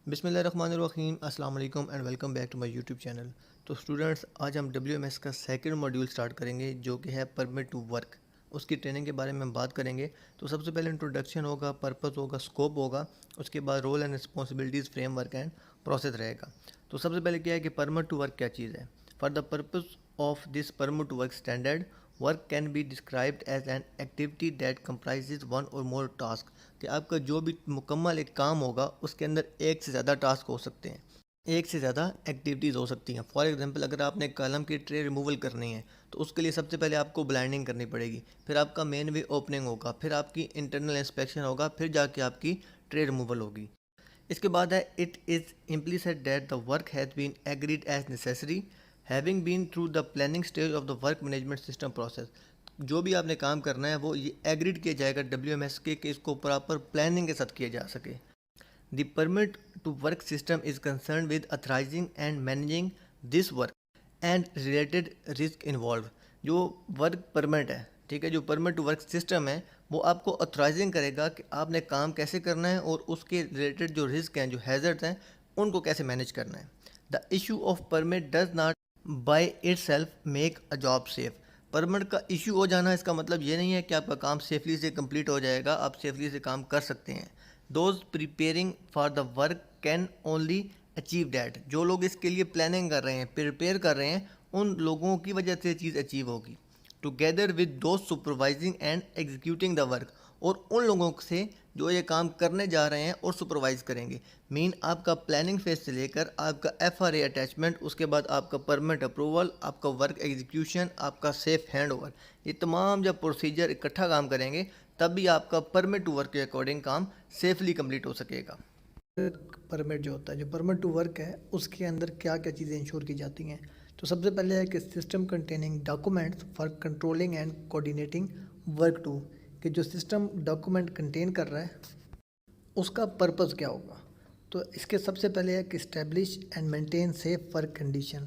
बिस्मिल्लाहिर्रहमानिर्रहीम अस्सलाम वालेकुम and welcome back to my YouTube channel. तो स्टूडेंट्स, आज हम WMS का सेकंड मॉड्यूल स्टार्ट करेंगे जो कि है परमिट टू वर्क। उसकी ट्रेनिंग के बारे में हम बात करेंगे। तो सबसे पहले इंट्रोडक्शन होगा, पर्पस होगा, स्कोप होगा, उसके बाद role and responsibilities, framework and process रहेगा। तो सबसे पहले क्या है कि परमिट टू वर्क क्या चीज़ है। For the purpose of this permit to work standard, work can be described as an activity that comprises one or more tasks। कि आपका जो भी मुकम्मल एक काम होगा उसके अंदर एक से ज़्यादा टास्क हो सकते हैं, एक से ज़्यादा एक्टिविटीज़ हो सकती हैं। फॉर एग्जांपल, अगर आपने कलम की ट्रे रिमूवल करनी है तो उसके लिए सबसे पहले आपको ब्लाइंडिंग करनी पड़ेगी, फिर आपका मेन वे ओपनिंग होगा, फिर आपकी इंटरनल इंस्पेक्शन होगा, फिर जाके आपकी ट्रे रिमूवल होगी। इसके बाद है it is implicit that the work has been agreed as necessary having been through the planning stage of the work management system process. जो भी आपने काम करना है वो ये एग्रीड किया जाएगा WMS के कि इसको प्रॉपर प्लानिंग के साथ किया जा सके। The permit to work system is concern with authorising and managing this work and related risk involve. जो वर्क परमिट है, ठीक है, जो परमिट टू वर्क सिस्टम है वो आपको अथराइजिंग करेगा कि आपने काम कैसे करना है और उसके रिलेटेड जो रिस्क हैं, जो हैज़र्ड्स हैं, उनको कैसे मैनेज करना है। The issue of permit does not by itself make a job safe. Permit का इशू हो जाना इसका मतलब ये नहीं है कि आपका काम सेफली से कंप्लीट हो जाएगा, आप सेफली से काम कर सकते हैं। Those preparing for the work can only achieve that. जो लोग इसके लिए प्लानिंग कर रहे हैं, प्रिपेयर कर रहे हैं, उन लोगों की वजह से चीज़ अचीव होगी। Together with those supervising and executing the work, और उन लोगों से जो ये काम करने जा रहे हैं और सुपरवाइज करेंगे। मीन आपका प्लानिंग फेज से लेकर आपका FRA अटैचमेंट, उसके बाद आपका परमिट अप्रूवल, आपका वर्क एग्जीक्यूशन, आपका सेफ हैंड ओवर, ये तमाम जब प्रोसीजर इकट्ठा काम करेंगे तब भी आपका परमिट टू वर्क के अकॉर्डिंग काम सेफली कंप्लीट हो सकेगा। परमिट जो होता है, जो परमिट टू वर्क है, उसके अंदर क्या क्या चीज़ें इंश्योर की जाती हैं। तो सबसे पहले है कि system containing documents for controlling and coordinating work to, कि जो सिस्टम डॉक्यूमेंट कंटेन कर रहा है उसका पर्पस क्या होगा। तो इसके सबसे पहले है कि establish and maintain safe work condition.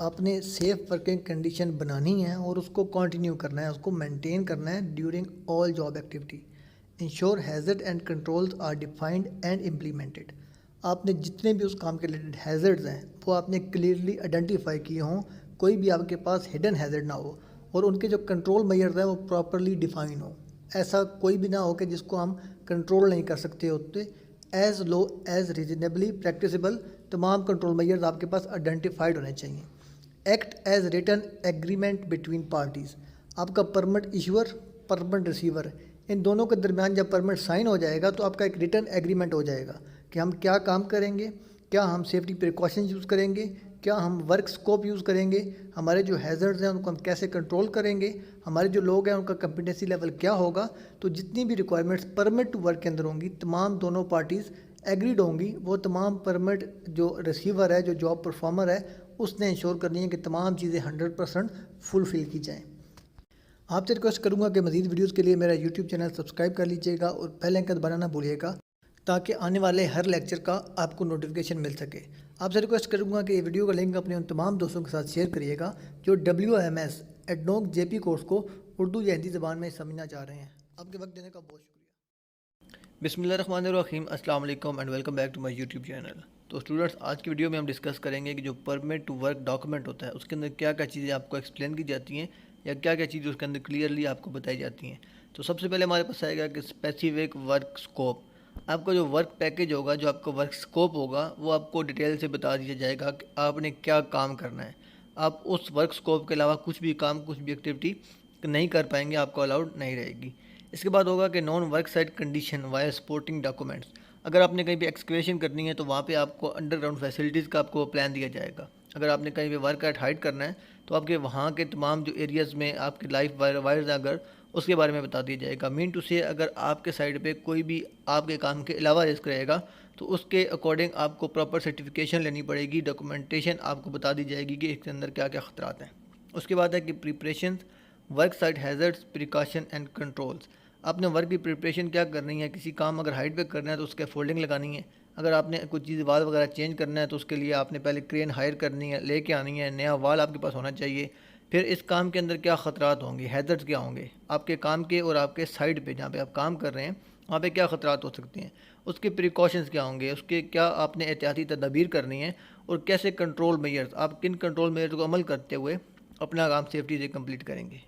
आपने सेफ वर्किंग कंडीशन बनानी है और उसको कंटिन्यू करना है, उसको मेंटेन करना है during all job activity. Ensure hazard and controls are defined and implemented. आपने जितने भी उस काम के रिलेटेड हैज़र्ड्स हैं वो आपने क्लियरली आइडेंटिफाई किए हों, कोई भी आपके पास हिडन हैज़र्ड ना हो, और उनके जो कंट्रोल मेजर्स हैं वो प्रॉपरली डिफाइन हो। ऐसा कोई भी ना हो कि जिसको हम कंट्रोल नहीं कर सकते होते। As low as reasonably practicable तमाम कंट्रोल मेजर्स आपके पास आइडेंटिफाइड होने चाहिए। Act as written agreement between parties. आपका परमिट इशूअर, परमिट रिसीवर, इन दोनों के दरमियान जब परमिट साइन हो जाएगा तो आपका एक रिटन एग्रीमेंट हो जाएगा कि हम क्या काम करेंगे, क्या हम सेफ्टी प्रिकॉशन यूज़ करेंगे, क्या हम वर्क स्कोप यूज़ करेंगे, हमारे जो हैज़र्ड्स हैं उनको हम कैसे कंट्रोल करेंगे, हमारे जो लोग हैं उनका कम्पिटेंसी लेवल क्या होगा। तो जितनी भी रिक्वायरमेंट्स परमिट टू वर्क के अंदर होंगी, तमाम दोनों पार्टीज़ एग्रीड होंगी। वो तमाम परमिट जो रिसीवर है, जो जॉब परफॉर्मर है, उसने इंश्योर करनी है कि तमाम चीज़ें 100% फुलफ़िल की जाएँ। आपसे रिक्वेस्ट करूंगा कि मज़ीद वीडियोस के लिए मेरा यूट्यूब चैनल सब्सक्राइब कर लीजिएगा और बेल आइकन दबाना ना भूलिएगा ताकि आने वाले हर लेक्चर का आपको नोटिफिकेशन मिल सके। आपसे रिक्वेस्ट करूंगा कि ये वीडियो का लिंक अपने उन तमाम दोस्तों के साथ शेयर करिएगा जो WMS एडनोक JP कोर्स को उर्दू या हिंदी ज़बान में समझना चाह रहे हैं। आपके वक्त देने का बहुत शुक्रिया। बिस्मिल्लाहिर्रहमानिर्रहीम अस्सलाम वालेकुम and welcome back to my YouTube channel. तो स्टूडेंट्स, आज की वीडियो में हम डिस्कस करेंगे कि जो परमिट टू वर्क डॉक्यूमेंट होता है उसके अंदर क्या क्या चीज़ें आपको एक्सप्लेन की जाती हैं या क्या क्या चीज़ें उसके अंदर क्लियरली आपको बताई जाती हैं। तो सबसे पहले हमारे पास आएगा कि स्पेसिफिक वर्क स्कोप। आपका जो वर्क पैकेज होगा, जो आपका वर्क स्कोप होगा, वो आपको डिटेल से बता दिया जाएगा कि आपने क्या काम करना है। आप उस वर्क स्कोप के अलावा कुछ भी काम, कुछ भी एक्टिविटी नहीं कर पाएंगे, आपको अलाउड नहीं रहेगी। इसके बाद होगा कि non work site condition via supporting documents. अगर आपने कहीं पे एक्सकवेशन करनी है तो वहाँ पे आपको अंडरग्राउंड फैसिलिटीज़ का आपको प्लान दिया जाएगा। अगर आपने कहीं पे वर्क एट हाइट करना है तो आपके वहाँ के तमाम जो एरियाज़ में आपकी लाइफ वायर्स अगर उसके बारे में बता दिया जाएगा। मीन टू से, अगर आपके साइड पे कोई भी आपके काम के अलावा रिस्क रहेगा तो उसके अकॉर्डिंग आपको प्रॉपर सर्टिफिकेशन लेनी पड़ेगी, डॉक्यूमेंटेशन आपको बता दी जाएगी कि इसके अंदर क्या क्या ख़तरात हैं। उसके बाद है कि preparation work site hazards precaution and controls. आपने वर्क की प्रिपरेशन क्या करनी है। किसी काम अगर हाइट पे करना है तो उसके फोल्डिंग लगानी है। अगर आपने कुछ चीज़ वाल वगैरह चेंज करना है तो उसके लिए आपने पहले क्रेन हायर करनी है, लेके आनी है, नया वाल आपके पास होना चाहिए। फिर इस काम के अंदर क्या ख़तरात होंगे, हैज़र्ड्स क्या होंगे आपके काम के और आपके साइड पे जहाँ पे आप काम कर रहे हैं वहाँ पे क्या ख़तरात हो सकते हैं। उसके प्रिकॉशंस क्या होंगे, उसके क्या आपने एहतियाती तदाबीर करनी है और कैसे कंट्रोल मेजर्स, आप किन कंट्रोल मेजर्स को अमल करते हुए अपना काम सेफ्टी से कंप्लीट करेंगे।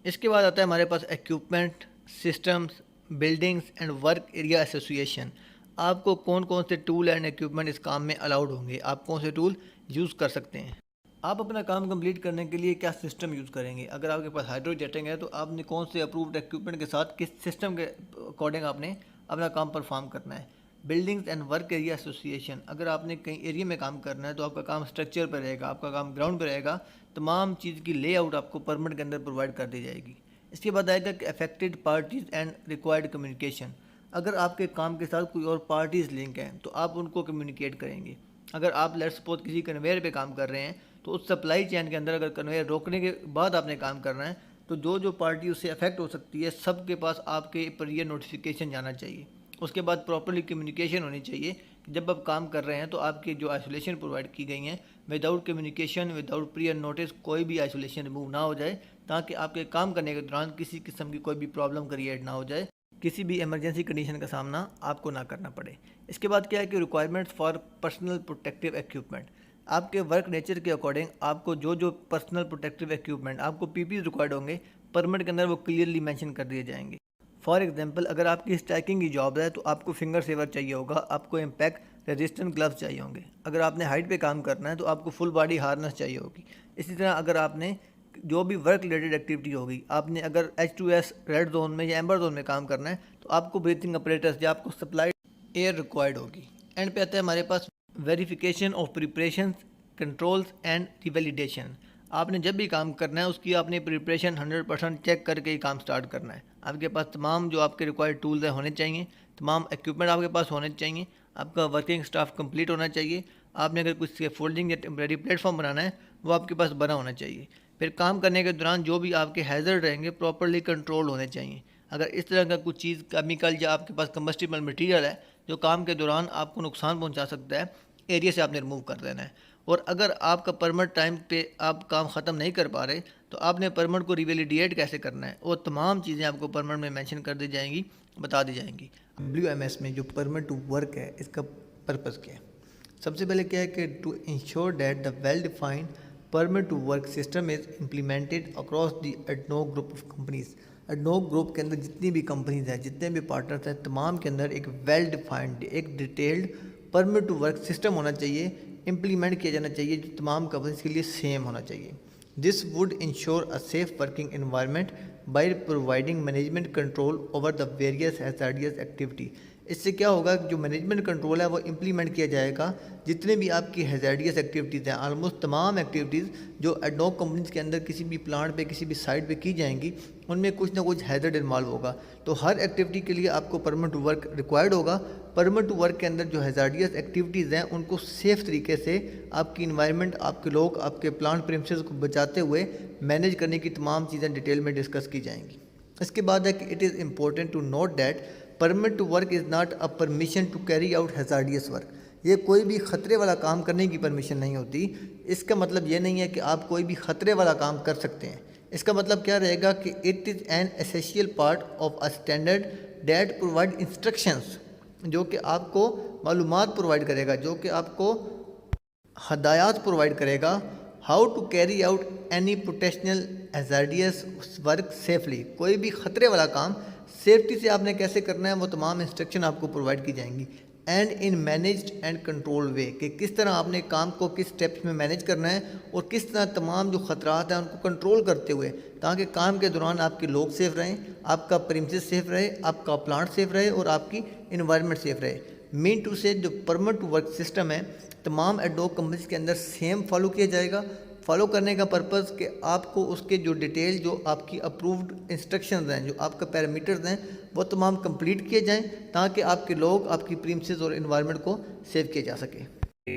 इसके बाद आता है हमारे पास equipment, systems, buildings and work area association. आपको कौन कौन से टूल एंड इक्विपमेंट इस काम में अलाउड होंगे, आप कौन से टूल यूज़ कर सकते हैं। आप अपना काम कंप्लीट करने के लिए क्या सिस्टम यूज़ करेंगे। अगर आपके पास हाइड्रोजेटिंग है तो आपने कौन से अप्रूव्ड इक्विपमेंट के साथ किस सिस्टम के अकॉर्डिंग आपने अपना काम परफॉर्म करना है। Buildings and work area association, अगर आपने कहीं एरिया में काम करना है तो आपका काम स्ट्रक्चर पर रहेगा, आपका काम ग्राउंड पर रहेगा, तमाम चीज़ की लेआउट आपको परमिट के अंदर प्रोवाइड कर दी जाएगी। इसके बाद आएगा कि affected parties and required communication. अगर आपके काम के साथ कोई और पार्टीज़ लिंक हैं तो आप उनको कम्युनिकेट करेंगे। अगर आप लेट्स सपोज किसी कन्वेयर पे काम कर रहे हैं तो उस सप्लाई चेन के अंदर अगर कन्वेयर रोकने के बाद आपने काम करना है तो जो जो पार्टी उससे अफेक्ट हो सकती है सबके पास आपके पर ये नोटिफिकेशन जाना चाहिए। उसके बाद प्रॉपर्ली कम्युनिकेशन होनी चाहिए कि जब आप काम कर रहे हैं तो आपकी जो आइसोलेशन प्रोवाइड की गई हैं without communication, without prior notice कोई भी आइसोलेशन रिमूव ना हो जाए, ताकि आपके काम करने के दौरान किसी किस्म की कोई भी प्रॉब्लम क्रिएट ना हो जाए, किसी भी इमरजेंसी कंडीशन का सामना आपको ना करना पड़े। इसके बाद क्या है कि requirements for personal protective equipment. आपके वर्क नेचर के अकॉर्डिंग आपको जो जो पर्सनल प्रोटेक्टिव इक्विपमेंट आपको पीपीज रिक्वायर्ड होंगे परमिट के अंदर वो क्लियरली मेंशन कर दिए जाएंगे। फॉर एग्जांपल अगर आपकी स्टैकिंग की जॉब है तो आपको फिंगर सेवर चाहिए होगा, आपको इम्पैक्ट रेजिस्टेंट ग्लव्स चाहिए होंगे। अगर आपने हाइट पे काम करना है तो आपको फुल बॉडी हार्नेस चाहिए होगी। इसी तरह अगर आपने जो भी वर्क रिलेटेड एक्टिविटी होगी, आपने अगर H2S रेड जोन में या एम्बर जोन में काम करना है तो आपको ब्रीथिंग अपरेटस या आपको सप्लाई एयर रिक्वायर्ड होगी। एंड पे आता है हमारे पास verification of preparation, controls and revalidation. आपने जब भी काम करना है उसकी आपने प्रिपरेशन 100% चेक करके ही काम स्टार्ट करना है। आपके पास तमाम जो आपके रिक्वायर्ड टूल्स हैं होने चाहिए, तमाम इक्विपमेंट आपके पास होने चाहिए, आपका वर्किंग स्टाफ कंप्लीट होना चाहिए। आपने अगर कुछ फोल्डिंग या टेम्परेरी प्लेटफॉर्म बनाना है वो आपके पास बना होना चाहिए। फिर काम करने के दौरान जो भी आपके हैज़र्ड रहेंगे प्रॉपर्ली कंट्रोल होने चाहिए। अगर इस तरह का कुछ चीज़ केमिकल या आपके पास कंबस्टिबल मटेरियल है जो काम के दौरान आपको नुकसान पहुंचा सकता है, एरिया से आपने रिमूव कर देना है। और अगर आपका परमिट टाइम पे आप काम ख़त्म नहीं कर पा रहे तो आपने परमिट को रिवैलिडेट कैसे करना है, और तमाम चीज़ें आपको परमिट में मेंशन कर दी जाएंगी, बता दी जाएंगी। WMS में जो परमिट टू वर्क है इसका पर्पज़ क्या है। सबसे पहले क्या है कि to ensure that the well defined permit to work system is implemented across the ADNOC group of companies. ADNOC group के अंदर जितनी भी कंपनीज हैं, जितने भी पार्टनर्स हैं, तमाम के अंदर एक वेल डिफाइंड, एक detailed permit to work system होना चाहिए, इम्प्लीमेंट किया जाना चाहिए, जो तमाम कंपनीज के लिए सेम होना चाहिए। This would ensure a safe working environment by providing management control over the various hazardous activity. इससे क्या होगा कि जो मैनेजमेंट कंट्रोल है वो इम्प्लीमेंट किया जाएगा। जितने भी आपकी हैजार्डियस एक्टिविटीज़ हैं, ऑलमोस्ट तमाम एक्टिविटीज़ जो एडनोक कंपनीज के अंदर किसी भी प्लांट पे, किसी भी साइट पे की जाएंगी, उनमें कुछ ना कुछ हैजर्ड इन्वॉल्व होगा। तो हर एक्टिविटी के लिए आपको परमिट टू वर्क रिक्वायर्ड होगा। परमिट टू वर्क के अंदर जो हैजार्डियस एक्टिविटीज़ हैं उनको सेफ़ तरीके से आपकी इन्वायरमेंट, आपके लोग, आपके प्लांट प्रीमिसेस को बचाते हुए मैनेज करने की तमाम चीज़ें डिटेल में डिस्कस की जाएंगी। इसके बाद है कि it is important to note that permit to work is not a permission to carry out hazardous work. ये कोई भी ख़तरे वाला काम करने की परमिशन नहीं होती। इसका मतलब ये नहीं है कि आप कोई भी ख़तरे वाला काम कर सकते हैं। इसका मतलब क्या रहेगा कि it is an essential part of a standard that provide instructions, जो कि आपको मालूमात प्रोवाइड करेगा, जो कि आपको हदायत प्रोवाइड करेगा, how to carry out any potential hazardous work safely. कोई भी ख़तरे वाला काम सेफ्टी से आपने कैसे करना है वो तमाम इंस्ट्रक्शन आपको प्रोवाइड की जाएंगी। And in managed and control way, कि किस तरह आपने काम को किस स्टेप्स में मैनेज करना है और किस तरह तमाम जो ख़तरात हैं उनको कंट्रोल करते हुए, ताकि काम के दौरान आपके लोग सेफ़ रहें, आपका प्रीमिसेस सेफ़ रहे, आपका प्लांट सेफ़ रहे और आपकी इन्वायरमेंट सेफ़ रहे। मीन टू से जो परमिट टू वर्क सिस्टम है तमाम एडनोक कंपनीज के अंदर सेम फॉलो किया जाएगा। फॉलो करने का पर्पज़ कि आपको उसके जो डिटेल, जो आपकी अप्रूव्ड इंस्ट्रक्शंस हैं, जो आपका पैरामीटर्स हैं, वो तमाम कंप्लीट किए जाएं, ताकि आपके लोग, आपकी प्रीमिसेस और इन्वायरमेंट को सेव किया जा सके।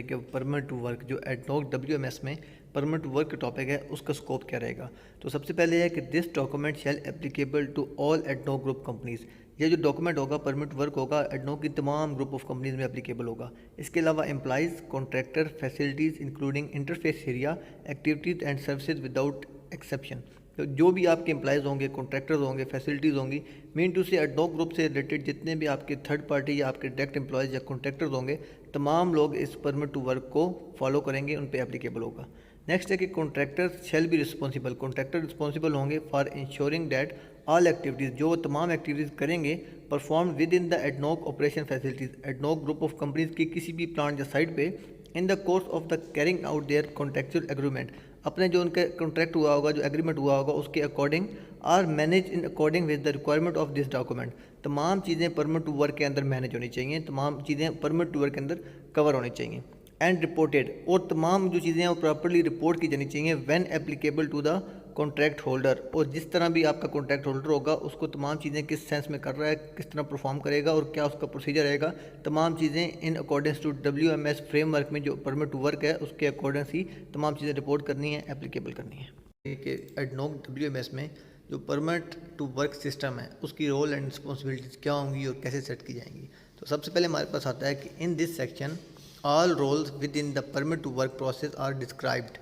कि परमिट टू वर्क जो एडनोक WMS में परमिट टू वर्क का टॉपिक है उसका स्कोप क्या रहेगा। तो सबसे पहले है कि this document shall applicable to all ADNOC group companies. ये जो डॉक्यूमेंट होगा, परमिट वर्क होगा, एडनोक की तमाम ग्रुप ऑफ कंपनीज में एप्लीकेबल होगा। इसके अलावा employees, contractor, facilities including interface area, activities and services without exception. तो जो भी आपके एम्प्लॉयज़ होंगे, कॉन्ट्रैक्टर्स होंगे, फैसिलिटीज़ होंगी, मीन टू से एडनॉक ग्रुप से रिलेटेड जितने भी आपके थर्ड पार्टी या आपके डायरेक्ट एम्प्लॉयज़ या कॉन्ट्रैक्टर्स होंगे, तमाम लोग इस परमिट टू वर्क को फॉलो करेंगे, उन पर एप्लीकेबल होगा। नेक्स्ट है कि contractors shall be responsible, contractor responsible होंगे for ensuring that all activities, जो तमाम एक्टिविटीज़ करेंगे perform within the ADNOC operation facilities, ADNOC group of companies की किसी भी प्लांट या साइट पे in the course of the carrying out their contractual agreement, अपने जो उनका कॉन्ट्रैक्ट हुआ होगा, जो एग्रीमेंट हुआ होगा, उसके according are manage in according with the requirement of this document. तमाम चीज़ें परमिट टू वर्क के अंदर मैनेज होनी चाहिए, तमाम चीज़ें परमिट टू वर्क के अंदर कवर होनी चाहिए। एंड रिपोर्टेड, और तमाम जो चीज़ें हैं वो प्रॉपर्ली रिपोर्ट की जानी चाहिए when applicable to the contract holder, और जिस तरह भी आपका कॉन्ट्रैक्ट होल्डर होगा उसको तमाम चीज़ें किस सेंस में कर रहा है, किस तरह परफॉर्म करेगा और क्या उसका प्रोसीजर रहेगा, तमाम चीज़ें in accordance to WMS framework में जो परमिट टू वर्क है उसके अकॉर्डेंस ही तमाम चीज़ें रिपोर्ट करनी है, एप्लीकेबल करनी है। कि एडनॉक WMS में जो परमिट टू वर्क सिस्टम है उसकी रोल एंड रिस्पॉन्सिबिलिटीज़ क्या होंगी और कैसे सेट की जाएंगी। तो सबसे पहले हमारे पास आता है कि in this section all roles within the permit to work process are described,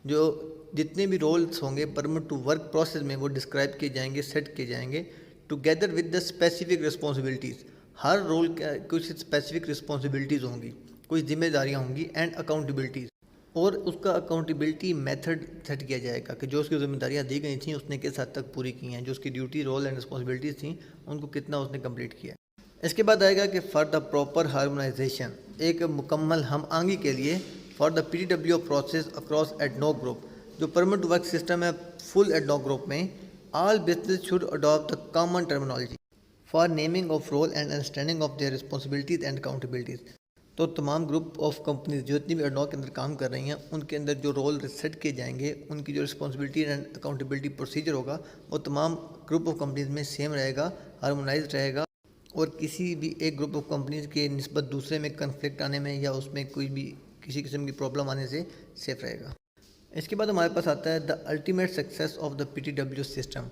जो जितने भी रोल्स होंगे परमिट टू वर्क प्रोसेस में वो डिस्क्राइब किए जाएंगे, सेट किए जाएंगे, together with the specific responsibilities. हर रोल का कुछ स्पेसिफिक रिस्पॉन्सिबिलिटीज़ होंगी, कुछ जिम्मेदारियाँ होंगी एंड अकाउंटेबिलिटीज़, और उसका अकाउंटेबिलिटी मेथड सेट किया जाएगा कि जो उसकी जिम्मेदारियाँ दी गई थी उसने किस हद तक पूरी की हैं, जो उसकी ड्यूटी रोल एंड रिस्पॉन्सिबिलिटीज़ थी उनको कितना उसने कंप्लीट किया। इसके बाद आएगा कि फॉर द प्रॉपर हार्मोनाइजेशन, एक मुकम्मल हम आंगी के लिए for the PTWO process across ADNOC group, जो परमिट टू वर्क सिस्टम है फुल एडनॉक ग्रुप में, all business should adopt the common terminology for naming of role and understanding of their responsibilities and accountabilities. तो तमाम group of companies जो जितनी भी ADNOC के अंदर काम कर रही हैं उनके अंदर जो रोल सेट किए जाएंगे, उनकी जो रिस्पॉन्सिबिलिटी एंड अकाउंटेबिलिटी प्रोसीजर होगा वो तमाम ग्रुप ऑफ कंपनीज में सेम रहेगा, हार्मोनाइज रहेगा, और किसी भी एक ग्रुप ऑफ कंपनीज के निस्बत दूसरे में कन्फ्लिक्ट आने में या उसमें कोई भी किसी किस्म की प्रॉब्लम आने से सेफ रहेगा। इसके बाद हमारे पास आता है the ultimate success of the PTWO system,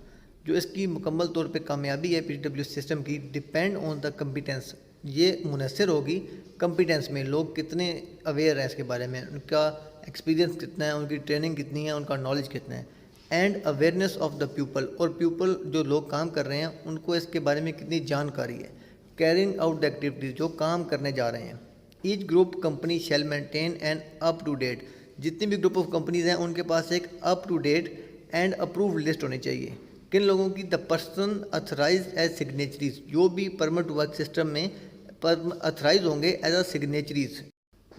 जो इसकी मुकम्मल तौर पे कामयाबी है PTWO सिस्टम की, डिपेंड ऑन द कम्पिटेंस, ये मुनसर होगी कम्पिटेंस में, लोग कितने अवेयर हैं इसके बारे में, उनका एक्सपीरियंस कितना है, उनकी ट्रेनिंग कितनी है, उनका नॉलेज कितना है, and awareness of the people, और पीपल जो लोग काम कर रहे हैं उनको इसके बारे में कितनी जानकारी है, कैरिंग आउट द एक्टिविटीज़, जो काम करने जा रहे हैं। Each group company shall maintain and up to date, जितनी भी ग्रुप ऑफ कंपनीज हैं उनके पास एक up to date and approved list होनी चाहिए। किन लोगों की? The person authorise as signatories, जो भी परमिट वर्क सिस्टम में अथराइज होंगे एज अ सिग्नेचरीज।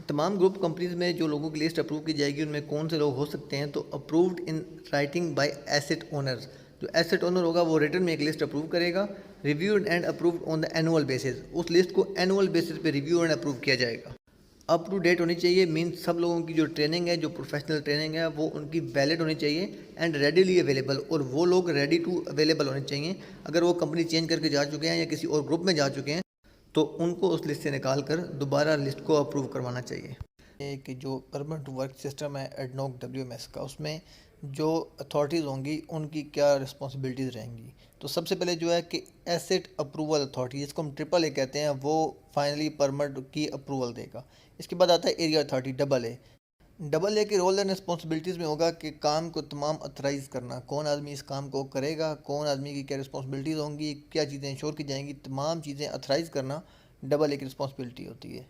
तमाम ग्रुप कंपनीज में जो लोगों की लिस्ट अप्रूव की जाएगी उनमें कौन से लोग हो सकते हैं? तो approved in writing by asset owners, जो एसेट ओनर होगा वो रिटर्न में एक लिस्ट अप्रूव करेगा, reviewed and approved on the annual basis, उस लिस्ट को एनुअल बेसिस पे रिव्यू एंड अप्रूव किया जाएगा। अप टू डेट होनी चाहिए, मीन्स सब लोगों की जो ट्रेनिंग है, जो प्रोफेशनल ट्रेनिंग है वो उनकी वैलिड होनी चाहिए एंड रेडीली अवेलेबल, और वो लोग रेडी टू अवेलेबल होने चाहिए। अगर वो कंपनी चेंज करके जा चुके हैं या किसी और ग्रुप में जा चुके हैं तो उनको उस लिस्ट से निकाल कर दोबारा लिस्ट को अप्रूव करवाना चाहिए। कि जो परमिट वर्क सिस्टम है एडनॉक WMS का, उसमें जो अथॉरिटीज़ होंगी उनकी क्या रिस्पॉन्सिबिलिटीज़ रहेंगी। तो सबसे पहले जो है कि एसेट अप्रूवल अथॉरिटी, जिसको हम AAA कहते हैं, वो फाइनली परमिट की अप्रूवल देगा। इसके बाद आता है एरिया अथॉरिटी AA के रोल एंड रिस्पॉन्सिबिलिटीज़ में होगा कि काम को तमाम अथराइज़ करना, कौन आदमी इस काम को करेगा, कौन आदमी की क्या रिस्पॉन्सिबिलिटीज़ होंगी, क्या चीज़ें इंश्योर की जाएंगी, तमाम चीज़ें अथराइज़ करना AA की रिस्पॉन्सिबिलिटी होती है।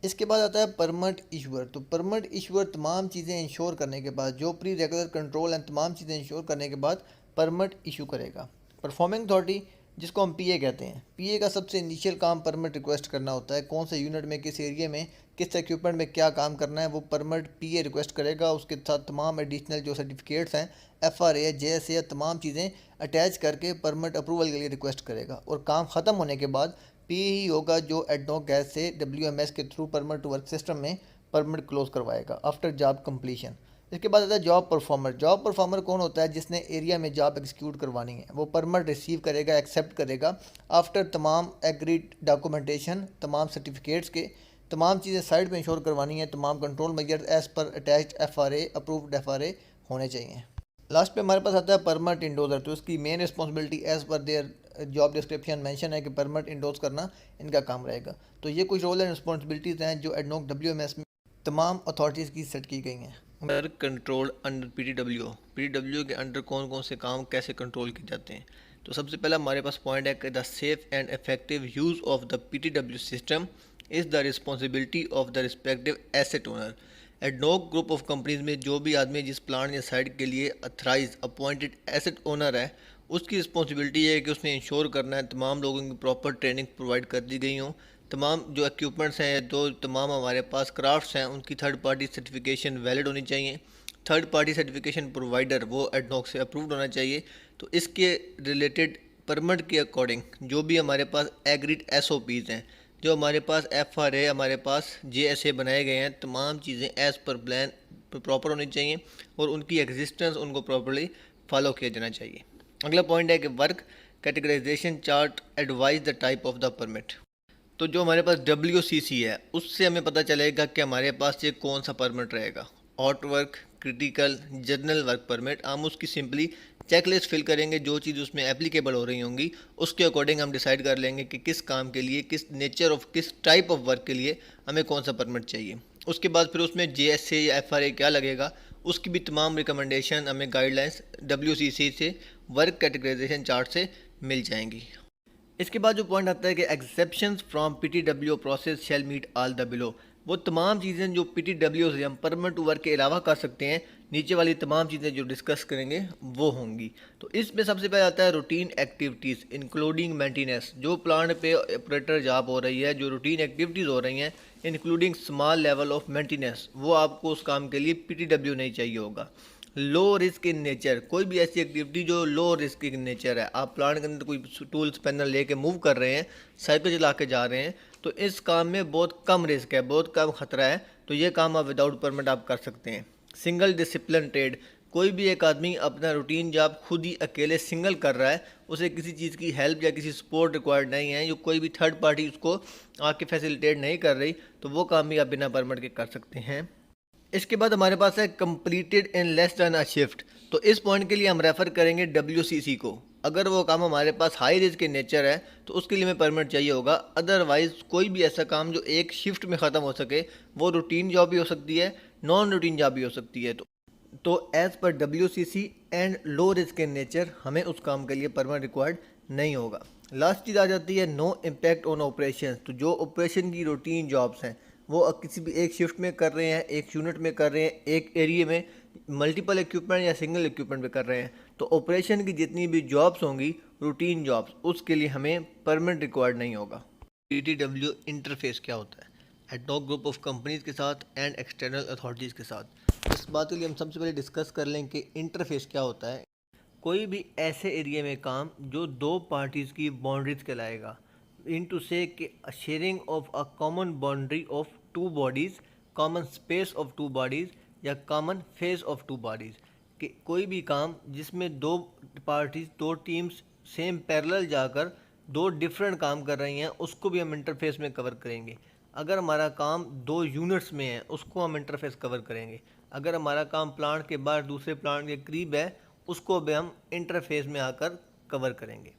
इसके बाद आता है परमिट इशूअर। तो परमिट इशूअर तमाम चीज़ें इंश्योर करने के बाद, जो प्री रेगुलर कंट्रोल एंड तमाम चीज़ें इंश्योर करने के बाद परमिट इशू करेगा। परफॉर्मिंग अथॉरिटी, जिसको हम PA कहते हैं, PA का सबसे इनिशियल काम परमिट रिक्वेस्ट करना होता है। कौन से यूनिट में, किस एरिया में, किस इक्विपमेंट में क्या काम करना है, वो परमिट PA रिक्वेस्ट करेगा। उसके साथ तमाम एडिशनल जो सर्टिफिकेट्स हैं, FRA, JSA, तमाम चीज़ें अटैच करके परमिट अप्रूवल के लिए रिक्वेस्ट करेगा। और काम ख़त्म होने के बाद PA ही होगा जो एडनॉक गैस से WMS के through permit to work system में परमिट क्लोज करवाएगा आफ्टर जॉब कंप्लीशन। इसके बाद आता है जॉब परफॉर्मर। जॉब परफॉर्मर कौन होता है? जिसने एरिया में जॉब एग्जीक्यूट करवानी है, वो परमिट रिसीव करेगा, एक्सेप्ट करेगा आफ्टर तमाम एग्रीड डॉक्यूमेंटेशन, तमाम सर्टिफिकेट्स के, तमाम चीज़ें साइड पे इंश्योर करवानी है, तमाम control measures as per attached FRA approved FRA होने चाहिए। लास्ट पे हमारे पास आता है परमिट इंडोजर। तो इसकी main responsibility as per their job description mention है कि परमिट इंडोज करना इनका काम रहेगा। तो ये कुछ रोल एंड रिस्पॉन्सिबिलिटीज़ हैं जो एडनॉक WMS में तमाम अथॉरिटीज़ की सेट की गई हैं। वर्क कंट्रोल अंडर पीटीडब्ल्यू के अंडर कौन कौन से काम कैसे कंट्रोल किए जाते हैं। तो सबसे पहला हमारे पास पॉइंट है कि the safe and effective use of the PTW system is the responsibility of the respective asset owner. ADNOC group of companies में जो भी आदमी जिस प्लांट या साइट के लिए अथराइज अपॉइंटेड एसेट ओनर है, उसकी रिस्पॉन्सिबिलिटी है कि उसने इंश्योर करना है तमाम लोगों की प्रॉपर ट्रेनिंग प्रोवाइड कर दी गई हों, तमाम जो इक्विपमेंट्स हैं, जो तमाम हमारे पास क्राफ्ट्स हैं, उनकी थर्ड पार्टी सर्टिफिकेशन वैलिड होनी चाहिए। थर्ड पार्टी सर्टिफिकेशन प्रोवाइडर वो एडनॉक से अप्रूव्ड होना चाहिए। तो इसके रिलेटेड परमिट के अकॉर्डिंग जो भी हमारे पास एग्रीड एसओपीज़ हैं, जो हमारे पास एफआरए, हमारे पास जेएसए बनाए गए हैं, तमाम चीज़ें एज़ पर प्लान प्रॉपर होनी चाहिए और उनकी एग्जिस्टेंस उनको प्रॉपरली फॉलो किया जाना चाहिए। अगला पॉइंट है कि work categorisation chart advise the type of the permit. तो जो हमारे पास WCC है उससे हमें पता चलेगा कि हमारे पास ये कौन सा परमिट रहेगा। Out work, critical, general work permit. हम उसकी सिंपली चेकलिस्ट फिल करेंगे, जो चीज़ उसमें एप्लीकेबल हो रही होंगी उसके अकॉर्डिंग हम डिसाइड कर लेंगे कि किस काम के लिए, किस नेचर ऑफ, किस टाइप ऑफ वर्क के लिए हमें कौन सा परमिट चाहिए। उसके बाद फिर उसमें JSA या FRA क्या लगेगा, उसकी भी तमाम रिकमेंडेशन हमें गाइडलाइंस WCC से, वर्क कैटेगराइजेशन चार्ट से मिल जाएंगी। इसके बाद जो पॉइंट आता है कि exceptions from PTW process shall meet all the below. वो तमाम चीज़ें जो पीटीडब्ल्यू से हम परमिट टू वर्क के अलावा कर सकते हैं, नीचे वाली तमाम चीज़ें जो डिस्कस करेंगे वो होंगी। तो इसमें सबसे पहले आता है रूटीन एक्टिविटीज़ इंक्लूडिंग मेंटेनेंस। जो प्लांट पे ऑपरेटर जॉब हो रही है, जो रूटीन एक्टिविटीज़ हो रही हैं including small level of maintenance, वो आपको उस काम के लिए पीटीडब्ल्यू नहीं चाहिए होगा। लो रिस्क इन नेचर, कोई भी ऐसी एक्टिविटी जो लो रिस्क इन नेचर है, आप प्लांट के अंदर कोई टूल्स पैनल लेके मूव कर रहे हैं, साइकिल चला के जा रहे हैं, तो इस काम में बहुत कम रिस्क है, बहुत कम खतरा है, तो ये काम आप विदाउट परमिट आप कर सकते हैं। सिंगल डिसिप्लिन ट्रेड, कोई भी एक आदमी अपना रूटीन जॉब खुद ही अकेले सिंगल कर रहा है, उसे किसी चीज़ की हेल्प या किसी सपोर्ट रिक्वायर्ड नहीं है, जो कोई भी थर्ड पार्टी उसको आके फैसिलिटेट नहीं कर रही, तो वो काम भी आप बिना परमिट के कर सकते हैं। इसके बाद हमारे पास है completed in less than a shift. तो इस पॉइंट के लिए हम रेफ़र करेंगे WCC को। अगर वो काम हमारे पास हाई रिस्क के नेचर है तो उसके लिए हमें परमिट चाहिए होगा। अदरवाइज़ कोई भी ऐसा काम जो एक शिफ्ट में ख़त्म हो सके, वो रूटीन जॉब भी हो सकती है, नॉन रूटीन जॉब भी हो सकती है। तो as per WCC and low risk in nature हमें उस काम के लिए परमिट रिक्वायर्ड नहीं होगा। लास्ट चीज़ आ जाती है नो इम्पैक्ट ऑन ऑपरेशन। तो जो ऑपरेशन की रूटीन जॉब्स हैं वो किसी भी एक शिफ्ट में कर रहे हैं, एक यूनिट में कर रहे हैं, एक एरिया में मल्टीपल इक्विपमेंट या सिंगल इक्विपमेंट पे कर रहे हैं, तो ऑपरेशन की जितनी भी जॉब्स होंगी रूटीन जॉब्स, उसके लिए हमें परमिट रिक्वायर्ड नहीं होगा। PTW इंटरफेस क्या होता है? एडनॉक ग्रुप ऑफ कंपनीज के साथ एंड एक्सटर्नल अथॉरिटीज़ के साथ। इस बात के लिए हम सबसे पहले डिस्कस कर लें कि इंटरफेस क्या होता है। कोई भी ऐसे एरिया में काम जो दो पार्टीज़ की बाउंड्रीज कहलाएगा। इन टू से sharing of a common boundary of two bodies, common space of two bodies या common face of two bodies. कि कोई भी काम जिसमें दो पार्टीज़, दो टीम्स सेम पैरेलल जाकर दो डिफरेंट काम कर रही हैं, उसको भी हम इंटरफेस में कवर करेंगे। अगर हमारा काम दो यूनिट्स में है उसको हम इंटरफेस कवर करेंगे। अगर हमारा काम प्लांट के बाहर दूसरे प्लांट के करीब है उसको भी हम इंटरफेस में आकर कवर करेंगे।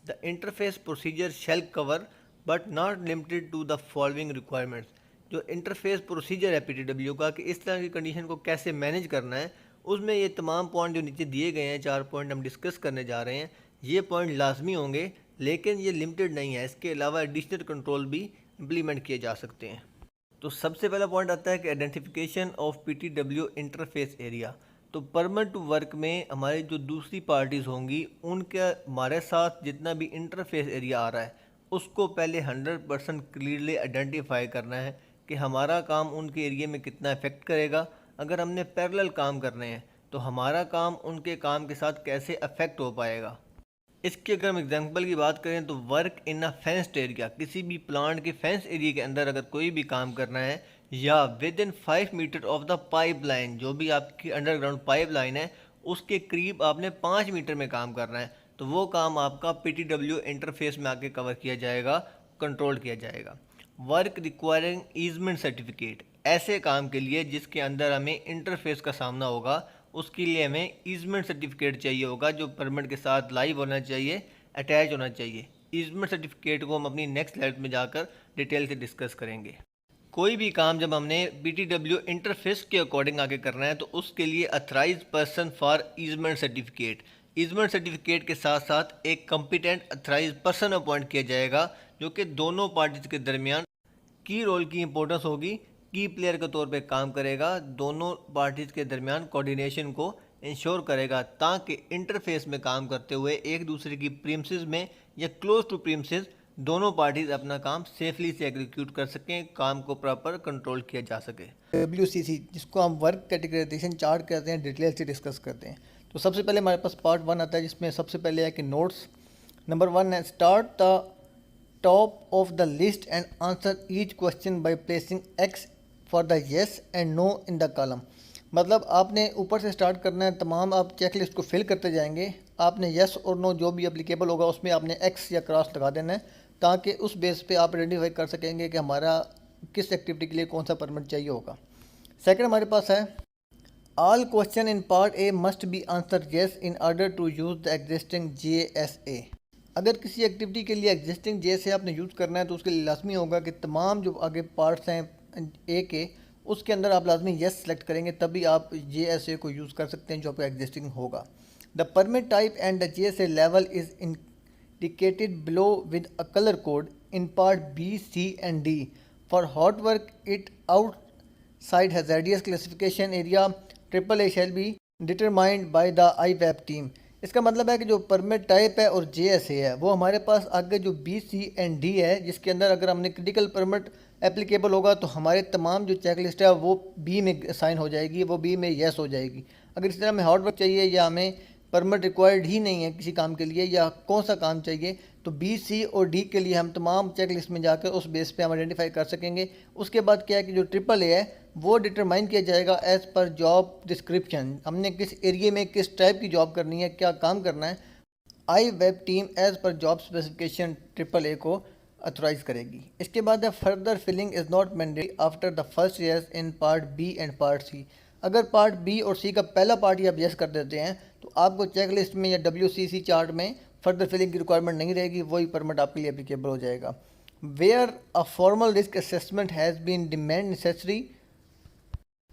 The interface procedure shall cover but not limited to the following requirements. जो इंटरफेस प्रोसीजर है PTW का कि इस तरह की कंडीशन को कैसे मैनेज करना है, उसमें ये तमाम पॉइंट जो नीचे दिए गए हैं, 4 पॉइंट हम डिस्कस करने जा रहे हैं, ये पॉइंट लाजमी होंगे, लेकिन ये लिमिटेड नहीं है, इसके अलावा एडिशनल कंट्रोल भी इम्प्लीमेंट किए जा सकते हैं। तो सबसे पहला पॉइंट आता है कि identification of PTW interface area. तो परमिट टू वर्क में हमारी जो दूसरी पार्टीज़ होंगी उनके हमारे साथ जितना भी इंटरफेस एरिया आ रहा है उसको पहले 100% क्लियरली आइडेंटिफाई करना है कि हमारा काम उनके एरिया में कितना इफेक्ट करेगा। अगर हमने पैरेलल काम करने हैं तो हमारा काम उनके काम के साथ कैसे अफेक्ट हो पाएगा। इसके अगर हम एग्जांपल की बात करें तो work in a fenced area, किसी भी प्लांट के फेंस एरिया के अंदर अगर कोई भी काम करना है, या within 5 metre of the pipeline, जो भी आपकी अंडरग्राउंड पाइपलाइन है उसके करीब आपने 5 मीटर में काम करना है, तो वो काम आपका PTW इंटरफेस में आके कवर किया जाएगा, कंट्रोल किया जाएगा। वर्क रिक्वायरिंग ईजमेंट सर्टिफिकेट, ऐसे काम के लिए जिसके अंदर हमें इंटरफेस का सामना होगा उसके लिए हमें ईजमेंट सर्टिफिकेट चाहिए होगा, जो परमिट के साथ लाइव होना चाहिए, अटैच होना चाहिए। ईजमेंट सर्टिफिकेट को हम अपनी नेक्स्ट स्लाइड में जाकर डिटेल से डिस्कस करेंगे। कोई भी काम जब हमने BTW इंटरफेस के अकॉर्डिंग आगे करना है तो उसके लिए authorise person for easement certificate, easement certificate के साथ साथ एक कॉम्पिटेंट अथराइज पर्सन अपॉइंट किया जाएगा जो कि दोनों पार्टीज के दरमियान की रोल की इंपॉर्टेंस होगी, की प्लेयर के तौर पे काम करेगा, दोनों पार्टीज के दरमियान कोऑर्डिनेशन को इंश्योर करेगा ताकि इंटरफेस में काम करते हुए एक दूसरे की प्रीमिसेस में या क्लोज टू प्रीमिसेस दोनों पार्टीज अपना काम सेफली से एग्जीक्यूट कर सकें, काम को प्रॉपर कंट्रोल किया जा सके। WCC जिसको हम वर्क कैटेगराइजेशन चार्ट कहते हैं, डिटेल से डिस्कस करते हैं। तो सबसे पहले हमारे पास पार्ट 1 आता है जिसमें सबसे पहले है कि नोट्स। नंबर 1 है start the top of the list and answer each question by placing X for the yes and no in the column. मतलब आपने ऊपर से स्टार्ट करना है, तमाम आप चेक लिस्ट को फिल करते जाएंगे, आपने येस और नो जो भी एप्लीकेबल होगा उसमें आपने X या क्रॉस लगा देना है ताकि उस बेस पे आप आइडेंटिफाई कर सकेंगे कि हमारा किस एक्टिविटी के लिए कौन सा परमिट चाहिए होगा। सेकंड हमारे पास है all question in part A must be answer yes in order to use the existing JSA। अगर किसी एक्टिविटी के लिए एग्जिस्टिंग JSA आपने यूज़ करना है तो उसके लिए लाजमी होगा कि तमाम जो आगे पार्ट्स हैं ए के उसके अंदर आप लाजमी येस सेलेक्ट करेंगे, तभी आप JSA को यूज़ कर सकते हैं जो आपका एग्जिस्टिंग होगा। The permit type and the JSA level is indicated below with a color code in part B, C and D. For hot work, it outside hazardous classification area AAA shall be determined by the IWAP team. इसका मतलब है कि जो permit type है और JSA है वो हमारे पास आगे जो B, C and D है जिसके अंदर अगर हमने क्रिटिकल परमिट एप्लीकेबल होगा तो हमारे तमाम जो चेक लिस्ट है वो B में साइन हो जाएगी, वो B में येस हो जाएगी। अगर इस तरह हमें हॉट वर्क चाहिए या हमें परमिट रिक्वायर्ड ही नहीं है किसी काम के लिए या कौन सा काम चाहिए तो B, C और D के लिए हम तमाम चेक लिस्ट में जाकर उस बेस पे हम आइडेंटिफाई कर सकेंगे। उसके बाद क्या है कि जो AAA है वो डिटरमाइन किया जाएगा एज़ पर जॉब डिस्क्रिप्शन, हमने किस एरिए में किस टाइप की जॉब करनी है, क्या काम करना है। IWAP team as per job specification AAA को अथोराइज करेगी। इसके बाद है further filling is not mandatory after the first yes in part B and part C। अगर पार्ट B और C का पहला पार्ट ही आप येस कर देते हैं तो आपको चेक लिस्ट में या WCC चार्ट में फर्दर फिलिंग की रिक्वायरमेंट नहीं रहेगी, वही परमिट आपके लिए एप्लीकेबल हो जाएगा। Where a formal risk assessment has been demand necessary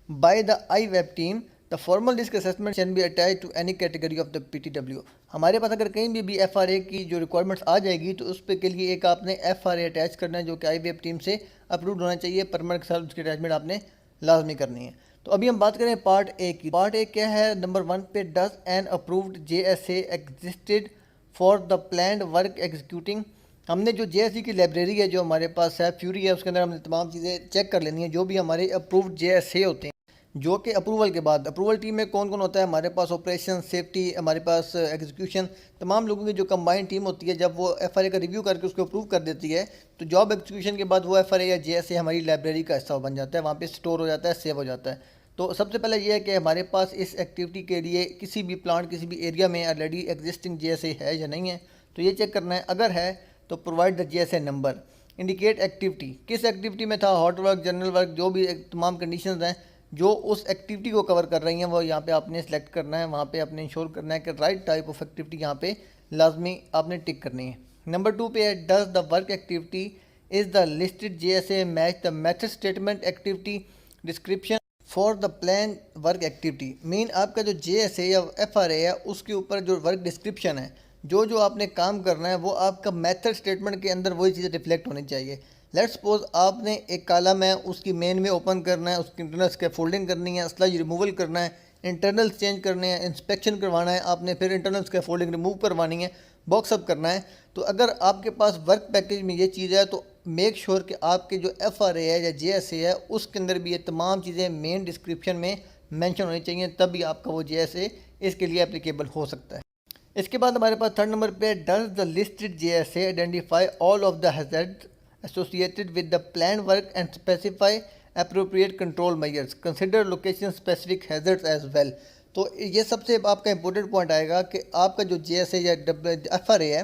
by the IWAP team, the formal risk assessment can be attach to any category of the PTW। हमारे पास अगर कहीं भी FRA की जो रिक्वायरमेंट्स आ जाएगी तो उस पे के लिए एक आपने FRA अटैच करना है जो कि IWAP टीम से अप्रूव होना चाहिए, परमिट के साथ उसकी अटैचमेंट आपने लाजमी करनी है। तो अभी हम बात करें पार्ट ए की। पार्ट ए क्या है, नंबर 1 पे does N approved JSA existed for the planned work executing. हमने जो JSA की लाइब्रेरी है जो हमारे पास है, फ्यूरी है, उसके अंदर हमने तमाम चीज़ें चेक कर लेनी है जो भी हमारे अप्रूव्ड JSA होते हैं, जो कि अप्रूवल के बाद अप्रूवल टीम में कौन कौन होता है हमारे पास, ऑपरेशन, सेफ्टी, हमारे पास एग्जीक्यूशन, तमाम लोगों की जो कंबाइंड टीम होती है जब वो FRA का रिव्यू करके उसको अप्रूव कर देती है तो जॉब एग्जीक्यूशन के बाद वो FRA या JSA हमारी लाइब्रेरी का हिस्सा बन जाता है, वहाँ पे स्टोर हो जाता है, सेव हो जाता है। तो सबसे पहले ये है कि हमारे पास इस एक्टिविटी के लिए किसी भी प्लांट किसी भी एरिया में ऑलरेडी एग्जिस्टिंग JSA है या नहीं है, तो ये चेक करना है। अगर है तो provide the JSA number, indicate activity, किस एक्टिविटी में था, हॉट वर्क, जनरल वर्क, जो भी तमाम कंडीशंस हैं जो उस एक्टिविटी को कवर कर रही हैं वो यहाँ पे आपने सेलेक्ट करना है, वहाँ पे आपने इंश्योर करना है कि राइट टाइप ऑफ एक्टिविटी यहाँ पे लाजमी आपने टिक करनी है। नंबर 2 पे है does the work activity is the listed JSA match the method statement activity description for the plan work activity. Main आपका जो JSA या FRA है उसके ऊपर जो वर्क डिस्क्रिप्शन है, जो जो आपने काम करना है वो आपका मेथड स्टेटमेंट के अंदर वही चीज़ें रिफ्लेक्ट होनी चाहिए। लेट्स सपोज आपने एक कॉलम है उसकी मेन में ओपन करना है, उसकी इंटरनल स्कैफोल्डिंग करनी है, स्लाइड रिमूवल करना है, इंटरनल चेंज करने हैं, इंस्पेक्शन करवाना है आपने, फिर इंटरनल स्कैफोल्डिंग रिमूव करवानी है, बॉक्स अप करना है। तो अगर आपके पास वर्क पैकेज में ये चीज़ है तो मेक श्योर कि आपके जो FRA है या JSA है उसके अंदर भी ये तमाम चीज़ें मेन डिस्क्रिप्शन में मेंशन होनी चाहिए, तभी आपका वो JSA इसके लिए एप्लीकेबल हो सकता है। इसके बाद हमारे पास थर्ड नंबर पे does the listed JSA identify all of the hazard associated with the planned work and specify appropriate control measures, consider location specific hazards as well। तो ये सबसे आपका इंपॉर्टेंट पॉइंट आएगा कि आपका जो JSA या FRA है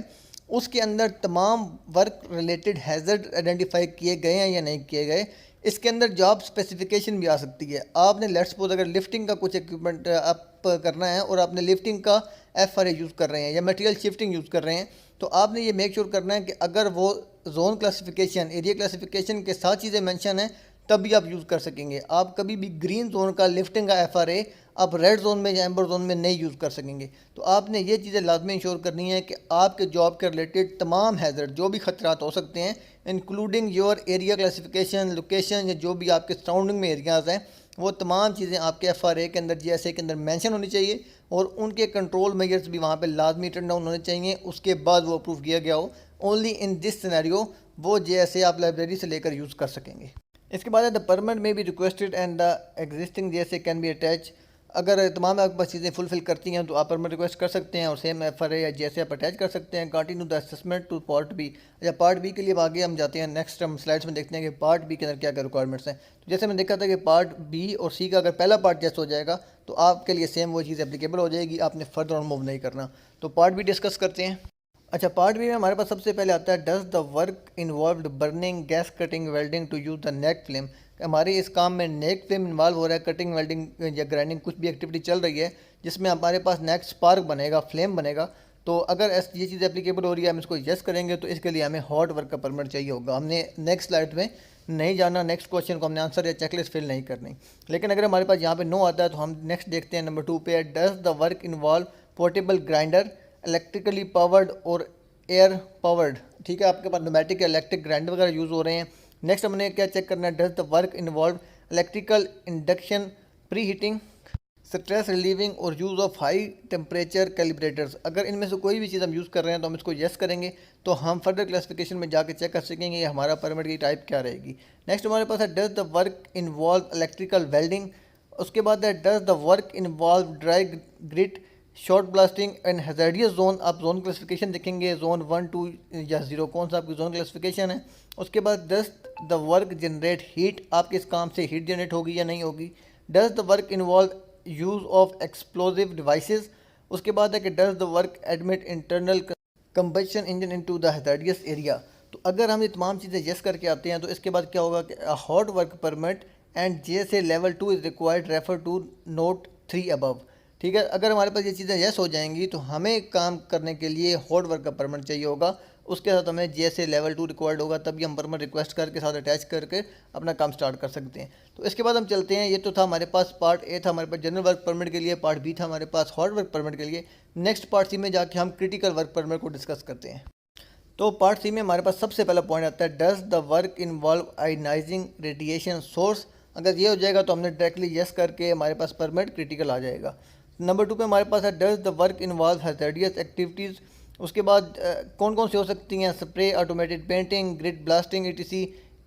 उसके अंदर तमाम वर्क रिलेटेड हैजर्ड आइडेंटिफाई किए गए हैं या नहीं किए गए। इसके अंदर जॉब स्पेसिफिकेशन भी आ सकती है। आपने लेट्स सपोज अगर लिफ्टिंग का कुछ इक्विपमेंट आप करना है और आपने लिफ्टिंग का FRA यूज़ कर रहे हैं या मटेरियल शिफ्टिंग यूज़ कर रहे हैं, तो आपने ये मेक श्योर करना है कि अगर वो जोन क्लासिफिकेशन, एरिया क्लासिफिकेशन के साथ चीज़ें मेंशन हैं तभी आप यूज़ कर सकेंगे। आप कभी भी ग्रीन जोन का लिफ्टिंग का FRA आप रेड जोन में या एम्बर जोन में नहीं यूज़ कर सकेंगे। तो आपने ये चीज़ें लाजमी इंश्योर करनी है कि आपके जॉब के रिलेटेड तमाम हैज़र्ड जो भी खतरात हो सकते हैं, including your area classification, location, या जो भी आपके सराउंडिंग में एरियाज़ हैं, वो तमाम चीज़ें आपके FRA के अंदर, GSA के अंदर मेंशन होनी चाहिए और उनके कंट्रोल मेजर्स भी वहाँ पे लाजमी टर्न डाउन होने चाहिए। उसके बाद वो अप्रूव किया गया हो। ओनली इन दिस सिनेरियो वो GSA आप लाइब्रेरी से लेकर यूज़ कर सकेंगे। इसके बाद द परमिट में भी requested and the existing GSA can be attach. अगर तमाम आपके पास चीज़ें फुलफिल करती हैं तो आप परमिट रिक्वेस्ट कर सकते हैं और सेम FRA या GSA आप अटैच कर सकते हैं। Continue the assessment to part B. या पार्ट बी के लिए आगे हम जाते हैं, नेक्स्ट हम स्लाइड्स में देखते हैं कि पार्ट बी के अंदर क्या क्या रिक्वायरमेंट्स हैं। तो जैसे मैंने देखा था कि पार्ट बी और सी का अगर पहला पार्ट जैसे हो जाएगा तो आपके लिए सेम वो चीज़ एप्लीकेबल हो जाएगी, आपने फर्दर ऑन मूव नहीं करना। तो पार्ट बी डिस्कस करते हैं। अच्छा, पार्ट बी में हमारे पास सबसे पहले आता है does the work involved burning, gas cutting, welding to use the naked flame. हमारे इस काम में नेक फ्लेम इन्वॉल्व हो रहा है, कटिंग, वेल्डिंग या ग्राइंडिंग कुछ भी एक्टिविटी चल रही है जिसमें हमारे पास नेक स्पार्क बनेगा, फ्लेम बनेगा। तो अगर ये चीज़ एप्लीकेबल हो रही है, हम इसको यस करेंगे तो इसके लिए हमें हॉट वर्क का परमिट चाहिए होगा। हमने नेक्स्ट स्लाइड में नहीं जाना, नेक्स्ट क्वेश्चन को हमने आंसर या चेकलिस्ट फिल नहीं करनी। लेकिन अगर हमारे पास यहाँ पे नो आता है तो हम नेक्स्ट देखते हैं, नंबर 2 पे है does the work involve portable grinder, electrically powered और एयर पावर्ड। ठीक है, आपके पास न्यूमेटिक या इलेक्ट्रिक ग्राइंडर वगैरह यूज़ हो रहे हैं। नेक्स्ट हमने क्या चेक करना है, does the work involve electrical induction, pre heating, stress relieving और यूज़ ऑफ हाई टेम्परेचर कैलिब्रेटर्स। अगर इनमें से कोई भी चीज़ हम यूज़ कर रहे हैं तो हम इसको यस करेंगे तो हम फर्दर क्लासिफिकेशन में जाके चेक कर सकेंगे हमारा परमिट की टाइप क्या रहेगी। नेक्स्ट हमारे पास है does the work involve electrical welding. उसके बाद है does the work involve dry grit, short blasting and hazardous zone. आप जोन क्लासिफिकेशन देखेंगे, जोन 1, 2 या 0 कौन सा आपकी जोन क्लासिफिकेशन है। उसके बाद does the work generate heat, आपके इस काम से हीट जनरेट होगी या नहीं होगी। Does the work involve use of explosive devices. उसके बाद है कि does the work admit internal combustion engine into the hazardous area. तो अगर हम ये तमाम चीज़ें यस करके आते हैं तो इसके बाद क्या होगा कि hot work permit and GSA level 2 is required, refer to note 3 above. ठीक है, अगर हमारे पास ये चीज़ें यस हो जाएंगी तो हमें काम करने के लिए हॉट वर्क का परमिट चाहिए होगा। उसके साथ हमें GSA लेवल 2 रिक्वायर्ड होगा, तभी हम परमिट रिक्वेस्ट करके साथ अटैच करके अपना काम स्टार्ट कर सकते हैं। तो इसके बाद हम चलते हैं, ये तो था हमारे पास पार्ट ए था हमारे पास जनरल वर्क परमिट के लिए, पार्ट बी था हमारे पास हॉट वर्क परमिट के लिए। नेक्स्ट पार्ट सी में जाके हम क्रिटिकल वर्क परमिट को डिस्कस करते हैं। तो पार्ट सी में हमारे पास सबसे पहला पॉइंट आता है does the work involve ionising radiation source. अगर ये हो जाएगा तो हमने डायरेक्टली यस करके हमारे पास परमिट क्रिटिकल आ जाएगा। नंबर 2 पे हमारे पास है does the work involve hazardous activities. उसके बाद कौन कौन सी हो सकती हैं, spray, automated painting, grid blasting ETC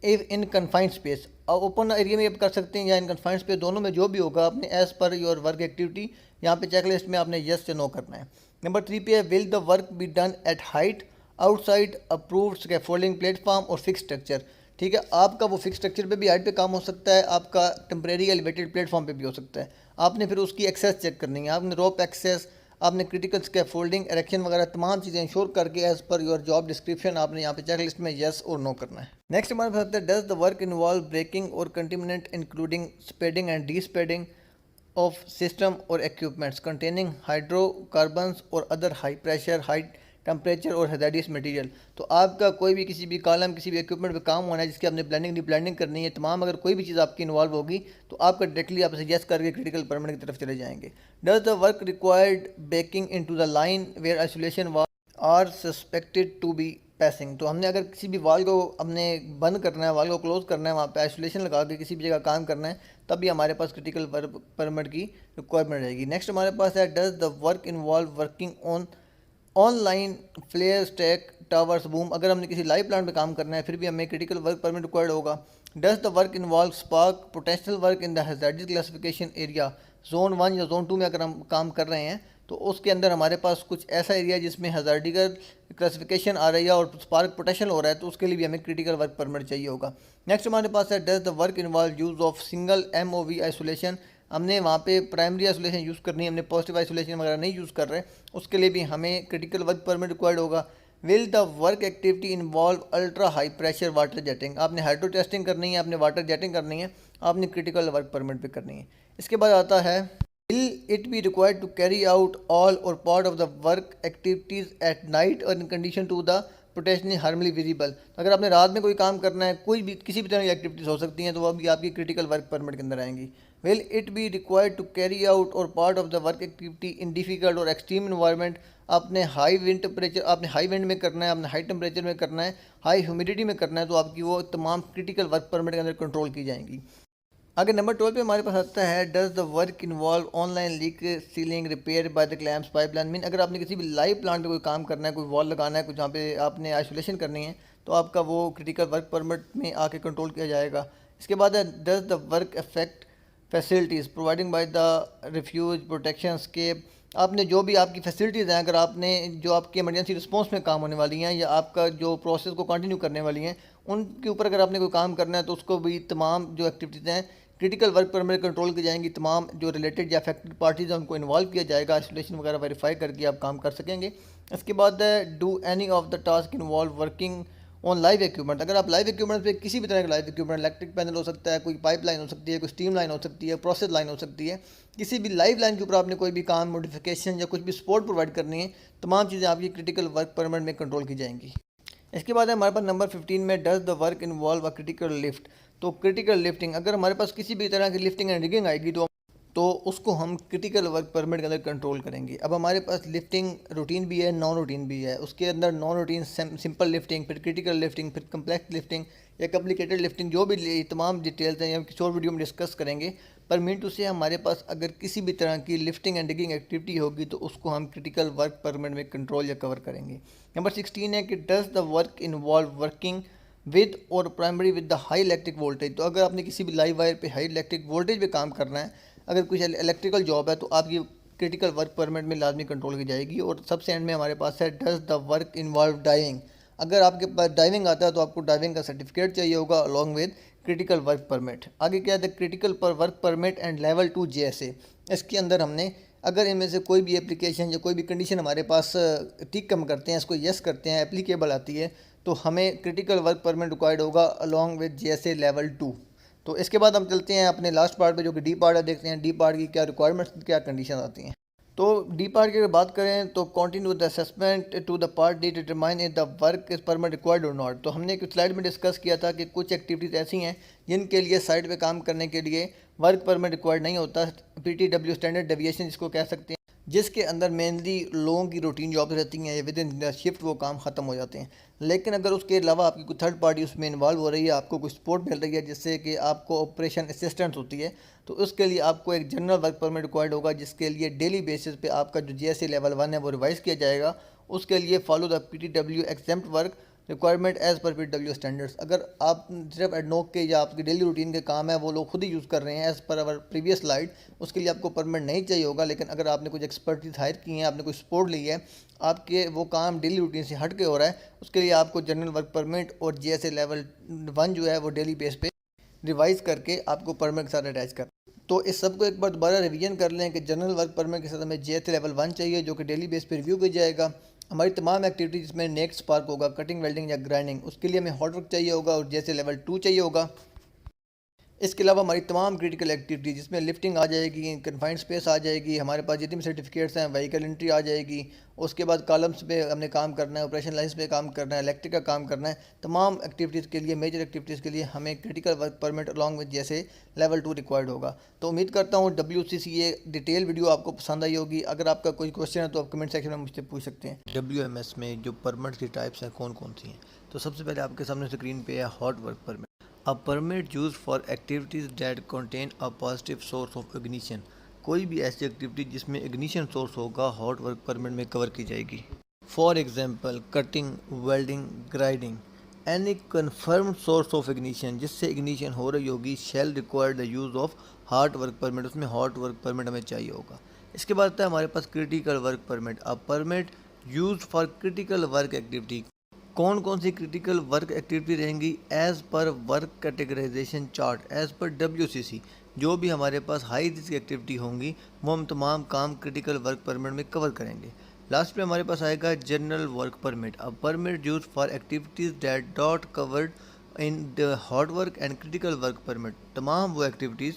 if in confined space. Open area में आप कर सकते हैं या इन कन्फाइंड स्पेस, दोनों में जो भी होगा आपने as per your work activity यहाँ पे चेकलिस्ट में आपने यस से नो करना है। नंबर 3 पे है will the work be done at height, outside approved scaffolding platform और फिक्स स्ट्रक्चर। ठीक है, आपका वो फिक्स स्ट्रक्चर पे भी हाइट पे काम हो सकता है, आपका टेम्परेरी एलिवेटेड प्लेटफॉर्म पे भी हो सकता है। आपने फिर उसकी एक्सेस चेक करनी है, आपने रोप एक्सेस, आपने क्रिटिकल स्कैफोल्डिंग, एरेक्शन वगैरह तमाम चीज़ें इंश्योर करके as per your job description आपने यहाँ पे चेक लिस्ट में यस और नो करना है। नेक्स्ट हमारे पास है does the work involve breaking और contaminant including spading and de spading of system और इक्विपमेंट्स कंटेनिंग हाइड्रोकार्बन्स और other high pressure, high temperature और हैज़ार्डियस मटेरियल। तो आपका कोई भी किसी भी कॉलम, किसी भी इक्विपमेंट पे काम होना है जिसकी आपने प्लानिंग डिप्लानिंग करनी है, तमाम अगर कोई भी चीज़ आपकी इन्वॉल्व होगी तो आपका डायरेक्टली आप सजेस्ट करके क्रिटिकल परमिट की तरफ चले जाएंगे। Does the work required breaking into the line where isolation valve are suspected to be passing. तो हमने अगर किसी भी वाल को हमने बंद करना है, वाल को क्लोज करना है, वहाँ पे आइसोलेशन लगा के किसी भी जगह काम करना है, तभी हमारे पास क्रिटिकल परमिट की रिक्वायरमेंट रहेगी। नेक्स्ट हमारे पास है does the work involve working on online flare stack towers boom. अगर हमने किसी लाइव प्लांट पे काम करना है फिर भी हमें क्रिटिकल वर्क परमिट रिक्वायर्ड होगा। Does the work involve spark potential work in the hazardous classification area, zone 1 या जोन 2 में अगर हम काम कर रहे हैं तो उसके अंदर हमारे पास कुछ ऐसा एरिया जिसमें हैज़ार्डियस क्लासिफिकेशन आ रही है और स्पार्क पोटेंशियल हो रहा है, तो उसके लिए भी हमें क्रिटिकल वर्क परमिट चाहिए होगा। नेक्स्ट हमारे पास है does the work involve use of single MOV isolation. हमने वहाँ पे प्राइमरी आइसोलेशन यूज़ करनी है, हमने पॉजिटिव आइसोलेशन वगैरह नहीं यूज़ कर रहे, उसके लिए भी हमें क्रिटिकल वर्क परमिट रिक्वायर्ड होगा। Will the work activity involve ultra high pressure water jetting. आपने हाइड्रो टेस्टिंग करनी है, आपने वाटर जेटिंग करनी है, आपने क्रिटिकल वर्क परमिट पे करनी है। इसके बाद आता है will it be required to carry out all or part of the work activities at night or in condition to the potentially hardly visible, तो अगर आपने रात में कोई काम करना है, कोई भी किसी भी तरह की एक्टिविटीज़ हो सकती हैं, तो वो भी आपकी क्रिटिकल वर्क परमिट के अंदर आएंगी। Will it be required to carry out or part of the work activity in difficult or extreme environment. आपने हाई विंड टेम्परेचर, आपने हाई विंड में करना है, आपने हाई टेम्परेचर में करना है, हाई ह्यूमिडिटी में करना है, तो आपकी वो तमाम क्रिटिकल वर्क परमिट के अंदर कंट्रोल की जाएंगी। आगे नंबर 12 पे हमारे पास आता है, does the work involve online leak ceiling repair by the clamps pipeline. Mean अगर आपने किसी भी लाइव प्लांट पे कोई काम करना है, कोई वॉल लगाना है, कुछ जहाँ पे आपने आइसोलेशन करनी है, तो आपका वो क्रिटिकल वर्क परमिट में आके कंट्रोल किया जाएगा। इसके बाद है, does the work affect facilities providing by the refuge protection escape. आपने जो भी आपकी फैसिलिटीज़ हैं, अगर आपने जो आपकी इमरजेंसी रिस्पॉन्स में काम होने वाली हैं या आपका जो प्रोसेस को कंटिन्यू करने वाली हैं, उनके ऊपर अगर आपने कोई काम करना है, तो उसको भी तमाम जो एक्टिविटीज़ हैं क्रिटिकल वर्क परमिट कंट्रोल की जाएंगी। तमाम जो रिलेटेड या अफेक्टेड पार्टीज़ हैं उनको इन्वॉल्व किया जाएगा, आइसोलेशन वगैरह वेरीफाई करके आप काम कर सकेंगे। इसके बाद है, do any of the task involve working on live equipment. अगर आप लाइव इक्विपमेंट पे किसी भी तरह का लाइव इक्विपमेंट, इलेक्ट्रिक पैनल हो सकता है, कोई पाइप लाइन हो सकती है, कोई स्टीम लाइन हो सकती है, प्रोसेस लाइन हो सकती है, किसी भी लाइव लाइन के ऊपर आपने कोई भी काम, मॉडिफिकेशन या कुछ भी सपोर्ट प्रोवाइड करनी है, तमाम चीज़ें आपकी क्रिटिकल वर्क परमिट में कंट्रोल की जाएंगी। इसके बाद है हमारे पास नंबर 15 में, does the work involve a critical lift. तो क्रिटिकल लिफ्टिंग, अगर हमारे पास किसी भी तरह की लिफ्टिंग एंड रिगिंग आएगी, तो उसको हम क्रिटिकल वर्क परमिट के अंदर कंट्रोल करेंगे। अब हमारे पास लिफ्टिंग रूटीन भी है, नॉन रूटीन भी है। उसके अंदर नॉन रूटीन सिंपल लिफ्टिंग, फिर क्रिटिकल लिफ्टिंग, फिर कम्प्लेक्स लिफ्टिंग या कॉम्प्लिकेटेड लिफ्टिंग, जो भी तमाम डिटेल्स हैं हम किसी और वीडियो में डिस्कस करेंगे। पर मीन टू से हमारे पास अगर किसी भी तरह की लिफ्टिंग एंड डिगिंग एक्टिविटी होगी, तो उसको हम क्रिटिकल वर्क परमिट में कंट्रोल या कवर करेंगे। नंबर 16 है कि does the work involve working with or primary with the high electric voltage. तो अगर आपने किसी भी लाइव वायर पे हाई इलेक्ट्रिक वोल्टेज पे काम करना है, अगर कुछ इलेक्ट्रिकल जॉब है, तो आपकी क्रिटिकल वर्क परमिट में लाजमी कंट्रोल की जाएगी। और सबसे एंड में हमारे पास है, does the work involve diving. अगर आपके पास डाइविंग आता है, तो आपको डाइविंग का सर्टिफिकेट चाहिए होगा along with critical work permit. आगे क्या है, द क्रिटिकल पर work permit and level 2 JSA। इसके अंदर हमने अगर इनमें से कोई भी एप्लीकेशन या कोई भी कंडीशन हमारे पास टिक कम करते हैं, इसको यस करते हैं, एप्लीकेबल आती है, तो हमें क्रिटिकल वर्क परमिट रिक्वायर्ड होगा अलॉन्ग विद JSA लेवल 2। तो इसके बाद हम चलते हैं अपने लास्ट पार्ट पे, जो कि डी पार्ट है। देखते हैं डी पार्ट की क्या रिक्वायरमेंट्स, क्या कंडीशन आती हैं। तो डी पार्ट की अगर बात करें, तो continue the assessment to the part D determine if the work is permit required और नॉट। तो हमने कुछ स्लाइड में डिस्कस किया था कि कुछ एक्टिविटीज़ ऐसी हैं जिनके लिए साइट पे काम करने के लिए वर्क परमिट रिक्वायर्ड नहीं होता, PTW स्टैंडर्ड डेविएशन जिसको कह सकते हैं, जिसके अंदर मेनली लोगों की रूटीन जॉब रहती हैं, विद इन द शिफ्ट वो काम ख़त्म हो जाते हैं। लेकिन अगर उसके अलावा आपकी कोई थर्ड पार्टी उसमें इन्वॉल्व हो रही है, आपको कोई सपोर्ट मिल रही है, जिससे कि आपको ऑपरेशन असिस्टेंस होती है, तो उसके लिए आपको एक जनरल वर्क परमिट रिक्वायर्ड होगा, जिसके लिए डेली बेसिस पे आपका जो JSA लेवल 1 है वो रिवाइज़ किया जाएगा। उसके लिए follow the PTW exempt work requirement as per PTW standards. अगर आप सिर्फ एडनोक के या आपकी डेली रूटीन के काम है वो लोग खुद ही यूज़ कर रहे हैं as per our previous slide, उसके लिए आपको परमिट नहीं चाहिए होगा। लेकिन अगर आपने कुछ एक्सपर्टीज हायर की है, आपने कोई सपोर्ट ली है, आपके वो काम डेली रूटीन से हट के हो रहा है, उसके लिए आपको जनरल वर्क परमिट और JSA लेवल 1 जो है वो डेली बेस पे रिवाइज़ करके आपको परमिट के साथ अटैच कर। तो इस सब को एक बार दोबारा रिवीजन कर लें कि जनरल वर्क परमिट के साथ हमें JSA लेवल 1 चाहिए, जो कि डेली बेस पे रिव्यू किया जाएगा। हमारी तमाम एक्टिविटीज़ जिसमें नेक्स्ट स्पार्क होगा, कटिंग, वेल्डिंग या ग्राइंडिंग, उसके लिए हमें हॉट वर्क चाहिए होगा और JSA लेवल 2 चाहिए होगा। इसके अलावा हमारी तमाम क्रिटिकल एक्टिविटी जिसमें लिफ्टिंग आ जाएगी, कन्फाइंड स्पेस आ जाएगी, हमारे पास जितने भी सर्टिफिकेट्स हैं, व्हीकल एंट्री आ जाएगी, उसके बाद कॉलम्स पे हमने काम करना है, ऑपरेशन लाइन्स पे काम करना है, इलेक्ट्रिक का काम करना है, तमाम एक्टिविटीज़ के लिए, मेजर एक्टिविटीज़ के लिए हमें critical work permit along with JSA level 2 required होगा। तो उम्मीद करता हूँ WCCA डिटेल वीडियो आपको पसंद आई होगी। अगर आपका कोई क्वेश्चन है तो आप कमेंट सेक्शन में मुझसे पूछ सकते हैं। WMS में जो परमिट की टाइप्स हैं कौन कौन सी हैं, तो सबसे पहले आपके सामने स्क्रीन पे है hot work permit. A permit used for activities that contain a positive source of ignition। कोई भी ऐसी एक्टिविटी जिसमें इग्निशन सोर्स होगा हॉट वर्क परमिट में कवर की जाएगी। For example cutting, welding, grinding. Any confirmed source of ignition, जिससे ignition हो रही होगी, shall require the use of hot work permit. उसमें हॉट वर्क परमिट हमें चाहिए होगा। इसके बाद आता है हमारे पास critical work permit. A permit use for critical work activity. कौन कौन सी क्रिटिकल वर्क एक्टिविटी रहेंगी, as per work categorisation chart, as per WCC। जो भी हमारे पास हाई रिस्क एक्टिविटी होंगी वो हम तमाम काम क्रिटिकल वर्क परमिट में कवर करेंगे। लास्ट में हमारे पास आएगा general work permit. A permit use for activities that डॉट covered in the hot work and critical work permit. तमाम वो एक्टिविटीज़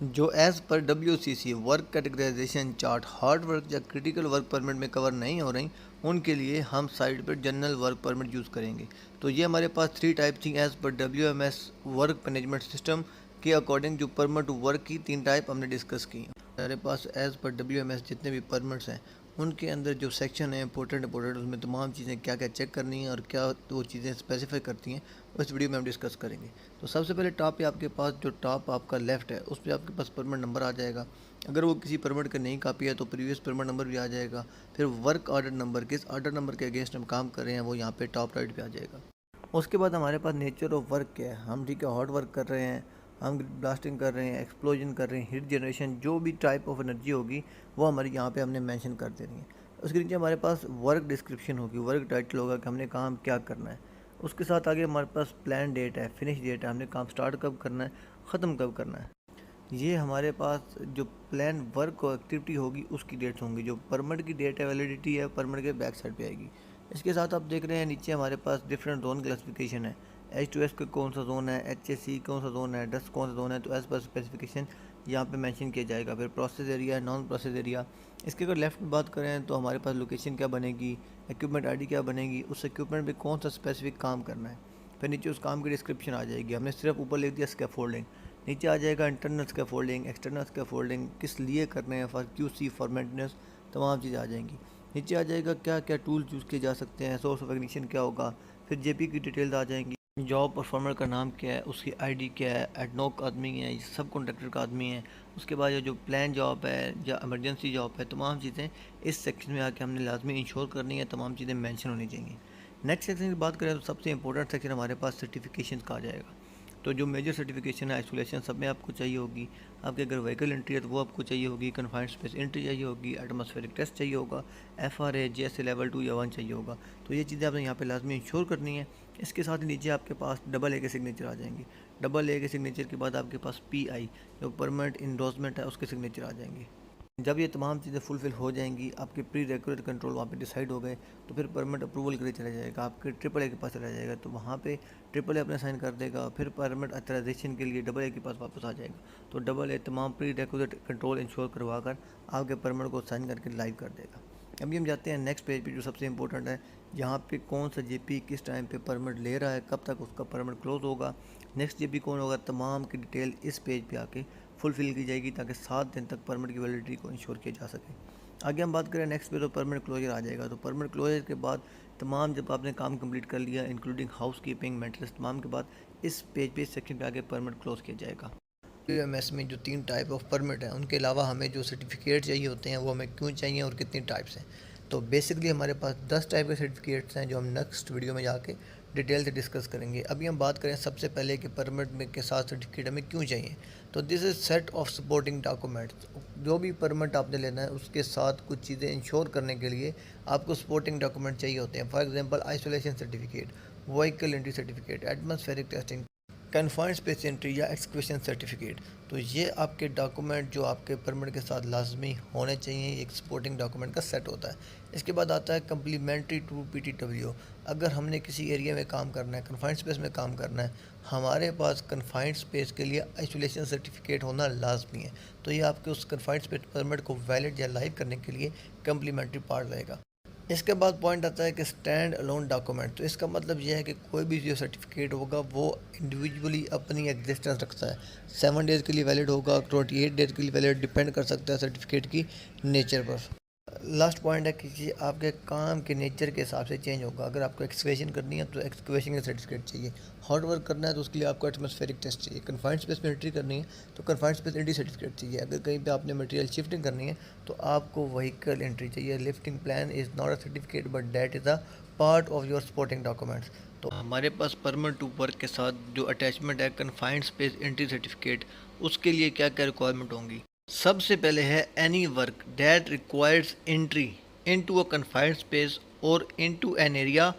जो as per WCC work categorisation chart hot work या क्रिटिकल वर्क परमिट में कवर नहीं हो रही, उनके लिए हम साइट पर जनरल वर्क परमिट यूज़ करेंगे। तो ये हमारे पास 3 टाइप थी as per WMS work management system के अकॉर्डिंग। जो परमिट टू वर्क की 3 टाइप हमने डिस्कस की। हमारे पास एज़ पर WMS जितने भी परमिट्स हैं उनके अंदर जो सेक्शन है इंपॉर्टेंट उसमें तमाम चीज़ें क्या क्या चेक करनी है और क्या वो चीज़ें स्पेसिफाई करती हैं, इस वीडियो में हम डिस्कस करेंगे। तो सबसे पहले टॉप पे आपके पास जो टॉप आपका लेफ़्ट है उस पर आपके पास परमिट नंबर आ जाएगा। अगर वो किसी परमिट का नई कापी है तो प्रीवियस परमिट नंबर भी आ जाएगा। फिर वर्क ऑर्डर नंबर, किस ऑर्डर नंबर के अगेंस्ट हम काम कर रहे हैं, वो यहाँ पे टॉप राइट पे आ जाएगा। उसके बाद हमारे पास नेचर ऑफ वर्क क्या है, हम ठीक है हॉट वर्क कर रहे हैं, हम ब्लास्टिंग कर रहे हैं, एक्सप्लोजन कर रहे हैं, हीट जनरेशन, जो भी टाइप ऑफ एनर्जी होगी वो हमारे यहाँ पे हमने मेंशन कर देनी है। उसके नीचे हमारे पास वर्क डिस्क्रिप्शन होगी, वर्क टाइटल होगा कि हमने काम क्या करना है। उसके साथ आगे हमारे पास प्लान डेट है, फिनिश डेट है, हमने काम स्टार्ट कब करना है, ख़त्म कब करना है। ये हमारे पास जो प्लान वर्क और एक्टिविटी होगी उसकी डेट्स होंगी। जो परमिट की डेट है, वैलिडिटी है, परमिट के बैक साइड पे आएगी। इसके साथ आप देख रहे हैं नीचे हमारे पास डिफरेंट जोन क्लासिफिकेशन है। H2S का कौन सा जोन है, HSC कौन सा जोन है, डस्ट कौन सा जोन है, तो एज पर स्पेसिफिकेशन यहाँ पे मेंशन किया जाएगा। फिर process area, non process area. इसके अगर लेफ्ट में बात करें तो हमारे पास लोकेशन क्या बनेगी, इक्विपमेंट आईडी क्या बनेगी, उस इक्विपमेंट पे कौन सा स्पेसिफिक काम करना है। फिर नीचे उस काम की डिस्क्रिप्शन आ जाएगी। हमने सिर्फ ऊपर लिख दिया स्कैफोल्डिंग, नीचे आ जाएगा इंटरनल स्कैफोल्डिंग, एक्सटर्नल स्कैफोल्डिंग, किस लिए करने हैं, फॉर QC, फॉर मेंटेनेंस, तमाम चीज़ें आ जाएंगी। नीचे आ जाएगा क्या क्या टूल यूज़ किए जा सकते हैं, सोर्स ऑफ इग्निशन क्या होगा। फिर JP की डिटेल्स आ जाएंगी, जॉब परफॉर्मर का नाम क्या है, उसकी आईडी क्या है, एडनॉक आदमी है, ये सब कॉन्ट्रैक्टर का आदमी है। उसके बाद ये जो प्लान जॉब है या इमरजेंसी जॉब है, तमाम चीज़ें इस सेक्शन में आके हमने लाजमी इंश्योर करनी है, तमाम चीज़ें मेंशन होनी चाहिए। नेक्स्ट सेक्शन की बात करें तो सबसे इंपॉर्टेंट सेक्शन हमारे पास सर्टिफिकेशन का आ जाएगा। तो जो मेजर सर्टिफिकेशन है आइसोलेशन सब में आपको चाहिए होगी। आपके अगर व्हीकल एंट्री है तो वो आपको चाहिए होगी। कन्फाइंड स्पेस एंट्री चाहिए होगी। एटमॉस्फेरिक टेस्ट चाहिए होगा। FRA JSA लेवल 2 या 1 चाहिए होगा। तो ये चीज़ें आपने यहाँ पे लाजमी इंश्योर करनी है। इसके साथ ही नीचे आपके पास AA के सिग्नेचर आ जाएंगे। AA के सिग्नेचर के बाद आपके पास PI जो परमानेंट इंडोर्समेंट है उसके सिग्नेचर आ जाएंगे। जब ये तमाम चीज़ें फुलफ़िल हो जाएंगी, आपके प्री रेगुलर कंट्रोल वहाँ पे डिसाइड हो गए, तो फिर परमिट अप्रूवल के लिए चला जाएगा, आपके AAA के पास चला जाएगा। तो वहाँ पे AAA अपने साइन कर देगा। फिर परमिट अथराइजेशन के लिए AA के पास वापस आ जाएगा। तो AA तमाम प्री रेगुलर कंट्रोल इंश्योर करवा कर आपके परमिट को साइन करके लाइव कर देगा। अभी हम जाते हैं नेक्स्ट पेज पे, जो सबसे इंपॉर्टेंट है, यहाँ पे कौन सा JP किस टाइम पे परमिट ले रहा है, कब तक उसका परमिट क्लोज होगा, नेक्स्ट JP कौन होगा, तमाम की डिटेल इस पेज पे आके फुलफिल की जाएगी ताकि 7 दिन तक परमिट की वैलिडिटी को इंश्योर किया जा सके। आगे हम बात करें नेक्स्ट पे तो परमिट क्लोजर आ जाएगा। तो परमिट क्लोजर के बाद तमाम जब आपने काम कंप्लीट कर लिया इंक्लूडिंग हाउस कीपिंग मेंटेनेंस तमाम के बाद इस पेज पे सेक्शन पे आगे परमिट क्लोज किया जाएगा। WMS में जो 3 टाइप ऑफ परमिट हैं उनके अलावा हमें जो सर्टिफिकेट चाहिए होते हैं वो हमें क्यों चाहिए और कितनी टाइप्स हैं। तो बेसिकली हमारे पास 10 टाइप के सर्टिफिकेट्स हैं जो हम नेक्स्ट वीडियो में जाके डिटेल से डिस्कस करेंगे। अभी हम बात करें सबसे पहले कि परमिट में के साथ सर्टिफिकेट हमें क्यों चाहिए। तो this is set of supporting documents. जो भी परमिट आपने लेना है उसके साथ कुछ चीज़ें इंश्योर करने के लिए आपको सपोर्टिंग डॉक्यूमेंट चाहिए होते हैं। For example isolation certificate, vehicle entry certificate, atmospheric testing, confined space entry या एक्सक्वेशन सर्टिफिकेट। तो ये आपके डॉक्यूमेंट जो आपके परमिट के साथ लाजमी होने चाहिए, एक सपोर्टिंग डॉक्यूमेंट का सेट होता है। इसके बाद आता है कम्प्लीमेंट्री टू PTW। अगर हमने किसी एरिया में काम करना है, कन्फाइंड स्पेस में काम करना है, हमारे पास कन्फाइंड स्पेस के लिए आइसोलेशन सर्टिफिकेट होना लाजमी है। तो ये आपके उस कन्फाइंड स्पेस परमिट को वैलिड या लाइव करने के लिए कम्प्लीमेंट्री पार्ट रहेगा। इसके बाद पॉइंट आता है कि स्टैंड अलोन डॉक्यूमेंट। तो इसका मतलब यह है कि कोई भी जो सर्टिफिकेट होगा वो इंडिविजुअली अपनी एग्जिस्टेंस रखता है। 7 डेज़ के लिए वैलिड होगा, 28 डेज़ के लिए वैलिड, डिपेंड कर सकता है सर्टिफिकेट की नेचर पर। लास्ट पॉइंट है कि ये आपके काम के नेचर के हिसाब से चेंज होगा। अगर आपको एक्सकवेशन करनी है तो एक्सकवेशन का सर्टिफिकेट चाहिए। हॉट वर्क करना है तो उसके लिए आपको एटमॉस्फेरिक टेस्ट चाहिए। कन्फाइंड स्पेस में एंट्री करनी है तो कन्फाइंड स्पेस एंट्री सर्टिफिकेट चाहिए। अगर कहीं पे आपने मटेरियल शिफ्टिंग करनी है तो आपको व्हीकल एंट्री चाहिए। Lifting plan is not a certificate but that is a part of your supporting documents. तो हमारे पास परमिट टू वर्क के साथ जो अटैचमेंट है कन्फाइंड स्पेस एंट्री सर्टिफिकेट, उसके लिए क्या क्या रिक्वायरमेंट होंगी। सबसे पहले है any work that requires entry into a confined space or into an area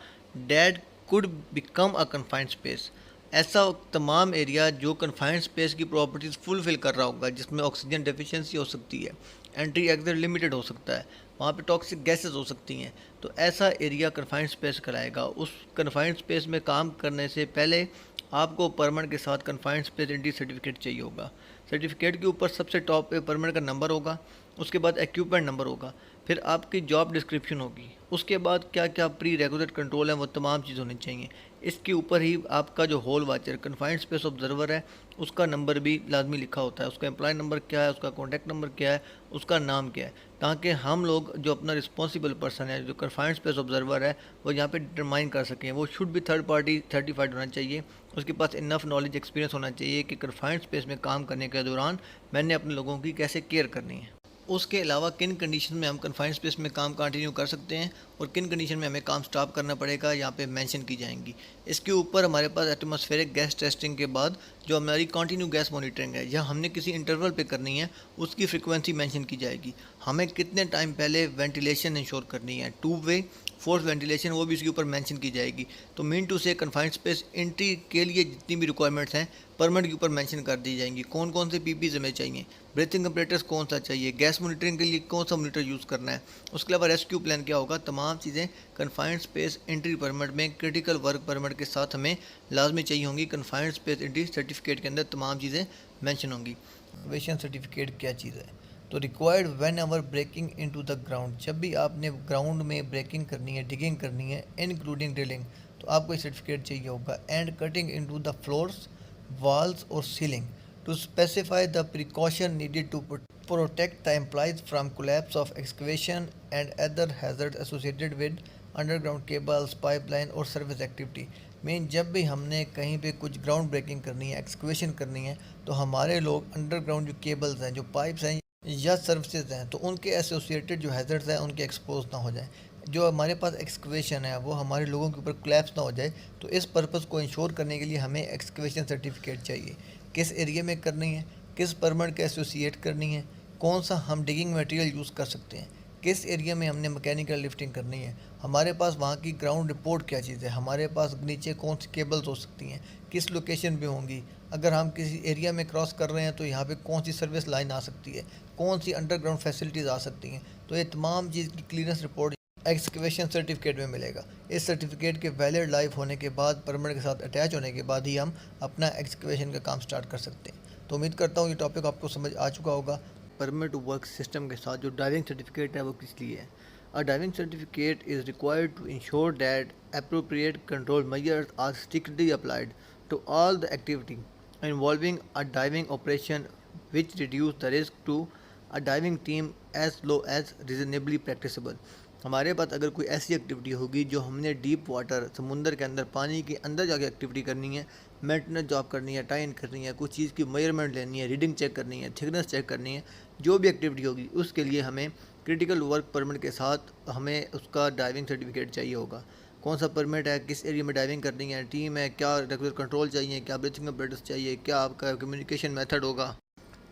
that could become a confined space। ऐसा तमाम एरिया जो कन्फाइंड स्पेस की प्रॉपर्टीज़ फुलफिल कर रहा होगा, जिसमें ऑक्सीजन डेफिशिएंसी हो सकती है, एंट्री एग्जिट लिमिटेड हो सकता है, वहाँ पे टॉक्सिक गैसेस हो सकती हैं, तो ऐसा एरिया कन्फाइंड स्पेस कहलाएगा। उस कन्फाइंड स्पेस में काम करने से पहले आपको परमिट के साथ कन्फाइंड स्पेस एंट्री सर्टिफिकेट चाहिए होगा। सर्टिफिकेट के ऊपर सबसे टॉप पे परमिट का नंबर होगा। उसके बाद इक्विपमेंट नंबर होगा, फिर आपकी जॉब डिस्क्रिप्शन होगी, उसके बाद क्या क्या प्री रेगुलेट कंट्रोल है वो तमाम चीज़ होनी चाहिए। इसके ऊपर ही आपका जो hole watcher confined space observer है उसका नंबर भी लाजमी लिखा होता है, उसका एम्प्लॉय नंबर क्या है, उसका कॉन्टैक्ट नंबर क्या है, उसका नाम क्या है, ताकि हम लोग जो अपना रिस्पॉन्सिबल पर्सन है, जो कन्फाइंड स्पेस ऑब्जर्वर है, वो यहाँ पे डिटरमाइन कर सकें। वो शुड भी थर्ड पार्टी सर्टिफाइड होना चाहिए, उसके पास इनफ नॉलेज एक्सपीरियंस होना चाहिए कि कन्फाइंड स्पेस में काम करने के दौरान मैंने अपने लोगों की कैसे केयर करनी है। उसके अलावा किन कंडीशन में हम कन्फाइंड स्पेस में काम कंटिन्यू कर सकते हैं और किन कंडीशन में हमें काम स्टॉप करना पड़ेगा, यहाँ पे मेंशन की जाएंगी। इसके ऊपर हमारे पास एटमॉस्फेरिक गैस टेस्टिंग के बाद जो हमारी कंटिन्यू गैस मॉनिटरिंग है, या हमने किसी इंटरवल पे करनी है, उसकी फ्रीक्वेंसी मेंशन की जाएगी। हमें कितने टाइम पहले वेंटिलेशन इंश्योर करनी है, 2 वे फोर्स वेंटिलेशन, वो भी इसके ऊपर मेंशन की जाएगी। तो मीन टू से कन्फाइंड स्पेस एंट्री के लिए जितनी भी रिक्वायरमेंट्स हैं परमिट के ऊपर मेंशन कर दी जाएंगी। कौन कौन से पीपीज हमें चाहिए, ब्रीथिंग कंपरेटर्स कौन सा चाहिए, गैस मॉनिटरिंग के लिए कौन सा मॉनिटर यूज़ करना है, उसके अलावा रेस्क्यू प्लान क्या होगा, तमाम चीज़ें कन्फाइंड स्पेस एंट्री परमिट में क्रिटिकल वर्क परमिट के साथ हमें लाजमी चाहिए होंगी। कन्फाइंड स्पेस एंट्री सर्टिफिकेट के अंदर तमाम चीज़ें मेंशन होंगी। एक्सकवेशन सर्टिफिकेट क्या चीज़ है? तो required whenever breaking into the ground, जब भी आपने ग्राउंड में ब्रेकिंग करनी है, डिगिंग करनी है, इंक्लूडिंग ड्रिलिंग, तो आपको ये सर्टिफिकेट चाहिए होगा। And cutting into the floors, walls or ceiling, to specify the precaution needed to protect the employees from collapse of excavation and other hazards associated with underground cables, pipeline और service activity. Mean जब भी हमने कहीं पे कुछ ground breaking करनी है, excavation करनी है, तो हमारे लोग अंडरग्राउंड जो केबल्स हैं, जो पाइप्स हैं या सर्विसेज हैं, तो उनके एसोसिएटेड जो हैज़र्ड्स हैं उनके एक्सपोज ना हो जाए। जो हमारे पास एक्सकवेशन है वो हमारे लोगों के ऊपर कोलैप्स ना हो जाए, तो इस पर्पज़ को इंश्योर करने के लिए हमें एक्सकवेशन सर्टिफिकेट चाहिए। किस एरिया में करनी है, किस परमिट के एसोसिएट करनी है, कौन सा हम डिगिंग मटेरियल यूज़ कर सकते हैं, किस एरिया में हमने मैकेनिकल लिफ्टिंग करनी है, हमारे पास वहाँ की ग्राउंड रिपोर्ट क्या चीज़ है, हमारे पास नीचे कौन सी केबल्स हो सकती हैं, किस लोकेशन पे होंगी, अगर हम किसी एरिया में क्रॉस कर रहे हैं तो यहाँ पे कौन सी सर्विस लाइन आ सकती है, कौन सी अंडरग्राउंड फैसिलिटीज़ आ सकती हैं। तो ये तमाम चीज़ की क्लीयरेंस रिपोर्ट एक्सकवेशन सर्टिफिकेट में मिलेगा। इस सर्टिफिकेट के वैलिड लाइफ होने के बाद, परमिट के साथ अटैच होने के बाद ही हम अपना एक्सकवेशन का काम स्टार्ट कर सकते हैं। तो उम्मीद करता हूँ ये टॉपिक आपको समझ आ चुका होगा। परमिट टू वर्क सिस्टम के साथ जो ड्राइविंग सर्टिफिकेट है वो किस लिए है? A driving certificate is required to ensure that appropriate control measures are strictly applied to all the activity involving a diving operation which reduce the risk to a diving team as low as reasonably practicable। हमारे पास अगर कोई ऐसी activity होगी जो हमने deep water, समुंदर के अंदर, पानी के अंदर जाके एक्टिविटी करनी है, मेंटेनेंस जॉब करनी है, टाइन करनी है, कुछ चीज़ की मेजरमेंट लेनी है, रीडिंग चेक करनी है, थिकनेस चेक करनी है, जो भी एक्टिविटी होगी उसके लिए हमें क्रिटिकल वर्क परमिट के साथ हमें उसका डाइविंग सर्टिफिकेट चाहिए होगा। कौन सा परमिट है, किस एरिया में डाइविंग करनी है, टीम है, क्या रेगुलर कंट्रोल चाहिए, क्या ब्रीथिंग अपरेटर्स चाहिए, क्या आपका कम्युनिकेशन मेथड होगा,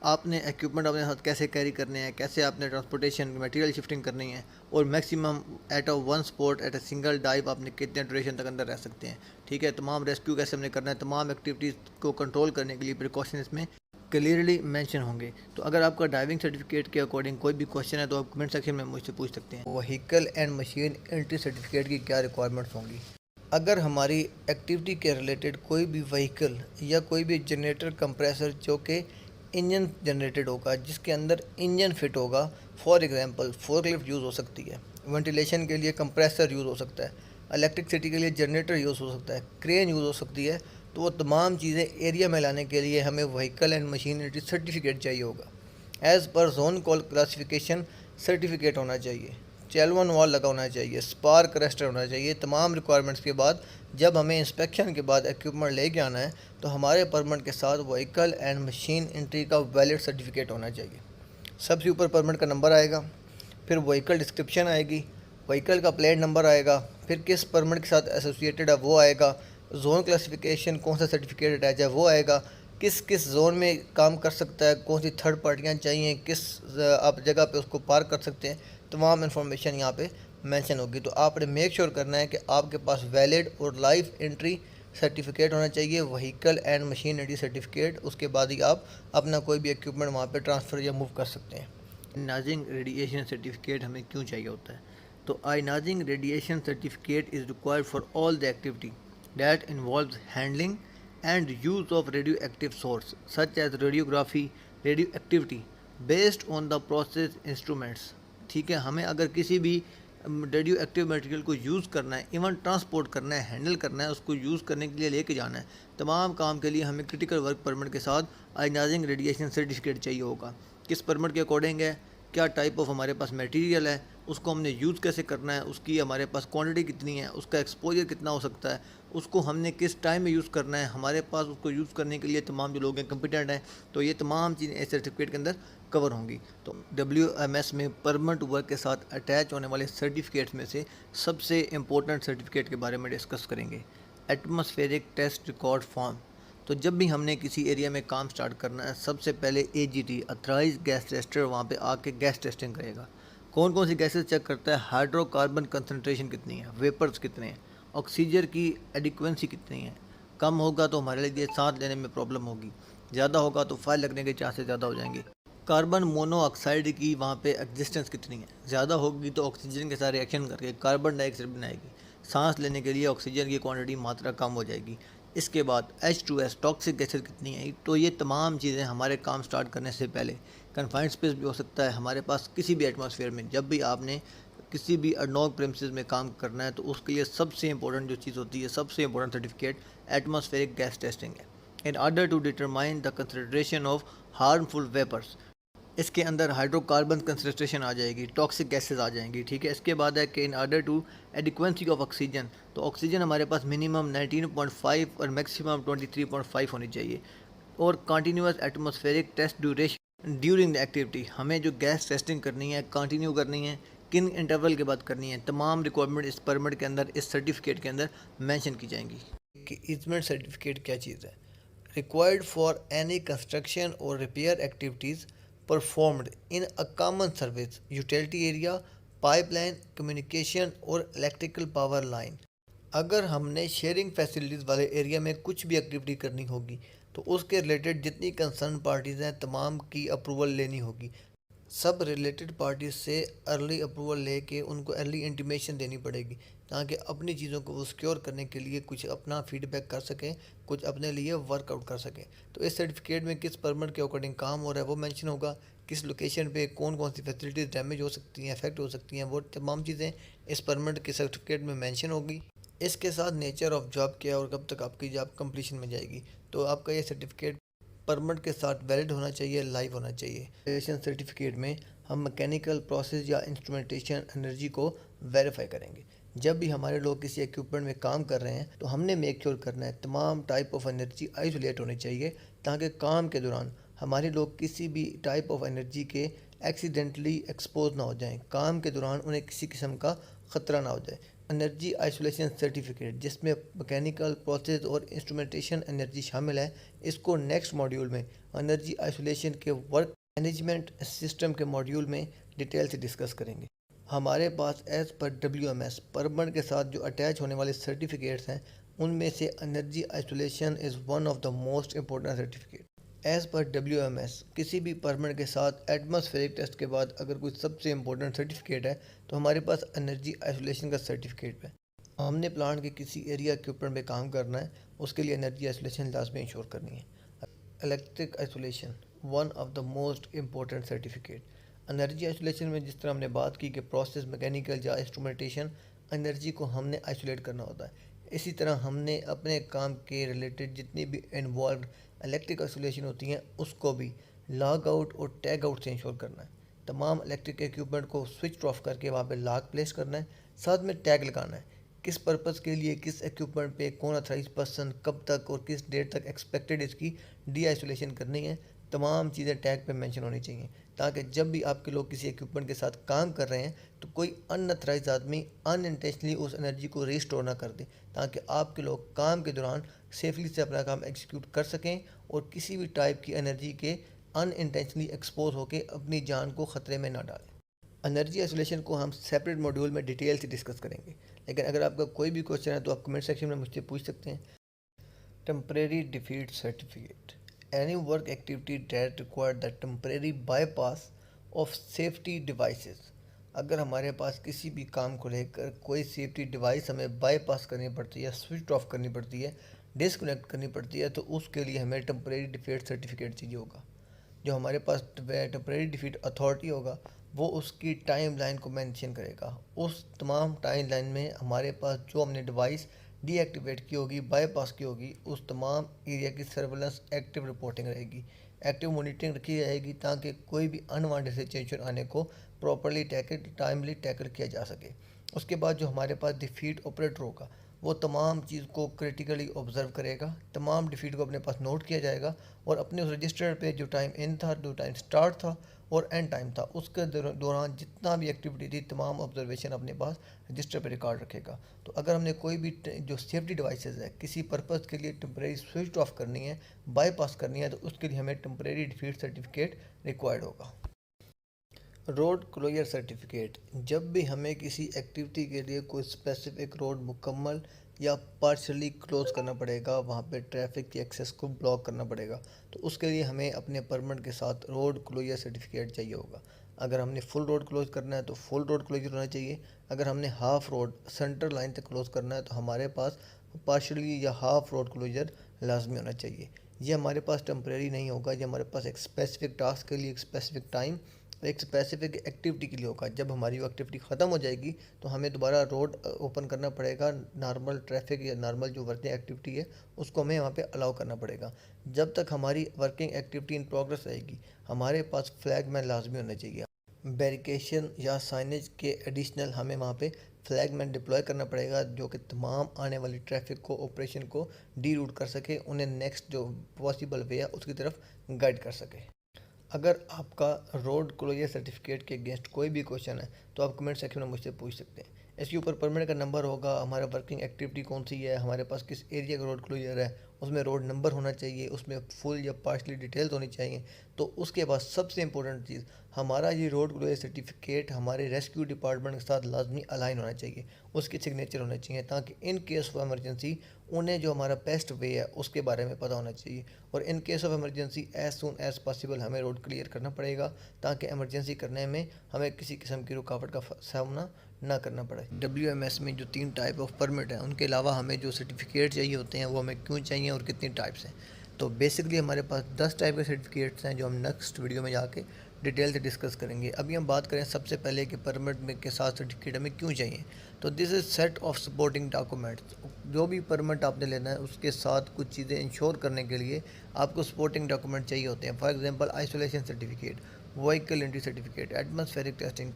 आपने इक्विपमेंट अपने साथ कैसे कैरी करने हैं, कैसे आपने ट्रांसपोर्टेशन मटेरियल शिफ्टिंग करनी है, और maximum at a one spot at a single dive आपने कितने ड्यूरेशन तक अंदर रह सकते हैं। ठीक है, तमाम रेस्क्यू कैसे हमने करना है, तमाम एक्टिविटीज़ को कंट्रोल करने के लिए प्रिकॉशन इसमें क्लियरली मेंशन होंगे। तो अगर आपका ड्राइविंग सर्टिफिकेट के अकॉर्डिंग कोई भी क्वेश्चन है तो आप कमेंट सेक्शन में मुझसे पूछ सकते हैं। Vehicle and machine entry certificate की क्या रिक्वायरमेंट्स होंगी? अगर हमारी एक्टिविटी के रिलेटेड कोई भी व्हीकल या कोई भी जनरेटर, कंप्रेसर जो कि इंजन जनरेटेड होगा, जिसके अंदर इंजन फिट होगा, फॉर एग्जांपल फोर्कलिफ्ट यूज़ हो सकती है, वेंटिलेशन के लिए कंप्रेसर यूज़ हो सकता है, इलेक्ट्रिसिटी के लिए जनरेटर यूज़ हो सकता है, क्रेन यूज़ हो सकती है, तो वो तमाम चीज़ें एरिया में लाने के लिए हमें व्हीकल एंड मशीनरी सर्टिफिकेट चाहिए होगा। As per zone call classification certificate होना चाहिए, चैलवन वॉल लगा होना चाहिए, स्पार्क अरेस्टर होना चाहिए। तमाम रिक्वायरमेंट्स के बाद जब हमें इंस्पेक्शन के बाद इक्विपमेंट लेके आना है तो हमारे परमिट के साथ व्हीकल एंड मशीन एंट्री का वैलिड सर्टिफिकेट होना चाहिए। सबसे ऊपर परमिट का नंबर आएगा, फिर व्हीकल डिस्क्रिप्शन आएगी, व्हीकल का प्लेट नंबर आएगा, फिर किस परमिट के साथ एसोसिएटेड है वो आएगा, जोन क्लासिफिकेशन कौन सा सर्टिफिकेट अटैच है वो आएगा, किस किस जोन में काम कर सकता है, कौन सी थर्ड पार्टियाँ चाहिए, किस आप जगह पे उसको पार्क कर सकते हैं, तमाम इन्फॉर्मेशन यहाँ पे मेंशन होगी। तो आपने मेक श्योर करना है कि आपके पास वैलिड और लाइफ एंट्री सर्टिफिकेट होना चाहिए, vehicle and machine entry certificate. उसके बाद ही आप अपना कोई भी इक्विपमेंट वहाँ पे ट्रांसफ़र या मूव कर सकते हैं। नाजिंग रेडिएशन सर्टिफिकेट हमें क्यों चाहिए होता है? तो ionising radiation certificate is required for all the activity that involves handling and use of radioactive source such as radiography, radioactivity, based on the process instruments. ठीक है, हमें अगर किसी भी रेडियो एक्टिव मटेरियल को यूज़ करना है, इवन ट्रांसपोर्ट करना है, हैंडल करना है, उसको यूज़ करने के लिए लेके जाना है, तमाम काम के लिए हमें क्रिटिकल वर्क परमिट के साथ आयनाइजिंग रेडिएशन सर्टिफिकेट चाहिए होगा। किस परमिट के अकॉर्डिंग है, क्या टाइप ऑफ हमारे पास मटेरियल है, उसको हमने यूज़ कैसे करना है, उसकी हमारे पास क्वांटिटी कितनी है, उसका एक्सपोजर कितना हो सकता है, उसको हमने किस टाइम में यूज़ करना है, हमारे पास उसको यूज़ करने के लिए तमाम जो लोग हैं कंपिटेंट हैं, तो ये तमाम चीज़ें इस सर्टिफिकेट के अंदर कवर होंगी। तो WMS में परमिट वर्क के साथ अटैच होने वाले सर्टिफिकेट्स में से सबसे इम्पोर्टेंट सर्टिफिकेट के बारे में डिस्कस करेंगे, एटमॉस्फेरिक टेस्ट रिकॉर्ड फॉर्म। तो जब भी हमने किसी एरिया में काम स्टार्ट करना है, सबसे पहले AGT अथराइज गैस टेस्टर वहाँ पे आके गैस टेस्टिंग करेगा। कौन कौन सी गैसेस चेक करता है, हाइड्रोकार्बन कंसनट्रेशन कितनी है, वेपर्स कितने हैं, ऑक्सीजन की एडिक्वेंसी कितनी है, कम होगा तो हमारे लिए सांस लेने में प्रॉब्लम होगी, ज़्यादा होगा तो फायर लगने के चांसेस ज़्यादा हो जाएंगे। कार्बन मोनोऑक्साइड की वहाँ पे एग्जिस्टेंस कितनी है, ज़्यादा होगी तो ऑक्सीजन के साथ रिएक्शन करके कार्बन डाइऑक्साइड बनाएगी, सांस लेने के लिए ऑक्सीजन की क्वांटिटी मात्रा कम हो जाएगी। इसके बाद H2S टॉक्सिक गैसेस कितनी है। तो ये तमाम चीज़ें हमारे काम स्टार्ट करने से पहले, कन्फाइंड स्पेस भी हो सकता है हमारे पास, किसी भी एटमॉस्फेयर में जब भी आपने किसी भी अननोन प्रेमिसेस में काम करना है, तो उसके लिए सबसे इंपॉर्टेंट जो चीज़ होती है, सबसे important certificate atmospheric gas testing है, in order to determine the concentration of harmful vapours. इसके अंदर हाइड्रोकार्बन कंसंट्रेशन आ जाएगी, टॉक्सिक गैसेस आ जाएंगी। ठीक है, इसके बाद है कि in order to adequacy of oxygen, तो ऑक्सीजन हमारे पास मिनिमम 19.5 और मैक्सिमम 23.5 होनी चाहिए। और continuous atmospheric test duration during the activity, हमें जो गैस टेस्टिंग करनी है कंटिन्यू करनी है, किन इंटरवल के बाद करनी है, तमाम रिक्वायरमेंट इस परमिट के अंदर, इस सर्टिफिकेट के अंदर मेंशन की जाएंगी। कि इजमेंट सर्टिफिकेट क्या चीज़ है, required for any construction or repair activities performed in a common service, utility area, pipeline, communication और electrical power line। अगर हमने शेयरिंग फैसिलिटीज़ वाले एरिया में कुछ भी एक्टिविटी करनी होगी, तो उसके रिलेटेड जितनी कंसर्न पार्टीज़ हैं तमाम की अप्रूवल लेनी होगी। सब रिलेटेड पार्टीज से अर्ली अप्रूवल लेके उनको अर्ली इंटीमेशन देनी पड़ेगी, ताकि अपनी चीज़ों को वो सिक्योर करने के लिए कुछ अपना फीडबैक कर सकें, कुछ अपने लिए वर्कआउट कर सकें। तो इस सर्टिफिकेट में किस परमिट के अकॉर्डिंग काम हो रहा है वो मेंशन होगा, किस लोकेशन पे कौन कौन सी फैसिलिटीज़ डैमेज हो सकती हैं, अफेक्ट हो सकती हैं, वो तमाम चीज़ें इस परमिट के सर्टिफिकेट में मेंशन होगी। इसके साथ नेचर ऑफ जॉब क्या है और कब तक आपकी जॉब कंप्लीशन में जाएगी। तो आपका ये सर्टिफिकेट परमिट के साथ वैलिड होना चाहिए, लाइव होना चाहिए। इंस्टॉलेशन सर्टिफिकेट में हम मैकेनिकल प्रोसेस या इंस्ट्रूमेंटेशन एनर्जी को वेरीफाई करेंगे। जब भी हमारे लोग किसी इक्विपमेंट में काम कर रहे हैं, तो हमने मेक श्योर करना है तमाम टाइप ऑफ एनर्जी आइसोलेट होनी चाहिए, ताकि काम के दौरान हमारे लोग किसी भी टाइप ऑफ एनर्जी के एक्सीडेंटली एक्सपोज ना हो जाएं, काम के दौरान उन्हें किसी किस्म का ख़तरा ना हो जाए। एनर्जी आइसोलेशन सर्टिफिकेट, जिसमें मैकेनिकल प्रोसेस और इंस्ट्रूमेंटेशन एनर्जी शामिल है, इसको नेक्स्ट मॉड्यूल में एनर्जी आइसोलेशन के वर्क मैनेजमेंट सिस्टम के मॉड्यूल में डिटेल से डिस्कस करेंगे। हमारे पास एज़ पर WMS परमिट के साथ जो अटैच होने वाले सर्टिफिकेट्स हैं, उनमें से energy isolation is one of the most important certificate. As पर WMS किसी भी परमिट के साथ एटमॉस्फेरिक टेस्ट के बाद अगर कोई सबसे इम्पोर्टेंट सर्टिफिकेट है, तो हमारे पास एनर्जी आइसोलेशन का सर्टिफिकेट है। हमने प्लांट के किसी एरिया के ऊपर में काम करना है, उसके लिए एनर्जी आइसोलेशन लाजमी इंश्योर करनी है। Electric isolation one of the most important certificate. Energy isolation में जिस तरह हमने बात की कि प्रोसेस मैकेनिकल या इंस्ट्रूमेंटेशन एनर्जी को हमने आइसोलेट करना होता है, इसी तरह हमने अपने काम के रिलेटेड जितनी भी इन्वॉल्व इलेक्ट्रिक आइसोलेशन होती हैं उसको भी लॉग आउट और टैग आउट से इंश्योर करना है। तमाम इलेक्ट्रिक इक्विपमेंट को स्विच ऑफ करके वहाँ पे लॉक प्लेस करना है, साथ में टैग लगाना है, किस पर्पज़ के लिए, किस इक्विपमेंट पे कौन अथराइज पर्सन कब तक और किस डेट तक एक्सपेक्टेड इसकी डी आइसोलेशन करनी है, तमाम चीज़ें टैग पे मेंशन होनी चाहिए, ताकि जब भी आपके लोग किसी इक्विपमेंट के साथ काम कर रहे हैं तो कोई अनअथराइज आदमी अनइंटेंशनली उस एनर्जी को रिस्टोर ना कर दे, ताकि आपके लोग काम के दौरान सेफली से अपना काम एग्जीक्यूट कर सकें और किसी भी टाइप की एनर्जी के अनइंटेंशनली एक्सपोज होकर अपनी जान को ख़तरे में ना डालें। एनर्जी आइसोलेशन को हम सेपरेट मॉड्यूल में डिटेल से डिस्कस करेंगे, लेकिन अगर आपका कोई भी क्वेश्चन है तो आप कमेंट सेक्शन में मुझसे पूछ सकते हैं। Temporary defeat certificate, any work activity that require the temporary bypass of safety devices. अगर हमारे पास किसी भी काम को लेकर कोई सेफ्टी डिवाइस हमें बाईपास करनी पड़ती है, स्विच ऑफ करनी पड़ती है, डिस्कनेक्ट करनी पड़ती है, तो उसके लिए हमें टेम्परेरी डिफीट सर्टिफिकेट चाहिए होगा। जो हमारे पास टेम्परेरी डिफीट अथॉरिटी होगा वो उसकी टाइम लाइन को मेंशन करेगा। उस तमाम टाइम लाइन में हमारे पास जो हमने डिवाइस डीएक्टिवेट की होगी, बाईपास की होगी, उस तमाम एरिया की सर्वेलेंस एक्टिव रिपोर्टिंग रहेगी, एक्टिव मॉनिटरिंग रखी जाएगी ताकि कोई भी अनवांटेड सिचुएशन आने को प्रॉपरली टाइमली टैकल किया जा सके। उसके बाद जो हमारे पास डिफीट ऑपरेटर होगा वो तमाम चीज़ को क्रिटिकली ऑब्जर्व करेगा, तमाम डिफीट को अपने पास नोट किया जाएगा और अपने उस रजिस्टर पे जो टाइम इन था, जो टाइम स्टार्ट था और एंड टाइम था, उसके दौरान जितना भी एक्टिविटी थी तमाम ऑब्जर्वेशन अपने पास रजिस्टर पे रिकॉर्ड रखेगा। तो अगर हमने कोई भी जो सेफ्टी डिवाइसेस है किसी पर्पज़ के लिए टेम्परेरी स्विच ऑफ करनी है, बाईपास करनी है, तो उसके लिए हमें टेम्परेरी डिफीट सर्टिफिकेट रिक्वायर्ड होगा। रोड क्लोजर सर्टिफिकेट, जब भी हमें किसी एक्टिविटी के लिए कोई स्पेसिफिक रोड मुकम्मल या पार्शली क्लोज करना पड़ेगा, वहाँ पे ट्रैफिक की एक्सेस को ब्लॉक करना पड़ेगा, तो उसके लिए हमें अपने परमिट के साथ रोड क्लोजर सर्टिफिकेट चाहिए होगा। अगर हमने फुल रोड क्लोज करना है तो फुल रोड क्लोजर होना चाहिए। अगर हमने हाफ रोड सेंटर लाइन तक क्लोज करना है तो हमारे पास पार्शली या हाफ रोड क्लोजर लाजमी होना चाहिए। ये हमारे पास टेम्परेरी नहीं होगा, ये हमारे पास एक स्पेसिफिक टास्क के लिए, एक स्पेसिफिक टाइम, एक स्पेसिफिक एक्टिविटी के लिए होगा। जब हमारी वो एक्टिविटी ख़त्म हो जाएगी तो हमें दोबारा रोड ओपन करना पड़ेगा, नॉर्मल ट्रैफिक या नॉर्मल जो वर्किंग एक्टिविटी है उसको हमें वहाँ पे अलाउ करना पड़ेगा। जब तक हमारी वर्किंग एक्टिविटी इन प्रोग्रेस रहेगी हमारे पास फ्लैग मैन लाजमी होना चाहिए। बैरिकेशन या साइनेज के एडिशनल हमें वहाँ पे फ्लैग मैन डिप्लॉय करना पड़ेगा जो कि तमाम आने वाली ट्रैफिक को, ऑपरेशन को डी रूट कर सके, उन्हें नेक्स्ट जो पॉसिबल वे है उसकी तरफ गाइड कर सके। अगर आपका रोड क्लोजर सर्टिफिकेट के अगेंस्ट कोई भी क्वेश्चन है तो आप कमेंट सेक्शन में मुझसे पूछ सकते हैं। इसके ऊपर परमिट का नंबर होगा, हमारा वर्किंग एक्टिविटी कौन सी है, हमारे पास किस एरिया का रोड क्लोजर है, उसमें रोड नंबर होना चाहिए, उसमें फुल या पार्शली डिटेल्स होनी चाहिए। तो उसके बाद सबसे इंपॉर्टेंट चीज़, हमारा ये रोड क्लोजर सर्टिफिकेट हमारे रेस्क्यू डिपार्टमेंट के साथ लाजमी अलाइन होना चाहिए, उसके सिग्नेचर होने चाहिए ताकि इन केस ऑफ एमरजेंसी उन्हें जो हमारा बेस्ट वे है उसके बारे में पता होना चाहिए। और in case of emergency as soon as possible हमें रोड क्लियर करना पड़ेगा ताकि एमरजेंसी करने में हमें किसी किस्म की रुकावट का सामना ना करना पड़े। WMS में जो 3 टाइप ऑफ परमिट हैं उनके अलावा हमें जो सर्टिफिकेट चाहिए होते हैं वो हमें क्यों चाहिए और कितनी टाइप्स हैं। तो बेसिकली हमारे पास 10 टाइप के सर्टिफिकेट्स हैं जो हम नेक्स्ट वीडियो में जाके डिटेल से डिस्कस करेंगे। अभी हम बात करें सबसे पहले कि परमिट में के साथ सर्टिफिकेट हमें क्यों चाहिए। तो this is set of supporting documents. जो भी परमिट आपने लेना है उसके साथ कुछ चीज़ें इंश्योर करने के लिए आपको सपोर्टिंग डॉक्यूमेंट चाहिए होते हैं। For example isolation certificate, vehicle entry certificate, atmospheric testing,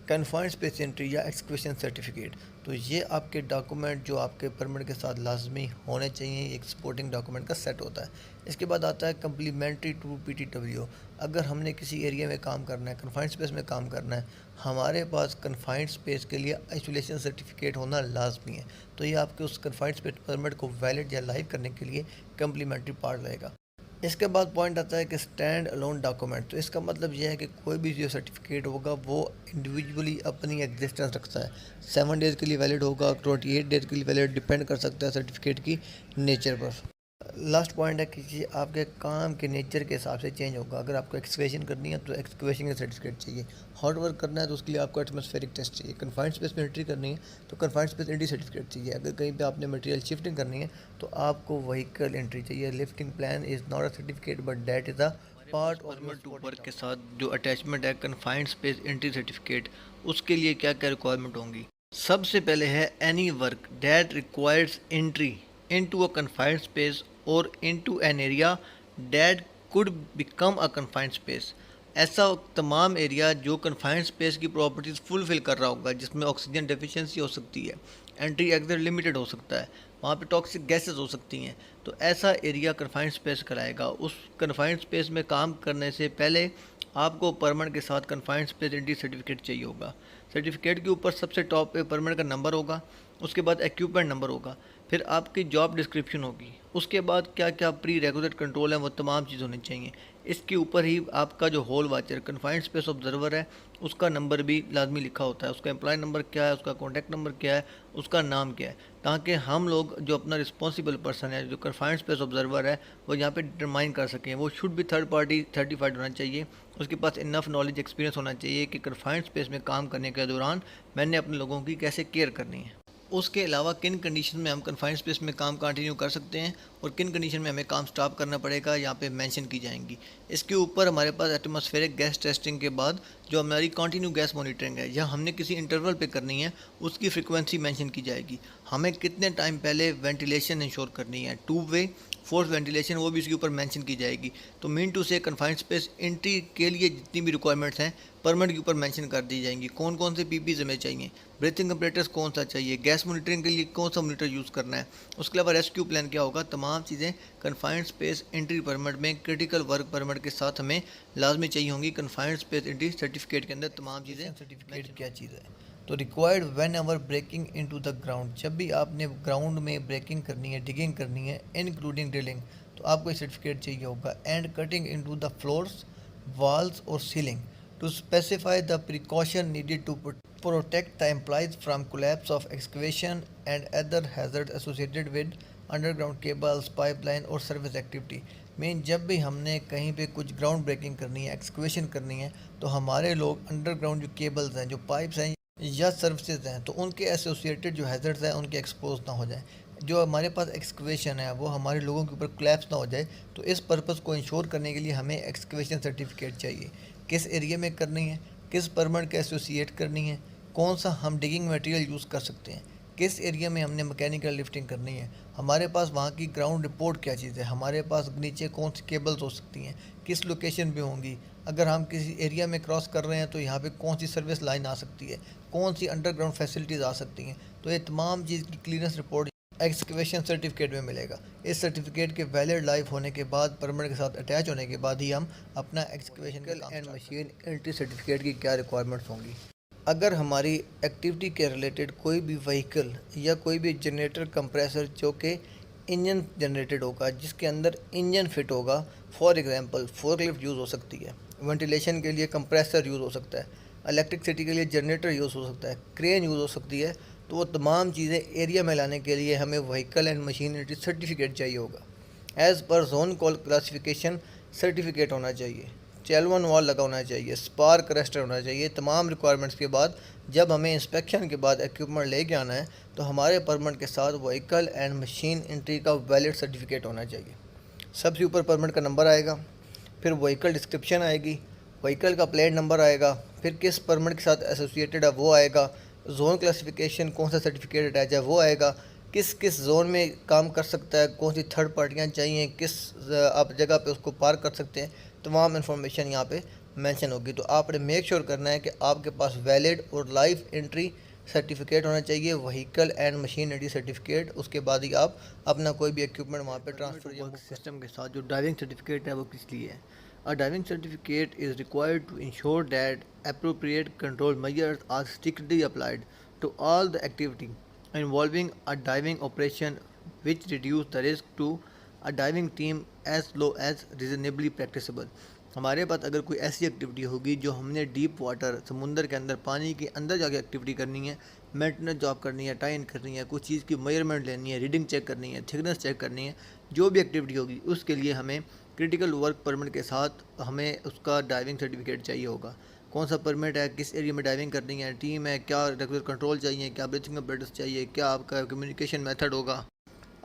confined space entry या एक्सक्वेशन सर्टिफिकेट। तो ये आपके डॉक्यूमेंट जो आपके परमिट के साथ लाजमी होने चाहिए, एक सपोर्टिंग डॉक्यूमेंट का सेट होता है। इसके बाद आता है कम्प्लीमेंट्री टू PTW। अगर हमने किसी एरिया में काम करना है, कन्फाइंड स्पेस में काम करना है, हमारे पास कन्फाइंड स्पेस के लिए आइसोलेशन सर्टिफिकेट होना लाजमी है। तो ये आपके उस कन्फाइंड स्पेस परमिट को वैलिड या लाइव करने के लिए कम्प्लीमेंट्री पार्ट रहेगा। इसके बाद पॉइंट आता है कि स्टैंड अलोन डॉक्यूमेंट। तो इसका मतलब यह है कि कोई भी जो सर्टिफिकेट होगा वो इंडिविजुअली अपनी एग्जिस्टेंस रखता है। 7 डेज़ के लिए वैलिड होगा, 28 डेज़ के लिए वैलिड डिपेंड कर सकता है सर्टिफिकेट की नेचर पर। लास्ट पॉइंट है कि ये आपके काम के नेचर के हिसाब से चेंज होगा। अगर आपको एक्सकवेशन करनी है तो एक्सकवेशन का सर्टिफिकेट चाहिए, हॉट वर्क करना है तो उसके लिए आपको एटमॉस्फेरिक टेस्ट चाहिए, कन्फाइंड स्पेस में एंट्री करनी है तो कन्फाइंड स्पेस एंट्री सर्टिफिकेट चाहिए, अगर कहीं पे आपने मटेरियल शिफ्टिंग करनी है तो आपको व्हीकल एंट्री चाहिए। Lifting plan is not a certificate but that is a part of permit to work के साथ जो अटैचमेंट है कन्फाइंड स्पेस एंट्री सर्टिफिकेट, उसके लिए क्या क्या रिक्वायरमेंट होंगी। सबसे पहले है any work that requires entry into a confined space or into an area that could become a confined space। ऐसा तमाम एरिया जो कन्फाइंड स्पेस की प्रॉपर्टीज़ फुलफिल कर रहा होगा, जिसमें ऑक्सीजन डेफिशिएंसी हो सकती है, एंट्री एग्जिट लिमिटेड हो सकता है, वहाँ पे टॉक्सिक गैसेस हो सकती हैं, तो ऐसा एरिया कन्फाइंड स्पेस कराएगा। उस कन्फाइंड स्पेस में काम करने से पहले आपको परमिट के साथ कन्फाइंड स्पेस एंट्री सर्टिफिकेट चाहिए होगा। सर्टिफिकेट के ऊपर सबसे टॉप पे परमिट का नंबर होगा, उसके बाद इक्विपमेंट नंबर होगा, फिर आपकी जॉब डिस्क्रिप्शन होगी, उसके बाद क्या क्या प्री रेगुलेट कंट्रोल है वो तमाम चीज़ होनी चाहिए। इसके ऊपर ही आपका जो hole watcher confined space observer है उसका नंबर भी लाजमी लिखा होता है, उसका एम्प्लॉय नंबर क्या है, उसका कॉन्टैक्ट नंबर क्या है, उसका नाम क्या है, ताकि हम लोग जो अपना रिस्पॉन्सिबल पर्सन है जो कन्फाइंड स्पेस ऑब्जर्वर है वो यहाँ पे डिटरमाइन कर सकें। वो शुड भी थर्ड पार्टी सर्टिफाइड होना चाहिए, उसके पास इनफ नॉलेज एक्सपीरियंस होना चाहिए कि कन्फाइंड स्पेस में काम करने के दौरान मैंने अपने लोगों की कैसे केयर करनी है। उसके अलावा किन कंडीशन में हम कन्फाइंड स्पेस में काम कंटिन्यू कर सकते हैं और किन कंडीशन में हमें काम स्टॉप करना पड़ेगा यहाँ पे मेंशन की जाएंगी। इसके ऊपर हमारे पास एटमॉस्फेरिक गैस टेस्टिंग के बाद जो हमारी कंटिन्यू गैस मॉनिटरिंग है, यहाँ हमने किसी इंटरवल पे करनी है, उसकी फ्रिक्वेंसी मेंशन की जाएगी। हमें कितने टाइम पहले वेंटिलेशन इंश्योर करनी है, 2 वे फोर्स वेंटिलेशन, वो भी इसके ऊपर मेंशन की जाएगी। तो मीन टू से कन्फाइंड स्पेस एंट्री के लिए जितनी भी रिक्वायरमेंट्स हैं परमिट के ऊपर मेंशन कर दी जाएंगी। कौन कौन से पीपीज हमें चाहिए, ब्रीथिंग कंपरेटर्स कौन सा चाहिए, गैस मॉनिटरिंग के लिए कौन सा मॉनिटर यूज़ करना है, उसके अलावा रेस्क्यू प्लान क्या होगा, तमाम चीज़ें कन्फाइंड स्पेस एंट्री परमिट में क्रिटिकल वर्क परमिट के साथ हमें लाजमी चाहिए होंगी। कन्फाइंड स्पेस एंट्री सर्टिफिकेट के अंदर तमाम चीज़ें। सर्टिफिकेट क्या चीज़ है? तो required whenever breaking into the ground, जब भी आपने ग्राउंड में ब्रेकिंग करनी है, डिगिंग करनी है, इंक्लूडिंग ड्रिलिंग, तो आपको ये सर्टिफिकेट चाहिए होगा। And cutting into the floors, walls or ceiling to specify the precaution needed to protect the employees from collapse of excavation and other hazards associated with underground cables, pipeline और service activity। Main जब भी हमने कहीं पे कुछ ground breaking करनी है, excavation करनी है, तो हमारे लोग अंडरग्राउंड जो केबल्स हैं, जो पाइप्स हैं या सर्विसेज हैं, तो उनके एसोसिएटेड जो हैज़र्ड्स हैं उनके एक्सपोज ना हो जाए। जो हमारे पास एक्सकवेशन है वो हमारे लोगों के ऊपर कोलैप्स ना हो जाए, तो इस पर्पज़ को इंश्योर करने के लिए हमें एक्सकवेशन सर्टिफिकेट चाहिए। किस एरिया में करनी है, किस परमिट के एसोसिएट करनी है, कौन सा हम डिगिंग मटेरियल यूज़ कर सकते हैं, किस एरिया में हमने मैकेनिकल लिफ्टिंग करनी है, हमारे पास वहाँ की ग्राउंड रिपोर्ट क्या चीज़ है, हमारे पास नीचे कौन सी केबल्स हो सकती हैं, किस लोकेशन पे होंगी, अगर हम किसी एरिया में क्रॉस कर रहे हैं तो यहाँ पे कौन सी सर्विस लाइन आ सकती है, कौन सी अंडरग्राउंड फैसिलिटीज़ आ सकती हैं। तो ये तमाम चीज़ की क्लीयरेंस रिपोर्ट एक्सकवेशन सर्टिफिकेट में मिलेगा। इस सर्टिफिकेट के वैलिड लाइफ होने के बाद, परमिट के साथ अटैच होने के बाद ही हम अपना excavation and machine entry certificate की क्या रिक्वायरमेंट्स होंगी। अगर हमारी एक्टिविटी के रिलेटेड कोई भी व्हीकल या कोई भी जनरेटर कंप्रेसर जो कि इंजन जनरेटेड होगा, जिसके अंदर इंजन फिट होगा, फॉर एग्जांपल फोर्कलिफ्ट यूज़ हो सकती है, वेंटिलेशन के लिए कंप्रेसर यूज़ हो सकता है, इलेक्ट्रिसिटी के लिए जनरेटर यूज़ हो सकता है, क्रेन यूज़ हो सकती है, तो वो तमाम चीज़ें एरिया में लाने के लिए हमें व्हीकल एंड मशीनरी सर्टिफिकेट चाहिए होगा। As per zone call classification certificate होना चाहिए, चैलवन वॉल लगा होना चाहिए, स्पार्क अरेस्टर होना चाहिए। तमाम रिक्वायरमेंट्स के बाद जब हमें इंस्पेक्शन के बाद इक्विपमेंट लेके आना है, तो हमारे परमिट के साथ व्हीकल एंड मशीन एंट्री का वैलिड सर्टिफिकेट होना चाहिए। सबसे ऊपर परमिट का नंबर आएगा, फिर व्हीकल डिस्क्रिप्शन आएगी, व्हीकल का प्लेट नंबर आएगा, फिर किस परमिट के साथ एसोसिएटेड है वो आएगा, जोन क्लासिफिकेशन कौन सा सर्टिफिकेट अटैच है वो आएगा, किस किस जोन में काम कर सकता है, कौन सी थर्ड पार्टियाँ चाहिए, किस आप जगह पे उसको पार्क कर सकते हैं, तमाम इन्फॉर्मेशन यहाँ पे मेंशन होगी। तो आपने मेक श्योर करना है कि आपके पास वैलिड और लाइव एंट्री सर्टिफिकेट होना चाहिए, vehicle and machine entry certificate. उसके बाद ही आप अपना कोई भी इक्विपमेंट वहाँ पे ट्रांसफर या सिस्टम के साथ जो ड्राइविंग सर्टिफिकेट है वो किस लिए है। A diving certificate is required to ensure that appropriate control measures are strictly applied to all the activity involving a diving operation, which reduce the risk to a diving team as low as reasonably practicable। हमारे पास अगर कोई ऐसी activity होगी जो हमने deep water, समुंदर के अंदर, पानी के अंदर जाके एक्टिविटी करनी है, मेंटेनेंस जॉब करनी है, टाइन करनी है, कुछ चीज़ की मेजरमेंट लेनी है, रीडिंग चेक करनी है, थिकनेस चेक करनी है, जो भी एक्टिविटी होगी उसके लिए हमें क्रिटिकल वर्क परमिट के साथ हमें उसका डाइविंग सर्टिफिकेट चाहिए होगा। कौन सा परमिट है, किस एरिया में डाइविंग करनी है, टीम है, क्या रेगुलर कंट्रोल चाहिए, क्या ब्रीथिंग अपरेटर्स चाहिए, क्या आपका कम्युनिकेशन मेथड होगा,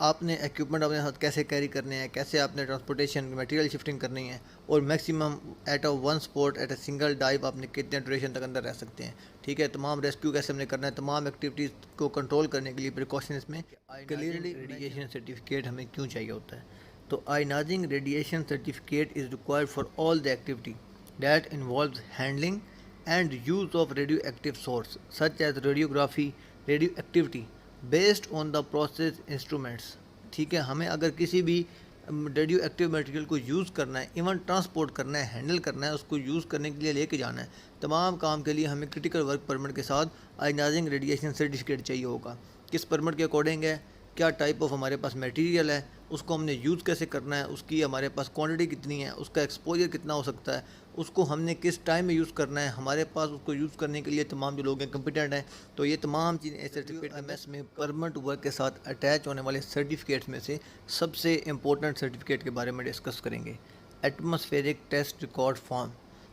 आपने इक्विपमेंट अपने साथ कैसे कैरी करने हैं, कैसे आपने ट्रांसपोर्टेशन मटेरियल शिफ्टिंग करनी है, और maximum at a one spot at a single dive आपने कितने ड्यूरेशन तक अंदर रह सकते हैं। ठीक है, तमाम रेस्क्यू कैसे हमने करना है, तमाम एक्टिविटीज़ को कंट्रोल करने के लिए प्रिकॉशन में क्लियरली रेडिएशन सर्टिफिकेट हमें क्यों चाहिए होता है। तो ionising radiation certificate is required for all the activity that involves handling and use of radioactive source such as radiography, radioactivity based on the process instruments. ठीक है, हमें अगर किसी भी रेडियो एक्टिव मटेरियल को use करना है, even transport करना है, हैंडल करना है, उसको यूज़ करने के लिए लेके जाना है, तमाम काम के लिए हमें क्रिटिकल वर्क परमिट के साथ आयनाइजिंग रेडिएशन सर्टिफिकेट चाहिए होगा। किस परमिट के अकॉर्डिंग है, क्या टाइप ऑफ हमारे पास मटेरियल है, उसको हमने यूज़ कैसे करना है, उसकी हमारे पास क्वांटिटी कितनी है, उसका एक्सपोजर कितना हो सकता है, उसको हमने किस टाइम में यूज़ करना है, हमारे पास उसको यूज़ करने के लिए तमाम जो लोग हैं कंपिटेंट हैं। तो ये तमाम चीज़ें सर्टिफिकेट एमएस में परमिट वर्क के साथ अटैच होने वाले सर्टिफिकेट्स में से सबसे इम्पोर्टेंट सर्टिफिकेट के बारे में डिस्कस करेंगे। एटमॉस्फेरिक टेस्ट रिकॉर्ड फॉर्म,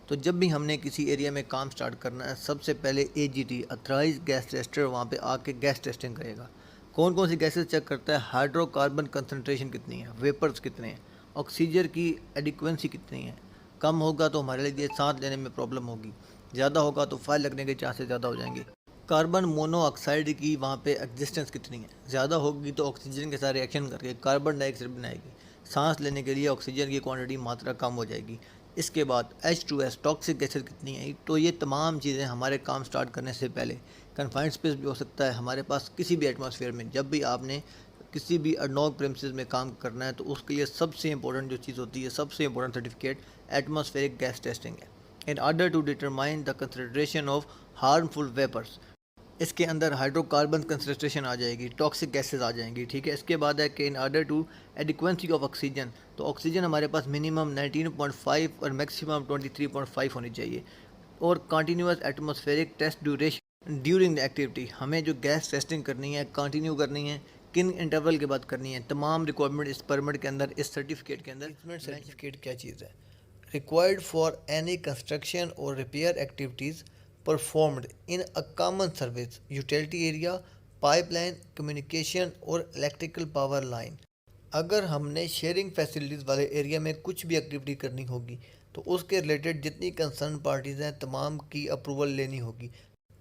तो जब भी हमने किसी एरिया में काम स्टार्ट करना है, सबसे पहले AGT अथराइज गैस टेस्टर वहाँ पे आके गैस टेस्टिंग करेगा। कौन कौन सी गैसेस चेक करता है? हाइड्रोकार्बन कंसनट्रेशन कितनी है, वेपर्स कितने हैं, ऑक्सीजन की एडिक्वेंसी कितनी है। कम होगा तो हमारे लिए सांस लेने में प्रॉब्लम होगी, ज़्यादा होगा तो फायर लगने के चांसेस ज़्यादा हो जाएंगे। कार्बन मोनोऑक्साइड की वहाँ पे एग्जिस्टेंस कितनी है, ज़्यादा होगी तो ऑक्सीजन के साथ रिएक्शन करके कार्बन डाइऑक्साइड बनाएगी, सांस लेने के लिए ऑक्सीजन की क्वांटिटी मात्रा कम हो जाएगी। इसके बाद H2S टॉक्सिक गैसेज कितनी है। तो ये तमाम चीज़ें हमारे काम स्टार्ट करने से पहले, कन्फाइंड स्पेस भी हो सकता है हमारे पास, किसी भी एटमॉस्फेयर में जब भी आपने किसी भी अननोन प्रेमिसेस में काम करना है तो उसके लिए सबसे इंपॉर्टेंट जो चीज़ होती है, सबसे important certificate atmospheric gas testing है, in order to determine the concentration of harmful vapours. इसके अंदर हाइड्रोकार्बन कंसंट्रेशन आ जाएगी, टॉक्सिक गैसेस आ जाएंगी, ठीक है। इसके बाद है कि in order to adequacy of oxygen, तो ऑक्सीजन हमारे पास मिनिमम 19.5 और मैक्सिमम 23.5 होनी चाहिए। और continuous atmospheric test duration during the activity, हमें जो गैस टेस्टिंग करनी है कंटिन्यू करनी है, किन इंटरवल के बाद करनी है, तमाम रिक्वायरमेंट इस परमिट के अंदर, इस सर्टिफिकेट के अंदर। सर्टिफिकेट क्या चीज़ है? रिक्वायर्ड फॉर एनी कंस्ट्रक्शन और repair activities performed in a common service utility area, pipeline, communication और इलेक्ट्रिकल पावर लाइन। अगर हमने शेयरिंग फैसिलिटीज़ वाले एरिया में कुछ भी एक्टिविटी करनी होगी तो उसके रिलेटेड जितनी कंसर्न पार्टीज़ हैं तमाम की अप्रूवल लेनी होगी।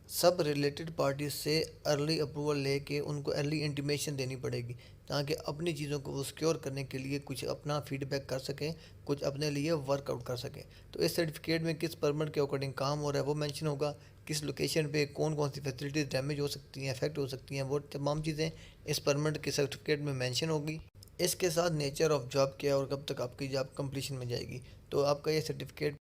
सब रिलेटेड पार्टीज से अर्ली अप्रूवल लेके उनको अर्ली इंटीमेशन देनी पड़ेगी ताकि अपनी चीज़ों को वो सिक्योर करने के लिए कुछ अपना फीडबैक कर सकें, कुछ अपने लिए वर्कआउट कर सकें। तो इस सर्टिफिकेट में किस परमिट के अकॉर्डिंग काम हो रहा है वो मेंशन होगा, किस लोकेशन पे कौन कौन सी फैसिलिटीज़ डैमेज हो सकती हैं, अफेक्ट हो सकती हैं, वो तमाम चीज़ें इस परमिट के सर्टिफिकेट में मेंशन होगी। इसके साथ नेचर ऑफ जॉब क्या है और कब तक आपकी जॉब कंप्लीशन में जाएगी। तो आपका ये सर्टिफिकेट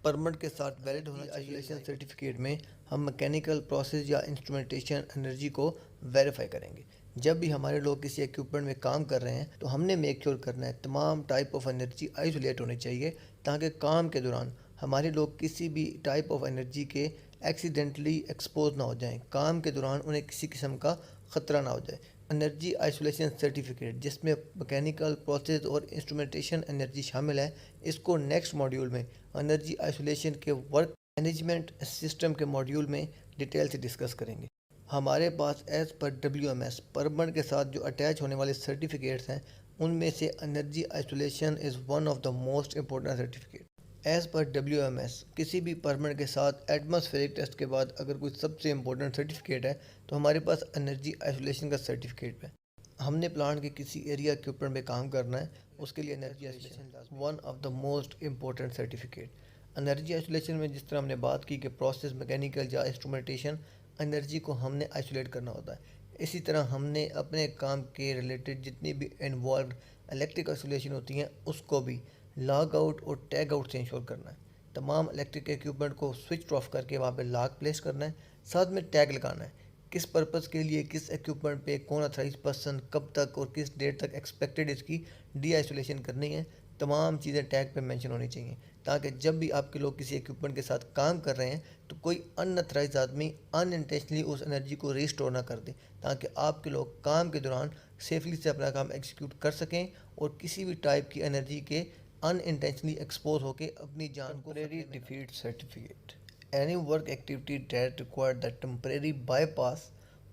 परमिट के साथ वैलिड होना चाहिए। आइसोलेशन सर्टिफिकेट में हम मैकेनिकल प्रोसेस या इंस्ट्रूमेंटेशन एनर्जी को वेरीफाई करेंगे। जब भी हमारे लोग किसी इक्विपमेंट में काम कर रहे हैं तो हमने मेक श्योर करना है तमाम टाइप ऑफ एनर्जी आइसोलेट होनी चाहिए ताकि काम के दौरान हमारे लोग किसी भी टाइप ऑफ एनर्जी के एक्सीडेंटली एक्सपोज ना हो जाएं, काम के दौरान उन्हें किसी किस्म का ख़तरा ना हो जाए। एनर्जी आइसोलेशन सर्टिफिकेट जिसमें मैकेनिकल प्रोसेस और इंस्ट्रूमेंटेशन एनर्जी शामिल है, इसको नेक्स्ट मॉड्यूल में एनर्जी आइसोलेशन के वर्क मैनेजमेंट सिस्टम के मॉड्यूल में डिटेल से डिस्कस करेंगे। हमारे पास एज़ पर WMS परमिट के साथ जो अटैच होने वाले सर्टिफिकेट्स हैं उनमें से energy isolation is one of the most important certificate. As पर WMS किसी भी परमिट के साथ एटमॉस्फेरिक टेस्ट के बाद अगर कोई सबसे इम्पोर्टेंट सर्टिफिकेट है तो हमारे पास एनर्जी आइसोलेशन का सर्टिफिकेट है। हमने प्लांट के किसी एरिया के ऊपर में काम करना है, उसके लिए energy isolation one of the most important certificate. Energy isolation में जिस तरह हमने बात की कि प्रोसेस मैकेनिकल या इंस्ट्रूमेंटेशन एनर्जी को हमने आइसोलेट करना होता है, इसी तरह हमने अपने काम के रिलेटेड जितनी भी इन्वॉल्व इलेक्ट्रिक आइसोलेशन होती हैं उसको भी लॉग आउट और टैग आउट से इंश्योर करना है। तमाम इलेक्ट्रिक इक्विपमेंट को स्विच ऑफ करके वहाँ पे लॉक प्लेस करना है, साथ में टैग लगाना है किस पर्पज़ के लिए, किस इक्विपमेंट पे कौन अथराइज पर्सन कब तक और किस डेट तक एक्सपेक्टेड इसकी डी आइसोलेशन करनी है। तमाम चीज़ें टैग पे मेंशन होनी चाहिए ताकि जब भी आपके लोग किसी इक्विपमेंट के साथ काम कर रहे हैं तो कोई अनअथराइज आदमी अनइंटेंशनली उस एनर्जी को रिस्टोर ना कर दे, ताकि आपके लोग काम के दौरान सेफली से अपना काम एग्जीक्यूट कर सकें और किसी भी टाइप की एनर्जी के अनइंटेंशनली एक्सपोज होकर अपनी जान को। Temporary defeat certificate any work activity that require the temporary bypass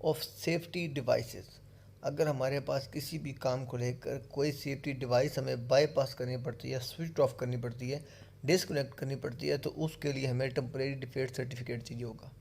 of safety devices। अगर हमारे पास किसी भी काम को लेकर कोई सेफ्टी डिवाइस हमें बाईपास करनी पड़ती है, स्विच ऑफ करनी पड़ती है, डिस्कनेक्ट करनी पड़ती है, तो उसके लिए हमें टेम्परेरी डिफीट सर्टिफिकेट चाहिए होगा।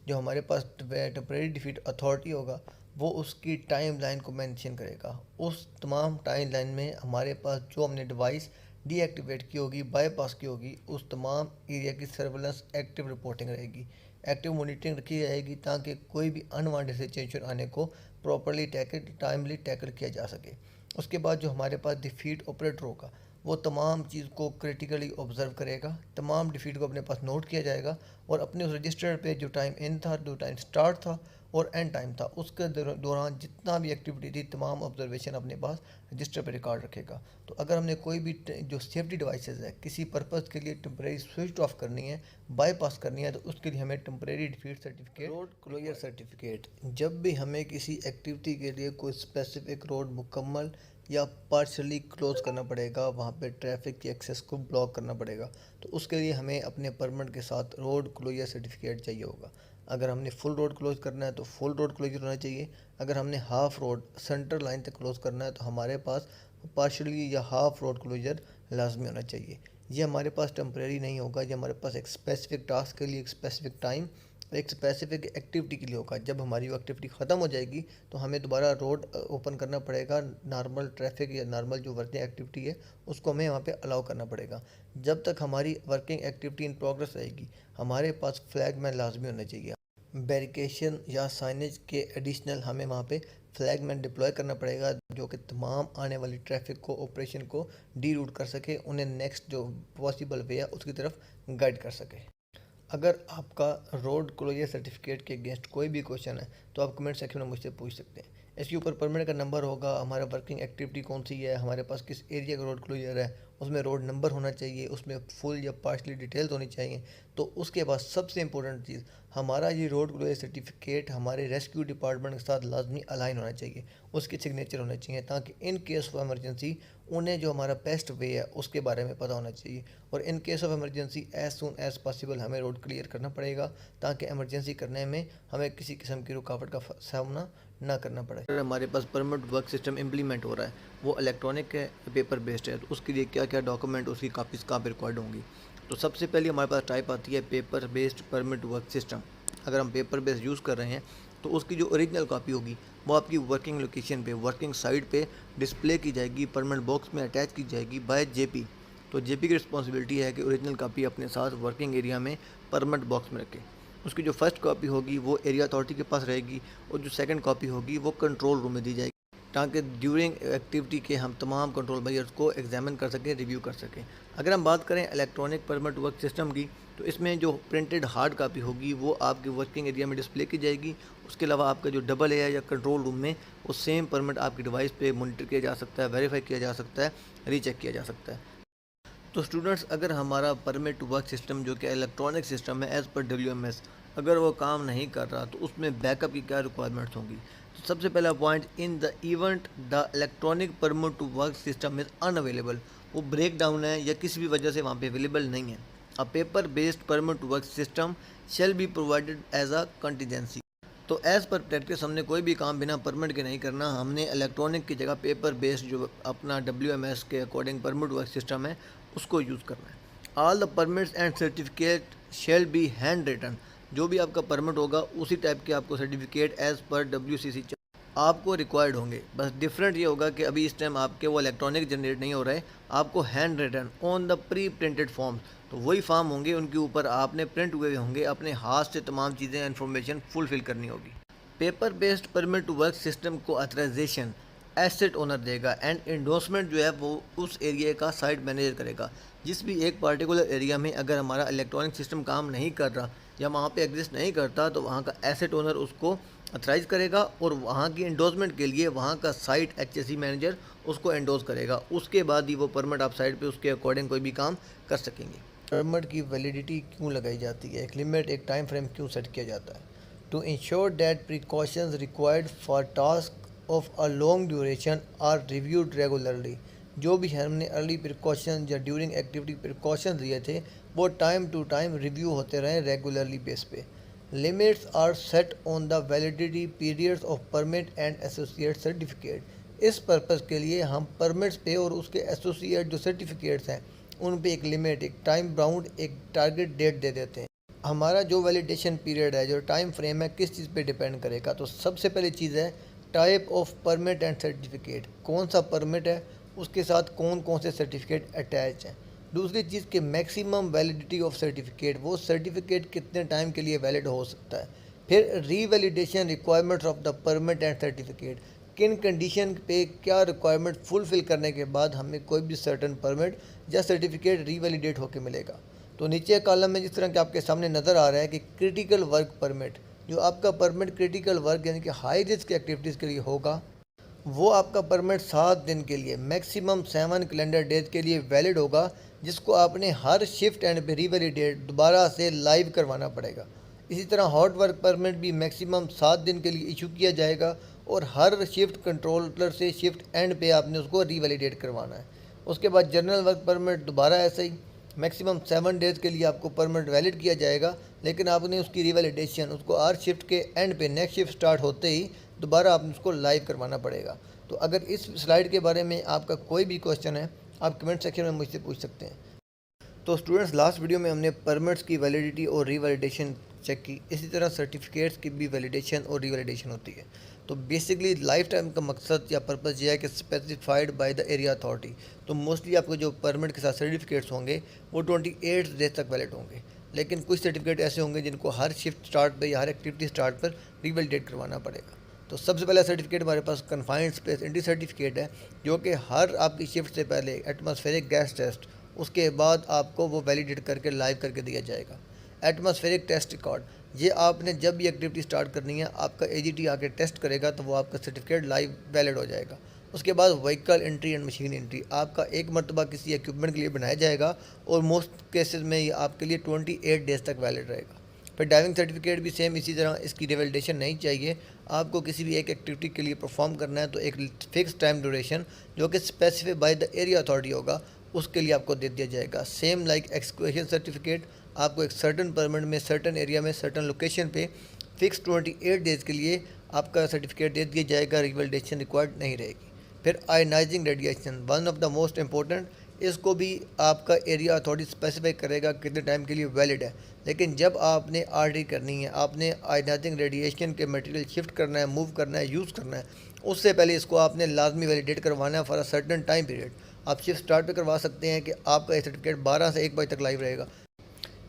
जो हमारे पास टेम्परेरी डिफीट अथॉरिटी होगा वो उसकी टाइम लाइन को मेंशन करेगा। उस तमाम टाइम लाइन में हमारे पास जो हमने डिवाइस डीएक्टिवेट की होगी, बाईपास की होगी, उस तमाम एरिया की सर्वेलेंस एक्टिव रिपोर्टिंग रहेगी, एक्टिव मॉनिटरिंग रखी जाएगी ताकि कोई भी अनवांटेड सिचुएशन आने को प्रॉपरली टाइमली टैकल किया जा सके। उसके बाद जो हमारे पास डिफीट ऑपरेटर होगा वो तमाम चीज़ को क्रिटिकली ऑब्जर्व करेगा, तमाम डिफीट को अपने पास नोट किया जाएगा और अपने उस रजिस्टर पे जो टाइम इन था, जो टाइम स्टार्ट था और एंड टाइम था, उसके दौरान जितना भी एक्टिविटी थी तमाम ऑब्जर्वेशन अपने पास रजिस्टर पे रिकॉर्ड रखेगा। तो अगर हमने कोई भी जो सेफ्टी डिवाइसेस है किसी पर्पज़ के लिए टेम्परेरी स्विच ऑफ करनी है, बाईपास करनी है, तो उसके लिए हमें temporary defeat certificate, road closure certificate. जब भी हमें किसी एक्टिविटी के लिए कोई स्पेसिफिक रोड मुकम्मल या पार्शली क्लोज करना पड़ेगा, वहाँ पे ट्रैफिक की एक्सेस को ब्लॉक करना पड़ेगा। तो उसके लिए हमें अपने परमिट के साथ रोड क्लोजर सर्टिफिकेट चाहिए होगा। अगर हमने फुल रोड क्लोज करना है तो फुल रोड क्लोजर होना चाहिए। अगर हमने हाफ रोड सेंटर लाइन तक क्लोज करना है तो हमारे पास पार्शली या हाफ रोड क्लोजर लाजमी होना चाहिए। ये हमारे पास टेम्प्रेरी नहीं होगा, ये हमारे पास एक स्पेसिफिक टास्क के लिए, एक स्पेसिफिक टाइम, एक स्पेसिफिक एक्टिविटी के लिए होगा। जब हमारी वो एक्टिविटी ख़त्म हो जाएगी तो हमें दोबारा रोड ओपन करना पड़ेगा। नॉर्मल ट्रैफिक या नॉर्मल जो वर्किंग एक्टिविटी है उसको हमें वहाँ पे अलाउ करना पड़ेगा। जब तक हमारी वर्किंग एक्टिविटी इन प्रोग्रेस रहेगी हमारे पास फ्लैग मैन लाजमी होना चाहिए। बैरिकेशन या साइनेज के एडिशनल हमें वहाँ पे फ्लैग मैन डिप्लॉय करना पड़ेगा, जो कि तमाम आने वाली ट्रैफिक को, ऑपरेशन को डी रूट कर सके, उन्हें नेक्स्ट जो पॉसिबल वे है उसकी तरफ गाइड कर सके। अगर आपका रोड क्लोजर सर्टिफिकेट के अगेंस्ट कोई भी क्वेश्चन है तो आप कमेंट सेक्शन में मुझसे पूछ सकते हैं। इसके ऊपर परमिट का नंबर होगा, हमारा वर्किंग एक्टिविटी कौन सी है, हमारे पास किस एरिया का रोड क्लोजर है, उसमें रोड नंबर होना चाहिए, उसमें फुल या पार्शली डिटेल्स होनी चाहिए। तो उसके बाद सबसे इंपॉर्टेंट चीज़, हमारा ये रोड क्लोजर सर्टिफिकेट हमारे रेस्क्यू डिपार्टमेंट के साथ लाजमी अलाइन होना चाहिए, उसके सिग्नेचर होने चाहिए, ताकि इन केस ऑफ एमरजेंसी उन्हें जो हमारा बेस्ट वे है उसके बारे में पता होना चाहिए। और in case of emergency as soon as possible हमें रोड क्लियर करना पड़ेगा, ताकि एमरजेंसी करने में हमें किसी किस्म की रुकावट का सामना ना करना पड़े। अगर हमारे पास परमिट वर्क सिस्टम इम्प्लीमेंट हो रहा है, वो इलेक्ट्रॉनिक है, पेपर बेस्ड है, तो उसके लिए क्या क्या डॉक्यूमेंट, उसकी कापीज़ कहाँ पर रिक्वायर्ड होंगी। तो सबसे पहले हमारे पास टाइप आती है paper based permit work system. अगर हम पेपर बेस्ड यूज़ कर रहे हैं तो उसकी जो ओरिजिनल कॉपी होगी वो आपकी वर्किंग लोकेशन पे, वर्किंग साइट पे डिस्प्ले की जाएगी, परमिट बॉक्स में अटैच की जाएगी बाय जेपी। तो जेपी की रिस्पॉन्सिबिलिटी है कि ओरिजिनल कॉपी अपने साथ वर्किंग एरिया में परमिट बॉक्स में रखे। उसकी जो फर्स्ट कॉपी होगी वो एरिया अथॉरिटी के पास रहेगी, और जो सेकंड कॉपी होगी वो कंट्रोल रूम में दी जाएगी, ताकि ड्यूरिंग एक्टिविटी के हम तमाम कंट्रोल मेजर्स को एग्जामिन कर सकें, रिव्यू कर सकें। अगर हम बात करें इलेक्ट्रॉनिक परमिट वर्क सिस्टम की, तो इसमें जो प्रिंटेड हार्ड कापी होगी वो आपके वर्किंग एरिया में डिस्प्ले की जाएगी। उसके अलावा आपका जो डबल है या कंट्रोल रूम में वो सेम परमिट आपकी डिवाइस पे मॉनिटर किया जा सकता है, वेरीफाई किया जा सकता है, रीचेक किया जा सकता है। तो स्टूडेंट्स, अगर हमारा परमिट वर्क सिस्टम जो कि इलेक्ट्रॉनिक सिस्टम है एज़ पर WMS, अगर वो काम नहीं कर रहा तो उसमें बैकअप की क्या रिक्वायरमेंट्स होंगी। तो सबसे पहला point, in the event the electronic permit to work system is unavailable, वो ब्रेक डाउन है या किसी भी वजह से वहाँ पे अवेलेबल नहीं है, a paper based permit to work system shall be provided as a contingency. तो एज़ पर प्रैक्टिस हमने कोई भी काम बिना परमिट के नहीं करना, हमने इलेक्ट्रॉनिक की जगह पेपर बेस्ड जो अपना WMS के अकॉर्डिंग परमिट वर्क सिस्टम है उसको यूज़ करना है। All the permits and certificate shall be hand written, जो भी आपका परमिट होगा उसी टाइप के आपको सर्टिफिकेट एज़ पर WCC आपको रिक्वायर्ड होंगे। बस डिफरेंट ये होगा कि अभी इस टाइम आपके वो इलेक्ट्रॉनिक जनरेट नहीं हो रहे, आपको hand written on the pre printed forms, तो वही फॉर्म होंगे, उनके ऊपर आपने प्रिंट हुए होंगे, अपने हाथ से तमाम चीज़ें इन्फॉर्मेशन फुलफिल करनी होगी। Paper based permit to work system को ऑथराइजेशन एसेट ओनर देगा, एंड एंडोर्समेंट जो है वो उस एरिया का साइट मैनेजर करेगा। जिस भी एक पार्टिकुलर एरिया में अगर हमारा इलेक्ट्रॉनिक सिस्टम काम नहीं कर रहा या वहाँ पे एग्जिस्ट नहीं करता तो वहाँ का एसेट ओनर उसको ऑथराइज करेगा, और वहाँ की एंडोर्समेंट के लिए वहाँ का साइट HSE मैनेजर उसको एंडोर्स करेगा। उसके बाद ही वो परमिट आप साइट पे उसके अकॉर्डिंग कोई भी काम कर सकेंगे। परमिट की वैलिडिटी क्यों लगाई जाती है, एक लिमिट, एक टाइम फ्रेम क्यों सेट किया जाता है? To ensure that precautions required for task of a long duration are reviewed regularly. जो भी हमने अर्ली प्रिकॉशन या ड्यूरिंग एक्टिविटी प्रिकॉशन लिए थे वो टाइम टू टाइम रिव्यू होते रहे रेगुलरली बेस पे। Limits are set on the validity periods of permit and associate certificate. इस पर्पज़ के लिए हम परमिट्स पे और उसके एसोसिएट जो सर्टिफिकेट्स हैं उन पे एक लिमिट, एक टाइम बाउंड, एक टारगेट डेट दे देते हैं। हमारा जो वैलिडेशन पीरियड है, जो टाइम फ्रेम है, किस चीज़ पे डिपेंड करेगा? तो सबसे पहली चीज़ है type of permit and certificate, कौन सा परमिट है, उसके साथ कौन कौन से सर्टिफिकेट अटैच हैं। दूसरी चीज़ कि मैक्सिमम वैलिडिटी ऑफ सर्टिफिकेट, वो सर्टिफिकेट कितने टाइम के लिए वैलिड हो सकता है। फिर revalidation requirements of the permit and certificate, किन कंडीशन पे क्या रिक्वायरमेंट फुलफिल करने के बाद हमें कोई भी सर्टन परमिट या सर्टिफिकेट रीवैलिडेट होकर मिलेगा। तो नीचे कॉलम में जिस तरह के आपके सामने नज़र आ रहा है कि क्रिटिकल वर्क परमिट, जो आपका परमिट क्रिटिकल वर्क यानी कि हाई रिस्क एक्टिविटीज़ के लिए होगा, वो आपका परमिट 7 दिन के लिए, मैक्सिमम 7 कैलेंडर डेज के लिए वैलिड होगा, जिसको आपने हर शिफ्ट एंड पे रीवैलिडेट दोबारा से लाइव करवाना पड़ेगा। इसी तरह हॉट वर्क परमिट भी मैक्सिमम 7 दिन के लिए इशू किया जाएगा, और हर शिफ्ट कंट्रोलर से शिफ्ट एंड पे आपने उसको रीवैलिडेट करवाना है। उसके बाद जनरल वर्क परमिट दोबारा ऐसे ही मैक्सिमम 7 डेज़ के लिए आपको परमिट वैलिड किया जाएगा, लेकिन आपने उसकी रीवैलिडेशन उसको हर शिफ्ट के एंड पे नेक्स्ट शिफ्ट स्टार्ट होते ही दोबारा आपने उसको लाइव करवाना पड़ेगा। तो अगर इस स्लाइड के बारे में आपका कोई भी क्वेश्चन है, आप कमेंट सेक्शन में मुझसे पूछ सकते हैं। तो स्टूडेंट्स, लास्ट वीडियो में हमने परमिट्स की वैलिडिटी और रीवैलिडेशन चेक की। इसी तरह सर्टिफिकेट्स की भी वैलिडेशन और रीवैलिडेशन होती है। तो बेसिकली लाइफ टाइम का मकसद या पर्पस ये है कि specified by the area authority. तो मोस्टली आपको जो परमिट के साथ सर्टिफिकेट्स होंगे वो 28 डेज तक वैलिड होंगे, लेकिन कुछ सर्टिफिकेट ऐसे होंगे जिनको हर शिफ्ट स्टार्ट पर या हर एक्टिविटी स्टार्ट पर रीवैलिडेट करवाना पड़ेगा। तो सबसे पहला सर्टिफिकेट हमारे पास कन्फाइंड स्पेस एंट्री सर्टिफिकेट है, जो कि हर आपकी शिफ्ट से पहले एटमॉस्फेरिक गैस टेस्ट, उसके बाद आपको वो वैलिडेट करके लाइव करके दिया जाएगा। एटमॉस्फेरिक टेस्ट रिकॉर्ड, ये आपने जब भी एक्टिविटी स्टार्ट करनी है, आपका एजीटी आके टेस्ट करेगा तो वो आपका सर्टिफिकेट लाइव वैलिड हो जाएगा। उसके बाद vehicle entry and machine entry, आपका एक मरतबा किसी इक्विपमेंट के लिए बनाया जाएगा और मोस्ट केसेस में ये आपके लिए 28 डेज तक वैलिड रहेगा। फिर ड्राइविंग सर्टिफिकेट भी सेम इसी तरह, इसकी रिवैलिडेशन नहीं चाहिए। आपको किसी भी एक एक्टिविटी के लिए परफॉर्म करना है तो एक फिक्स टाइम ड्यूरेशन जो कि specified by the area authority होगा, उसके लिए आपको दे दिया जाएगा। सेम लाइक एक्सक्वेशन सर्टिफिकेट, आपको एक सर्टन परमिट में सर्टन एरिया में सर्टन लोकेशन पे फिक्स 28 डेज़ के लिए आपका सर्टिफिकेट दे दिया जाएगा, रिवैलिडेशन रिक्वायर्ड नहीं रहेगी। फिर ionising radiation, one of the most important, इसको भी आपका एरिया अथॉरिटी स्पेसिफाई करेगा कितने टाइम के लिए वैलिड है। लेकिन जब आपने आरडी करनी है, आपने आयनाइजिंग रेडिएशन के मटेरियल शिफ्ट करना है, मूव करना है, यूज़ करना है, उससे पहले इसको आपने लाजमी वैलिडेट करवाना है for a certain time period. आप शिफ्ट स्टार्ट पे करवा सकते हैं कि आपका ये सर्टिफिकेट 12 से 1 बजे तक लाइव रहेगा,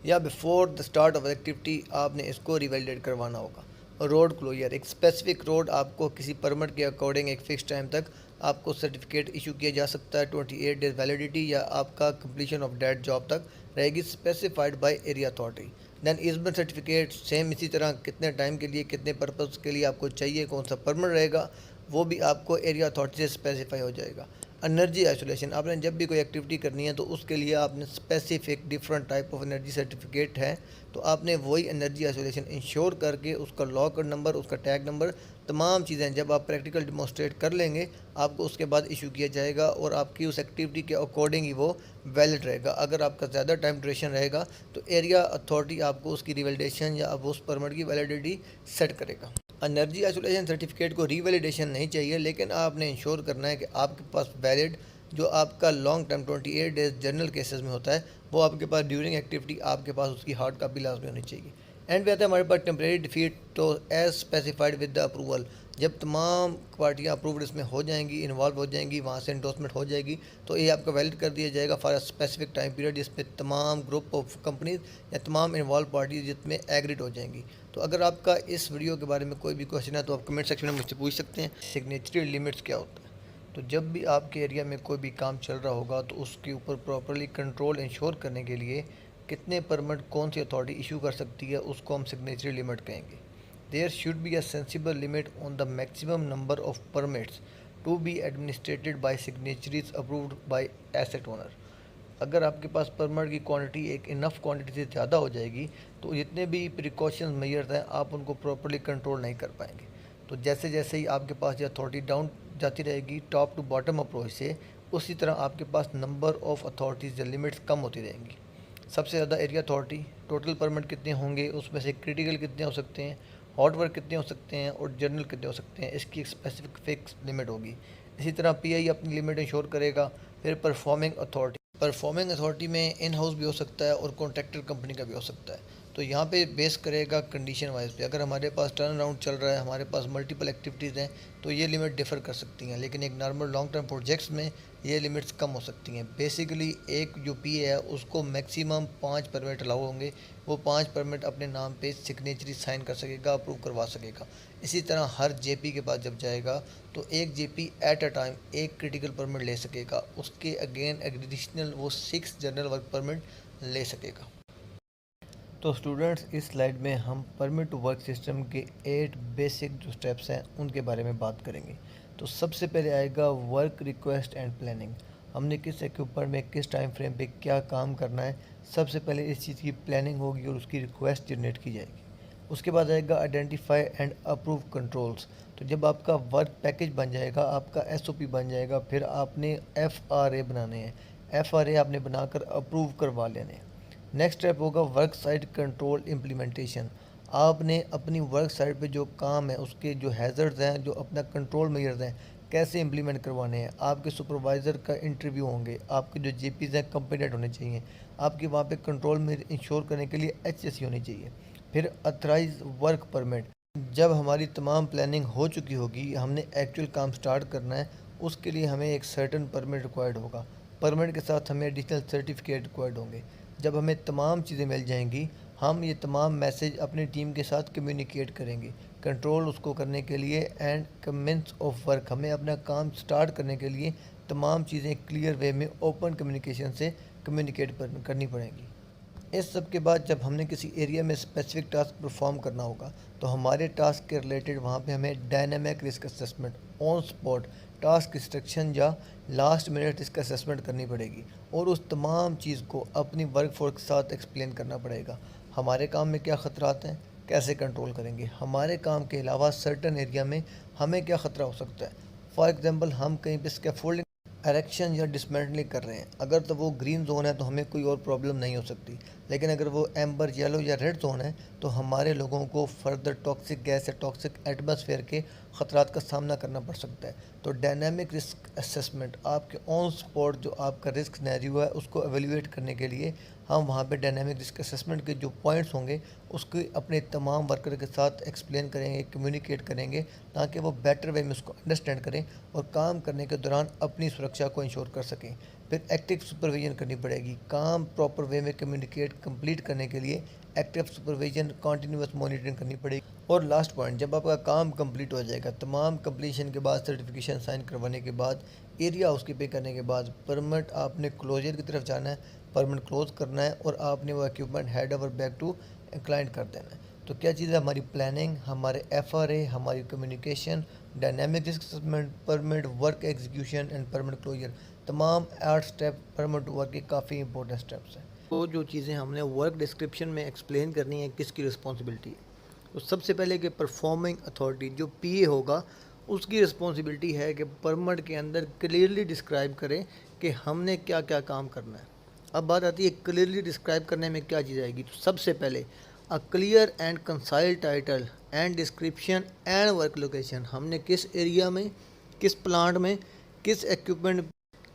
या before the start of activity आपने इसको रिवैलिडेट करवाना होगा। रोड क्लोजर, एक स्पेसिफिक रोड आपको किसी परमिट के अकॉर्डिंग एक फ़िक्स टाइम तक आपको सर्टिफिकेट इशू किया जा सकता है, 28 डेज वैलिडिटी, या आपका कंप्लीशन ऑफ डेट जॉब तक रहेगी, specified by area authority. Then easement certificate same इसी तरह, कितने टाइम के लिए कितने पर्पज़ के लिए आपको चाहिए, कौन सा परमिट रहेगा, वो भी आपको एरिया अथॉरिटी से स्पेसिफाई हो जाएगा। एनर्जी आइसोलेशन, आपने जब भी कोई एक्टिविटी करनी है तो उसके लिए आपने specific different type of energy certificate है, तो आपने वही एनर्जी आइसोलेशन इंश्योर करके उसका लॉक नंबर, उसका टैग नंबर, तमाम चीज़ें जब आप प्रैक्टिकल डिमॉन्स्ट्रेट कर लेंगे आपको उसके बाद इशू किया जाएगा और आपकी उस एक्टिविटी के अकॉर्डिंग ही वो वैलिड रहेगा। अगर आपका ज़्यादा टाइम ड्यूरेशन रहेगा तो एरिया अथॉरिटी आपको उसकी रिवैलिडेशन या अब उस परमिट की वैलिडिटी सेट करेगा। एनर्जी आइसोलेशन सर्टिफिकेट को रीवैलिडेशन नहीं चाहिए, लेकिन आपने इंश्योर करना है कि आपके पास वैलिड जो आपका long term 28 days general cases में होता है वो आपके पास ड्यूरिंग एक्टिविटी आपके पास उसकी हार्ड कापी लाजमी होनी चाहिए। एंड पे आता है हमारे पास टेम्परेरी डिफीट, तो as specified with the approval, जब तमाम पार्टियाँ अप्रूव्ड इसमें हो जाएंगी, इन्वॉल्व हो जाएंगी, वहाँ से इंडोर्समेंट हो जाएगी, तो ये आपका वैलिड कर दिया जाएगा for a specific time period, जिसमें तमाम ग्रुप ऑफ कंपनीज या तमाम इन्वॉल्व पार्टीज जिसमें एग्रीड हो जाएंगी। तो अगर आपका इस वीडियो के बारे में कोई भी क्वेश्चन है तो आप कमेंट सेक्शन में मुझसे पूछ सकते हैं। सिग्नेचरी लिमिट्स क्या होता है? तो जब भी आपके एरिया में कोई भी काम चल रहा होगा तो उसके ऊपर प्रॉपरली कंट्रोल इंश्योर करने के लिए कितने परमिट कौन सी अथॉरिटी इशू कर सकती है उसको हम सिग्नेचरी लिमिट कहेंगे। There should be a sensible limit on the maximum number of permits to be administrated by signatories approved by asset owner. अगर आपके पास परमिट की क्वांटिटी एक इनफ क्वांटिटी से ज़्यादा हो जाएगी तो जितने भी प्रिकॉशंस मेजर्स हैं आप उनको प्रॉपरली कंट्रोल नहीं कर पाएंगे। तो जैसे जैसे ही आपके पास ये अथॉरिटी डाउन जाती रहेगी टॉप टू बॉटम अप्रोच से, उसी तरह आपके पास नंबर ऑफ़ अथॉरिटीज़ या लिमिट्स कम होती रहेंगी। सबसे ज़्यादा एरिया अथॉरिटी, टोटल परमिट कितने होंगे, उसमें से क्रिटिकल कितने हो सकते हैं, हॉट वर्क कितने हो सकते हैं और जनरल कितने हो सकते हैं, इसकी एक स्पेसिफिक फिक्स लिमिट होगी। इसी तरह पीआई अपनी लिमिट इंश्योर करेगा। फिर परफॉर्मिंग अथॉरिटी में इन हाउस भी हो सकता है और कॉन्ट्रैक्टर कंपनी का भी हो सकता है। तो यहाँ पे बेस करेगा कंडीशन वाइज पे। अगर हमारे पास टर्न अराउंड चल रहा है, हमारे पास मल्टीपल एक्टिविटीज़ हैं, तो ये लिमिट डिफ़र कर सकती हैं, लेकिन एक नॉर्मल लॉन्ग टर्म प्रोजेक्ट्स में ये लिमिट्स कम हो सकती हैं। बेसिकली एक जो पीए है उसको मैक्सिमम 5 परमिट अलाउ होंगे, वो 5 परमिट अपने नाम पे सिग्नेचरी साइन कर सकेगा, अप्रूव करवा सकेगा। इसी तरह हर जेपी के पास जब जाएगा तो एक जेपी एट अ टाइम एक क्रिटिकल परमिट ले सकेगा, उसके अगेन एडिशनल वो 6 जनरल वर्क परमिट ले सकेगा। तो स्टूडेंट्स, इस स्लाइड में हम परमिट टू वर्क सिस्टम के 8 बेसिक जो स्टेप्स हैं उनके बारे में बात करेंगे। तो सबसे पहले आएगा वर्क रिक्वेस्ट एंड प्लानिंग। हमने किस इक्विपमेंट में किस टाइम फ्रेम पे क्या काम करना है, सबसे पहले इस चीज़ की प्लानिंग होगी और उसकी रिक्वेस्ट जनरेट की जाएगी। उसके बाद आएगा आइडेंटिफाई एंड अप्रूव कंट्रोल्स। तो जब आपका वर्क पैकेज बन जाएगा, आपका एसओपी बन जाएगा, फिर आपने एफआरए बनाने हैं। एफआरए आपने बनाकर अप्रूव करवा लेने हैं। नेक्स्ट स्टेप होगा वर्क साइट कंट्रोल इम्प्लीमेंटेशन। आपने अपनी वर्क साइट पे जो काम है उसके जो हैज़र्ड्स हैं, जो अपना कंट्रोल मेजर्स हैं, कैसे इम्प्लीमेंट करवाने हैं। आपके सुपरवाइज़र का इंटरव्यू होंगे, आपके जो जेपीज़ हैं कॉम्पिटेंट होने चाहिए, आपके वहाँ पे कंट्रोल में इंश्योर करने के लिए एचएससी होनी चाहिए। फिर अथराइज वर्क परमिट। जब हमारी तमाम प्लानिंग हो चुकी होगी, हमने एक्चुअल काम स्टार्ट करना है, उसके लिए हमें एक सर्टन परमिट रिक्वायर्ड होगा। परमिट के साथ हमें एडिशनल सर्टिफिकेट रिक्वायर्ड होंगे। जब हमें तमाम चीज़ें मिल जाएंगी, हम ये तमाम मैसेज अपनी टीम के साथ कम्युनिकेट करेंगे। कंट्रोल उसको करने के लिए एंड कमेंस ऑफ वर्क, हमें अपना काम स्टार्ट करने के लिए तमाम चीज़ें क्लियर वे में ओपन कम्युनिकेशन से कम्युनिकेट करनी पड़ेंगी। इस सब के बाद जब हमने किसी एरिया में स्पेसिफिक टास्क परफॉर्म करना होगा, तो हमारे टास्क के रिलेटेड वहाँ पे हमें dynamic risk assessment, on spot task restriction या लास्ट मिनट रिस्क असेसमेंट करनी पड़ेगी और उस तमाम चीज़ को अपनी वर्क फोर्स के साथ एक्सप्लेन करना पड़ेगा। हमारे काम में क्या ख़तरात हैं, कैसे कंट्रोल करेंगे, हमारे काम के अलावा सर्टन एरिया में हमें क्या ख़तरा हो सकता है। फॉर एग्ज़ाम्पल, हम कहीं पे स्कैफोल्डिंग एरेक्शन या डिसमेंटलिंग कर रहे हैं, अगर तो वो ग्रीन जोन है तो हमें कोई और प्रॉब्लम नहीं हो सकती, लेकिन अगर वो एम्बर, येलो या रेड जोन है तो हमारे लोगों को फर्दर टॉक्सिक गैस या टॉक्सिक एटमॉस्फेयर के ख़तरात का सामना करना पड़ सकता है। तो डायनामिक रिस्क असेसमेंट, आपके ऑन स्पॉट जो आपका रिस्क सिनेरियो है उसको एवेल्यूएट करने के लिए हम वहाँ पे डायनामिक रिस्क असेसमेंट के जो पॉइंट्स होंगे उसको अपने तमाम वर्कर के साथ एक्सप्लेन करेंगे, कम्युनिकेट करेंगे, ताकि वो बेटर वे में उसको अंडरस्टैंड करें और काम करने के दौरान अपनी सुरक्षा को इंश्योर कर सकें। फिर एक्टिव सुपरविजन करनी पड़ेगी। काम प्रॉपर वे में कम्युनिकेट कंप्लीट करने के लिए एक्टिव सुपरविजन, कॉन्टीन्यूस मॉनिटरिंग करनी पड़ेगी। और लास्ट पॉइंट, जब आपका काम कंप्लीट हो जाएगा, तमाम कंप्लीशन के बाद, सर्टिफिकेशन साइन करवाने के बाद, एरिया हाउसकीपिंग करने के बाद, परमिट आपने क्लोजर की तरफ जाना है, परमिट क्लोज करना है और आपने वो equipment hand over back to client कर देना है। तो क्या चीज़ है, हमारी प्लानिंग, हमारे एफआरए, हमारी communication, dynamic risk assessment, permit, work execution and permit closure, तमाम 8 स्टेप परमिट वर्क के काफ़ी इंपॉर्टेंट स्टेप्स हैं। तो जो चीज़ें हमने वर्क डिस्क्रिप्शन में एक्सप्लेन करनी है, किसकी रिस्पॉन्सिबिलिटी है, तो सबसे पहले कि परफॉर्मिंग अथॉरिटी जो पीए होगा उसकी रिस्पॉन्सिबिलिटी है कि परमिट के अंदर क्लियरली डिस्क्राइब करें कि हमने क्या क्या काम करना है। अब बात आती है क्लियरली डिस्क्राइब करने में क्या चीज़ आएगी। तो सबसे पहले a clear and concise title and description and work location, हमने किस एरिया में, किस प्लांट में, किस इक्विपमेंट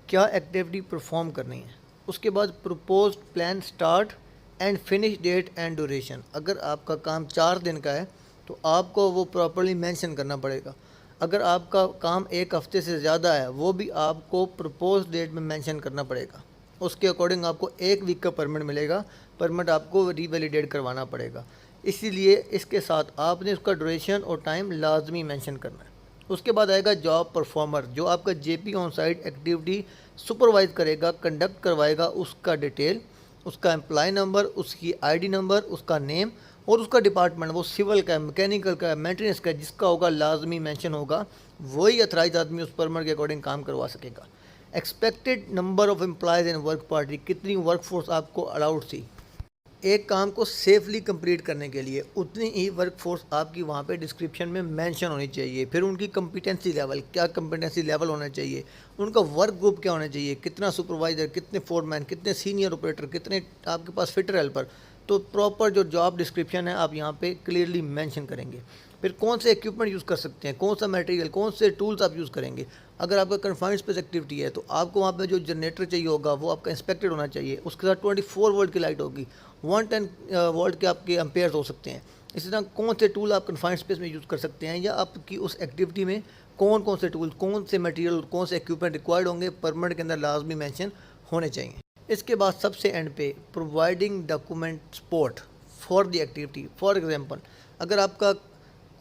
क्या एक्टिविटी परफॉर्म करनी है। उसके बाद propose plan start and finish date and duration. अगर आपका काम 4 दिन का है तो आपको वो प्रॉपर्ली मेंशन करना पड़ेगा। अगर आपका काम 1 हफ्ते से ज़्यादा है, वो भी आपको प्रपोज डेट में मेंशन करना पड़ेगा। उसके अकॉर्डिंग आपको 1 वीक का परमिट मिलेगा, परमिट आपको रीवैलिडेट करवाना पड़ेगा। इसीलिए इसके साथ आपने उसका ड्यूरेशन और टाइम लाजमी मेंशन करना है। उसके बाद आएगा जॉब परफॉर्मर, जो आपका JP on site activity supervise करेगा, कंडक्ट करवाएगा, उसका डिटेल, उसका एम्प्लॉय नंबर, उसकी आईडी नंबर, उसका नेम और उसका डिपार्टमेंट, वो सिविल का, मैकेनिकल का, मेंटेनेंस का, जिसका होगा लाजमी मेंशन होगा, वही अथराइज आदमी उस परमिट के अकॉर्डिंग काम करवा सकेगा। Expected number of employees in work party, कितनी वर्क फोर्स आपको अलाउड थी एक काम को सेफली कंप्लीट करने के लिए, उतनी ही वर्क फोर्स आपकी वहाँ पे डिस्क्रिप्शन में मेंशन होनी चाहिए। फिर उनकी कम्पिटेंसी लेवल, क्या कम्पिटेंसी लेवल होना चाहिए, उनका वर्क ग्रुप क्या होना चाहिए, कितना सुपरवाइज़र, कितने फोरमैन, कितने सीनियर ऑपरेटर, कितने आपके पास फिटर हेल्पर। तो प्रॉपर जो जॉब डिस्क्रिप्शन है आप यहाँ पे क्लियरली मेंशन करेंगे। फिर कौन से इक्विपमेंट यूज़ कर सकते हैं, कौन सा मटेरियल, कौन से टूल्स आप यूज़ करेंगे। अगर आपका कन्फाइंड स्पेस एक्टिविटी है तो आपको वहाँ पे जो जनरेटर चाहिए होगा वो आपका इंस्पेक्टेड होना चाहिए। उसके साथ 24 वोल्ट की लाइट होगी, 110 वोल्ट के आपके एम्पेयर्स हो सकते हैं। इसी तरह कौन से टूल आप कन्फाइंड स्पेस में यूज़ कर सकते हैं, या आपकी उस एक्टिविटी में कौन कौन से टूल, कौन से मटेरियल, कौन से इक्विपमेंट रिक्वायर्ड होंगे, परमिट के अंदर लाजमी मेंशन होने चाहिए। इसके बाद सबसे एंड पे providing document support for the activity. For example, अगर आपका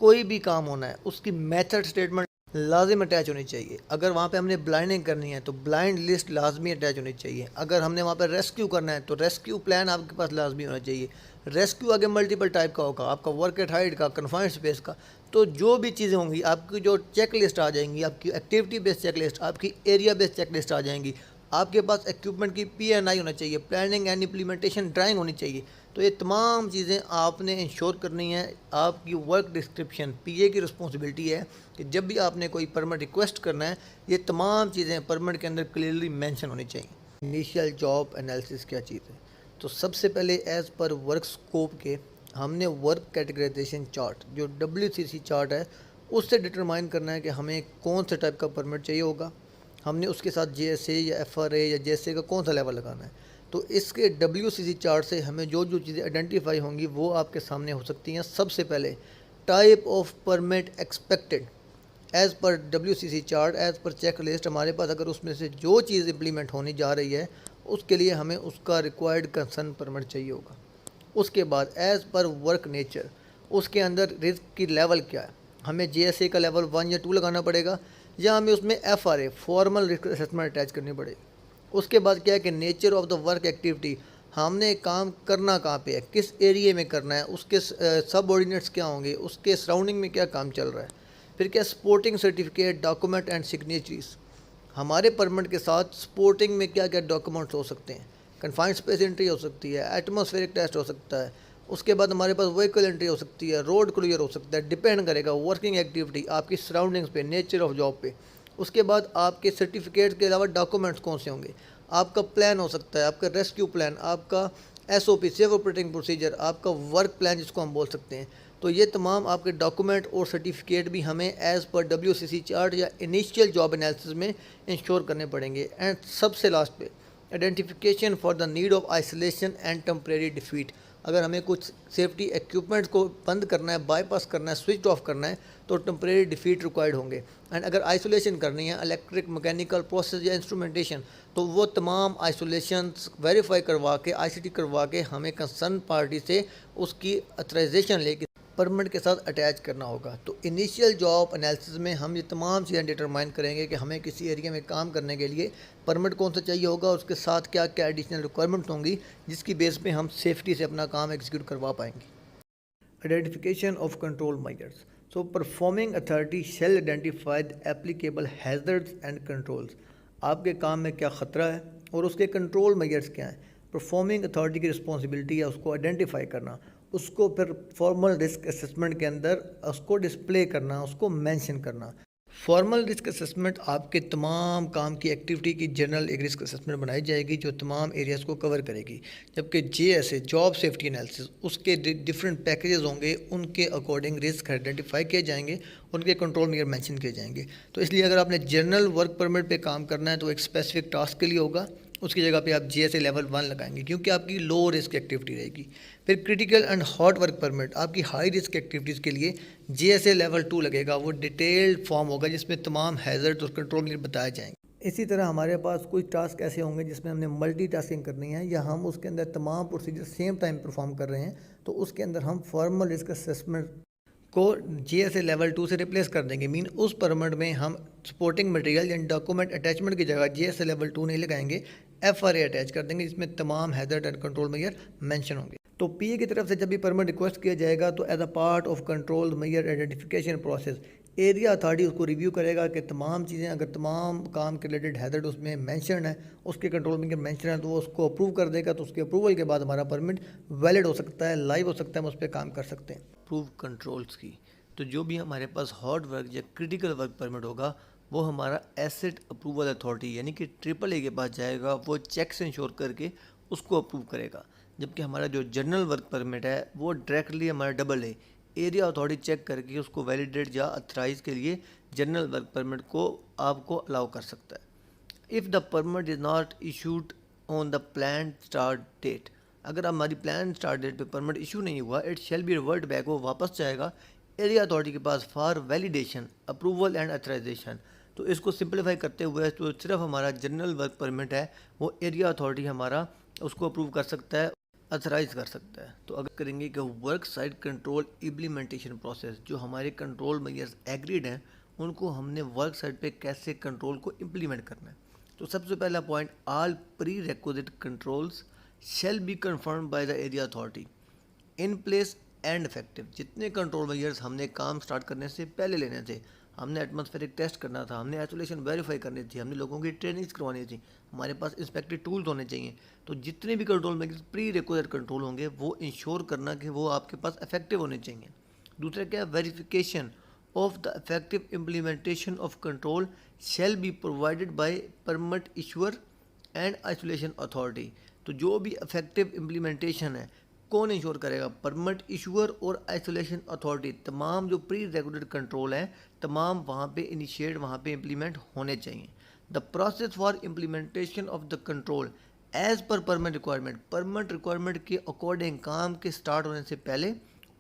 कोई भी काम होना है उसकी मेथड स्टेटमेंट लाजिम अटैच होनी चाहिए। अगर वहाँ पे हमने ब्लाइंडिंग करनी है तो ब्लाइंड लिस्ट लाजमी अटैच होनी चाहिए। अगर हमने वहाँ पे रेस्क्यू करना है तो रेस्क्यू प्लान आपके पास लाजमी होना चाहिए। रेस्क्यू आगे मल्टीपल टाइप का होगा, आपका वर्क एट हाइट का, कन्फाइंड स्पेस का। तो जो भी चीज़ें होंगी आपकी, जो चेक लिस्ट आ जाएंगी, आपकी एक्टिविटी बेस्ड चेक लिस्ट, आपकी एरिया बेस्ड चेक लिस्ट आ जाएंगी। आपके पास इक्विपमेंट की PNI होना चाहिए, प्लानिंग एंड इम्प्लीमेंटेशन ड्राइंग होनी चाहिए। तो ये तमाम चीज़ें आपने इंश्योर करनी है। आपकी वर्क डिस्क्रिप्शन पीए की रिस्पॉन्सिबिलिटी है कि जब भी आपने कोई परमिट रिक्वेस्ट करना है, ये तमाम चीज़ें परमिट के अंदर क्लियरली मेंशन होनी चाहिए। इनिशियल जॉब एनालिसिस क्या चीज़ है? तो सबसे पहले एज़ पर वर्क स्कोप के हमने वर्क कैटेगराइजेशन चार्ट जो WCC चार्ट है उससे डिटरमाइन करना है कि हमें कौन से टाइप का परमिट चाहिए होगा। हमने उसके साथ JSA या FRA या JSA का कौन सा लेवल लगाना है। तो इसके WCC चार्ट से हमें जो जो चीज़ें आइडेंटिफाई होंगी वो आपके सामने हो सकती हैं। सबसे पहले type of permit expected as per WCC chart, as per check list हमारे पास अगर उसमें से जो चीज़ इम्प्लीमेंट होने जा रही है उसके लिए हमें उसका रिक्वायर्ड कंसर्न परमिट चाहिए होगा। उसके बाद एज़ पर वर्क नेचर उसके अंदर रिस्क की लेवल क्या है, हमें JSA का लेवल 1 या 2 लगाना पड़ेगा या हमें उसमें FRA formal risk assessment attach करनी पड़ेगी। उसके बाद क्या है कि nature of the work activity, हमने काम करना कहाँ पे है, किस एरिए में करना है, उसके सब ऑर्डिनेट्स क्या होंगे, उसके सराउंडिंग में क्या काम चल रहा है। फिर क्या sporting certificate, document and signatories, हमारे परमिट के साथ स्पोर्टिंग में क्या क्या डॉक्यूमेंट्स हो सकते हैं। कन्फाइंड स्पेस एंट्री हो सकती है, एटमॉस्फेरिक टेस्ट हो सकता है, उसके बाद हमारे पास व्हीकल एंट्री हो सकती है, रोड क्लियर हो सकता है। डिपेंड करेगा वर्किंग एक्टिविटी आपकी सराउंडिंग्स पे, नेचर ऑफ जॉब पे। उसके बाद आपके सर्टिफिकेट के अलावा डॉक्यूमेंट्स कौन से होंगे, आपका प्लान हो सकता है, आपका रेस्क्यू प्लान, आपका SOP सेफ ऑपरेटिंग प्रोसीजर, आपका वर्क प्लान जिसको हम बोल सकते हैं। तो ये तमाम आपके डॉक्यूमेंट और सर्टिफिकेट भी हमें एज़ पर WCC चार्ट या इनिशियल जॉब एनालिसिस में इंश्योर करने पड़ेंगे। एंड सबसे लास्ट पे identification for the need of isolation and temporary defeat, अगर हमें कुछ सेफ्टी इक्विपमेंट्स को बंद करना है, बाईपास करना है, स्विच ऑफ करना है तो टेम्परेरी डिफीट रिक्वायर्ड होंगे। एंड अगर आइसोलेशन करनी है, इलेक्ट्रिक, मैकेनिकल प्रोसेस या इंस्ट्रूमेंटेशन, तो वो तमाम आइसोलेशन वेरीफाई करवा के, ICT करवा के हमें कंसर्न पार्टी से उसकी ऑथराइजेशन लेके परमिट के साथ अटैच करना होगा। तो इनिशियल जॉब एनालिसिस में हम ये तमाम चीज़ें डिटरमाइन करेंगे कि हमें किसी एरिया में काम करने के लिए परमिट कौन सा चाहिए होगा, उसके साथ क्या क्या एडिशनल रिक्वायरमेंट्स होंगी जिसकी बेस पे हम सेफ्टी से अपना काम एग्जीक्यूट करवा पाएंगे। Identification of control measures, so performing authority shall identify the applicable hazards and controls, आपके काम में क्या ख़तरा है और उसके कंट्रोल मेजर्स क्या हैं। परफॉर्मिंग अथॉरिटी की रिस्पॉन्सिबिलिटी है उसको आइडेंटिफाई करना, उसको फिर फॉर्मल रिस्क असेसमेंट के अंदर उसको डिस्प्ले करना, उसको मेंशन करना। फॉर्मल रिस्क असेसमेंट आपके तमाम काम की एक्टिविटी की जनरल एक रिस्क असेसमेंट बनाई जाएगी जो तमाम एरियाज़ को कवर करेगी। जबकि JSA जॉब सेफ्टी एनालिसिस उसके डिफरेंट पैकेजेस होंगे, उनके अकॉर्डिंग रिस्क आइडेंटिफाई किए जाएंगे, उनके कंट्रोल मेजर मेंशन किए जाएंगे। तो इसलिए अगर आपने जनरल वर्क परमिट पे काम करना है तो एक स्पेसिफिक टास्क के लिए होगा, उसकी जगह पे आप JSA लेवल 1 लगाएंगे क्योंकि आपकी लो रिस्क एक्टिविटी रहेगी। फिर critical and hot work permit आपकी हाई रिस्क एक्टिविटीज़ के लिए JSA लेवल 2 लगेगा, वो डिटेल्ड फॉर्म होगा जिसमें तमाम हैजर्ड और कंट्रोल मेजर बताए जाएंगे। इसी तरह हमारे पास कुछ टास्क ऐसे होंगे जिसमें हमने मल्टीटास्किंग करनी है या हम उसके अंदर तमाम प्रोसीजर सेम टाइम परफॉर्म कर रहे हैं, तो उसके अंदर हम फॉर्मल रिस्क असेसमेंट को JSA लेवल 2 से रिप्लेस कर देंगे। मीन उस परमिट में हम सपोर्टिंग मटेरियल यानी डॉक्यूमेंट अटैचमेंट की जगह JSA लेवल 2 नहीं लगाएंगे, FRA अटैच कर देंगे जिसमें तमाम hazard and control measure mention होंगे। तो PA की तरफ से जब भी परमिट रिक्वेस्ट किया जाएगा तो as a part of control measure identification process area authority उसको रिव्यू करेगा कि तमाम चीज़ें, अगर तमाम काम के रिलेटेड हैजर्ड उसमें मेंशन है, उसके कंट्रोल मेजर मेंशन है, तो वो उसको अप्रूव कर देगा। तो उसके अप्रूवल के बाद हमारा परमिट वैलिड हो सकता है, लाइव हो सकता है, हम उस पर काम कर सकते हैं। अप्रूव कंट्रोल्स की, तो जो भी हमारे पास हॉट वर्क या क्रिटिकल वर्क परमिट होगा वो हमारा एसेट अप्रूवल अथॉरिटी यानी कि AAA के पास जाएगा, वो चेक्स इंश्योर करके उसको अप्रूव करेगा। जबकि हमारा जो जनरल वर्क परमिट है वो डायरेक्टली हमारा AA एरिया अथॉरिटी चेक करके उसको वैलिडेट या अथराइज के लिए जनरल वर्क परमिट को आपको अलाउ कर सकता है। If the permit is not issued on the plan start date, अगर हमारी प्लान स्टार्ट डेट पे परमिट इशू नहीं हुआ, it shall be revert back, वो वापस जाएगा एरिया अथॉरिटी के पास for validation, approval and authorisation. तो इसको सिंपलीफाई करते हुए तो सिर्फ हमारा जनरल वर्क परमिट है वो एरिया अथॉरिटी हमारा उसको अप्रूव कर सकता है, अथराइज कर सकता है। तो अगर करेंगे कि work site control implementation process, जो हमारे कंट्रोल मेजर्स एग्रीड हैं उनको हमने वर्क साइट पे कैसे कंट्रोल को इम्प्लीमेंट करना है। तो सबसे पहला point, all pre requisite controls shall be confirm by the area authority in place and effective. जितने कंट्रोल मेजर्स हमने काम स्टार्ट करने से पहले लेने थे, हमने एटमॉस्फेरिक टेस्ट करना था, हमने आइसोलेशन वेरीफाई करनी थी, हमने लोगों की ट्रेनिंग्स करवानी थी, हमारे पास इंस्पेक्टेड टूल्स होने चाहिए। तो जितने भी control measures pre required control होंगे वो इंश्योर करना कि वो आपके पास इफेक्टिव होने चाहिए। दूसरा क्या है, verification of the effective implementation of control shall be provided by permit issuer and isolation authority। तो जो भी इफेक्टिव इम्प्लीमेंटेशन है कौन इंश्योर करेगा, परमिट इशूअर और आइसोलेशन अथॉरिटी। तमाम जो प्री रेगुलेटेड कंट्रोल हैं तमाम वहाँ पे इनिशिएट, वहाँ पे इम्प्लीमेंट होने चाहिए। The process for implementation of the control as per permit requirement के अकॉर्डिंग काम के स्टार्ट होने से पहले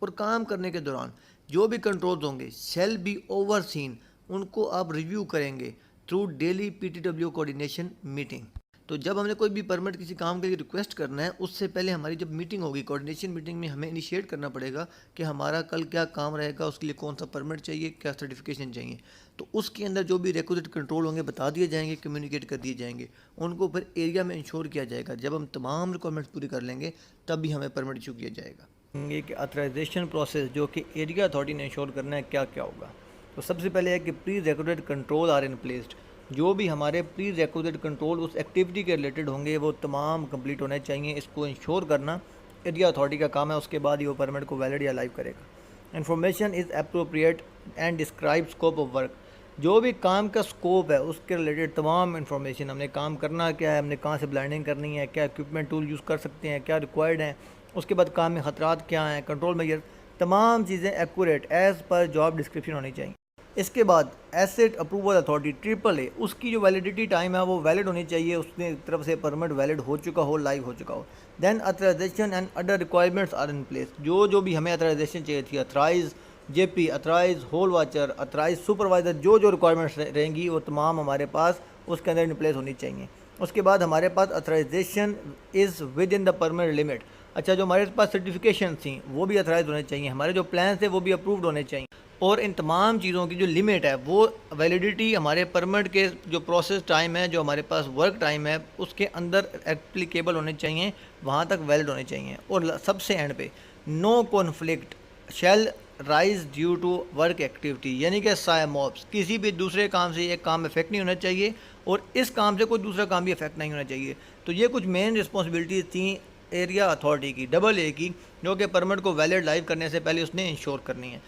और काम करने के दौरान जो भी कंट्रोल्स होंगे शैल बी ओवरसीन, उनको आप रिव्यू करेंगे through daily PTW coordination meeting. तो जब हमने कोई भी परमिट किसी काम के लिए रिक्वेस्ट करना है उससे पहले हमारी जब मीटिंग होगी, कोऑर्डिनेशन मीटिंग में हमें इनिशिएट करना पड़ेगा कि हमारा कल क्या काम रहेगा, उसके लिए कौन सा परमिट चाहिए, क्या सर्टिफिकेशन चाहिए। तो उसके अंदर जो भी रिक्विजिट कंट्रोल होंगे बता दिए जाएंगे, कम्युनिकेट कर दिए जाएंगे, उनको फिर एरिया में इंश्योर किया जाएगा। जब हम तमाम रिक्वायरमेंट्स पूरी कर लेंगे तब भी हमें परमिट इशू किया जाएगा। कि ऑथराइजेशन प्रोसेस जो कि एरिया अथॉरिटी ने इंश्योर करना है क्या क्या होगा। तो सबसे पहले है कि pre required control are in placed. जो भी हमारे प्री रिक्वायर्ड कंट्रोल उस एक्टिविटी के रिलेटेड होंगे वो तमाम कंप्लीट होने चाहिए। इसको इंश्योर करना एरिया अथॉरिटी का काम है, उसके बाद ही वो परमिट को वैलिड या लाइव करेगा। Information is appropriate and describe scope of work. जो भी काम का स्कोप है उसके रिलेटेड तमाम इन्फॉर्मेशन, हमने काम करना क्या है, हमने कहाँ से ब्लाइंडिंग करनी है, क्या इक्विपमेंट टूल यूज़ कर सकते हैं, क्या रिक्वायर्ड हैं, उसके बाद काम में ख़तरात क्या हैं, कंट्रोल मेजर, तमाम चीज़ें accurate as per job description होनी चाहिए। इसके बाद एसेट अप्रूवल अथॉरिटी AAA, उसकी जो वैलिडिटी टाइम है वो वैलिड होनी चाहिए, उसकी तरफ से परमिट वैलिड हो चुका हो, लाइव हो चुका हो। Then authorisation and other requirements are in place. जो भी हमें अथराइजेशन चाहिए थी, authorise JP, authorise hole watcher, authorise supervisor, जो रिक्वायरमेंट्स रहेंगी वो तमाम हमारे पास उसके अंदर इन प्लेस होनी चाहिए। उसके बाद हमारे पास authorisation is within the permit limit. अच्छा, जो हमारे पास सर्टिफिकेशन थी वो भी अथराइज होने चाहिए, हमारे जो प्लान थे वो भी अप्रूव्ड होने चाहिए। और इन तमाम चीज़ों की जो लिमिट है वो वैलिडिटी हमारे परमिट के जो प्रोसेस टाइम है, जो हमारे पास वर्क टाइम है उसके अंदर एप्लीकेबल होने चाहिए, वहाँ तक वैलिड होने चाहिए। और सबसे एंड पे no conflict shall rise due to work activity, यानी कि साइमॉप्स, किसी भी दूसरे काम से एक काम इफेक्ट नहीं होना चाहिए और इस काम से कोई दूसरा काम भी इफेक्ट नहीं होना चाहिए। तो ये कुछ मेन रिस्पॉन्सिबिलिटीज़ थी एरिया अथॉरिटी की, AA की, जो कि परमिट को वैलिड लाइव करने से पहले उसने इंश्योर करनी है।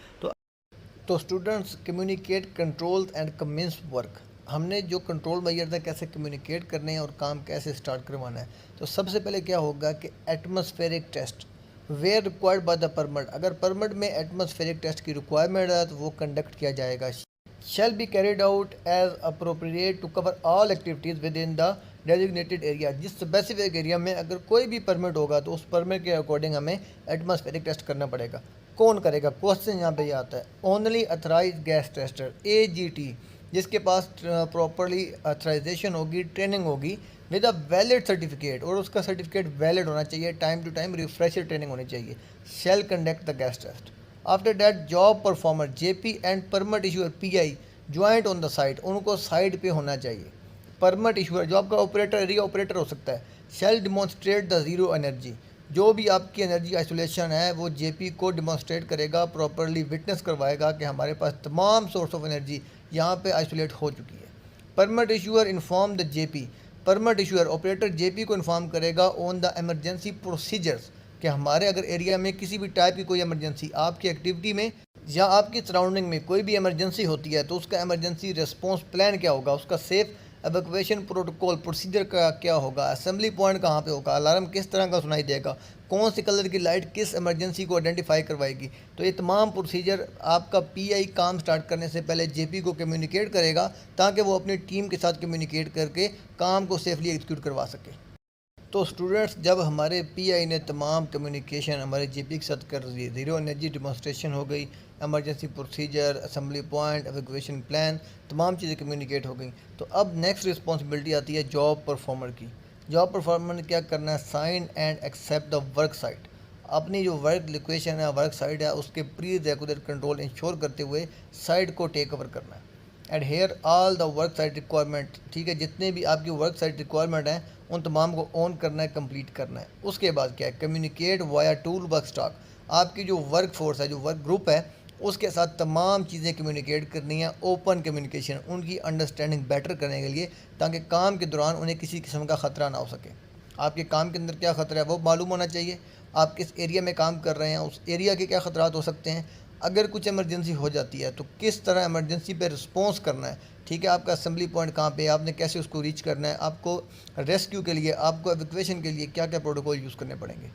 तो students communicate controls and commence work. हमने जो कंट्रोल मेजर्स हैं कैसे कम्युनिकेट करने हैं और काम कैसे स्टार्ट करवाना है। तो सबसे पहले क्या होगा कि atmospheric test where required by the permit, अगर परमिट में एटमॉस्फेरिक टेस्ट की रिक्वायरमेंट है तो वो कंडक्ट किया जाएगा। Shall be carried out as appropriate to cover all activities within the designated area. जिस स्पेसिफिक एरिया में अगर कोई भी परमिट होगा तो उस परमिट के अकॉर्डिंग हमें एटमॉस्फेरिक टेस्ट करना पड़ेगा। कौन करेगा, क्वेश्चन यहाँ पे ये आता है। Only authorise gas tester AGT, जिसके पास प्रॉपरली अथराइजेशन होगी, ट्रेनिंग होगी विद अ वैलिड सर्टिफिकेट, और उसका सर्टिफिकेट वैलिड होना चाहिए, time to time refresher training होनी चाहिए। Shall conduct the gas test. After that job performer JP and permit issuer PI joint on the site, उनको side पे होना चाहिए। परमिट इशूअर जो आपका ऑपरेटर, एरिया ऑपरेटर हो सकता है, शैल डिमॉन्स्ट्रेट द ज़ीरो एनर्जी। जो भी आपकी एनर्जी आइसोलेशन है वो JP को डिमॉन्स्ट्रेट करेगा, प्रॉपरली विटनेस करवाएगा कि हमारे पास तमाम सोर्स ऑफ एनर्जी यहाँ पे आइसोलेट हो चुकी है। Permit issuer inform the JP, permit issuer operator JP को इन्फॉर्म करेगा ऑन द एमरजेंसी प्रोसीजर्स, कि हमारे अगर एरिया में किसी भी टाइप की कोई इमरजेंसी, आपकी एक्टिविटी में या आपकी सराउंडिंग में कोई भी इमरजेंसी होती है तो उसका इमरजेंसी रिस्पॉन्स प्लान क्या होगा, उसका सेफ एवैक्यूएशन प्रोटोकॉल प्रोसीजर का क्या होगा, असेंबली पॉइंट कहाँ पे होगा, अलार्म किस तरह का सुनाई देगा, कौन सी कलर की लाइट किस इमरजेंसी को आइडेंटिफाई करवाएगी। तो ये तमाम प्रोसीजर आपका PI काम स्टार्ट करने से पहले JP को कम्युनिकेट करेगा ताकि वो अपनी टीम के साथ कम्युनिकेट करके काम को सेफली एग्जीक्यूट करवा सके। तो स्टूडेंट्स, जब हमारे PI ने तमाम कम्युनिकेशन हमारे JP के साथ कर दी, ज़ीरो एनर्जी डिमॉन्स्ट्रेशन हो गई, emergency procedure, assembly point, evacuation plan, तमाम चीज़ें कम्युनिकेट हो गई। तो अब नेक्स्ट रिस्पॉन्सिबिलिटी आती है जॉब परफॉर्मर की। जॉब परफॉर्मर ने क्या करना है, sign and accept the work site. अपनी जो वर्क लोकेशन है, वर्क साइट है, उसके प्री रेगुलर कंट्रोल इंश्योर करते हुए साइट को टेक ओवर करना है। Adhere all the work site requirement, ठीक है, जितने भी आपकी वर्क साइट रिक्वायरमेंट हैं उन तमाम को ऑन करना है, कंप्लीट करना है। उसके बाद क्या है, communicate via tool work stock. आपकी जो वर्क फोर्स है, जो वर्क ग्रुप है, उसके साथ तमाम चीज़ें कम्युनिकेट करनी है, ओपन कम्युनिकेशन, उनकी अंडरस्टैंडिंग बेटर करने के लिए, ताकि काम के दौरान उन्हें किसी किस्म का ख़तरा ना हो सके। आपके काम के अंदर क्या ख़तरा है वो मालूम होना चाहिए। आप किस एरिया में काम कर रहे हैं, उस एरिया के क्या ख़तरात हो सकते हैं, अगर कुछ इमरजेंसी हो जाती है तो किस तरह इमरजेंसी पे रिस्पॉन्स करना है। ठीक है, आपका असेंबली पॉइंट कहाँ पे है, आपने कैसे उसको रीच करना है, आपको रेस्क्यू के लिए, आपको एवैक्यूएशन के लिए क्या क्या प्रोटोकॉल यूज़ करने पड़ेंगे।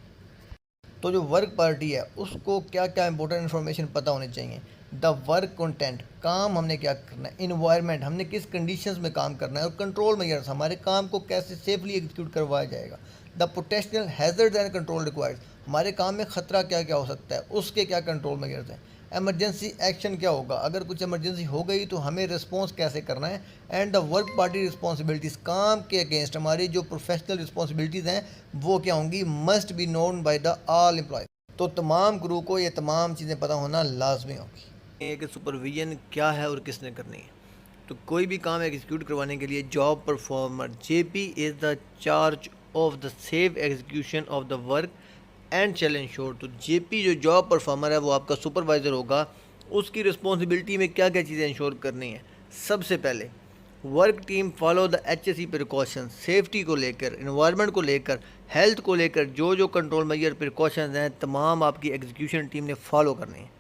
तो जो वर्क पार्टी है उसको क्या क्या इंपॉर्टेंट इन्फॉर्मेशन पता होनी चाहिए। द वर्क कंटेंट, काम हमने क्या करना है, इन्वायरमेंट, हमने किस कंडीशंस में काम करना है, और कंट्रोल मेजर्स, हमारे काम को कैसे सेफली एग्जीक्यूट करवाया जाएगा। The potential hazards and control required, हमारे काम में ख़तरा क्या क्या हो सकता है, उसके क्या कंट्रोल मेजर्स हैं। एमरजेंसी एक्शन क्या होगा, अगर कुछ इमरजेंसी हो गई तो हमें रिस्पॉन्स कैसे करना है। And the work party responsibilities, काम के अगेंस्ट हमारी जो प्रोफेशनल रिस्पॉन्सिबिलिटीज़ हैं वो क्या होंगी, must be known by the all employ. तो तमाम क्रू को ये तमाम चीज़ें पता होना लाजमी होगी। एक सुपरविजन क्या है और किसने करनी है। तो कोई भी काम एग्जीक्यूट करवाने के लिए job performer JP is the charge of the safe execution of the work and shall ensure. तो जेपी जो जॉब परफॉर्मर है वो आपका सुपरवाइज़र होगा, उसकी रिस्पॉन्सिबिलिटी में क्या क्या चीज़ें इंश्योर करनी है। सबसे पहले work team follow the HSE precaution, safety को लेकर, इन्वायरमेंट को लेकर, हेल्थ को लेकर जो जो कंट्रोल मेजर प्रिकॉशंस हैं तमाम आपकी एग्जीक्यूशन टीम ने फॉलो करनी है।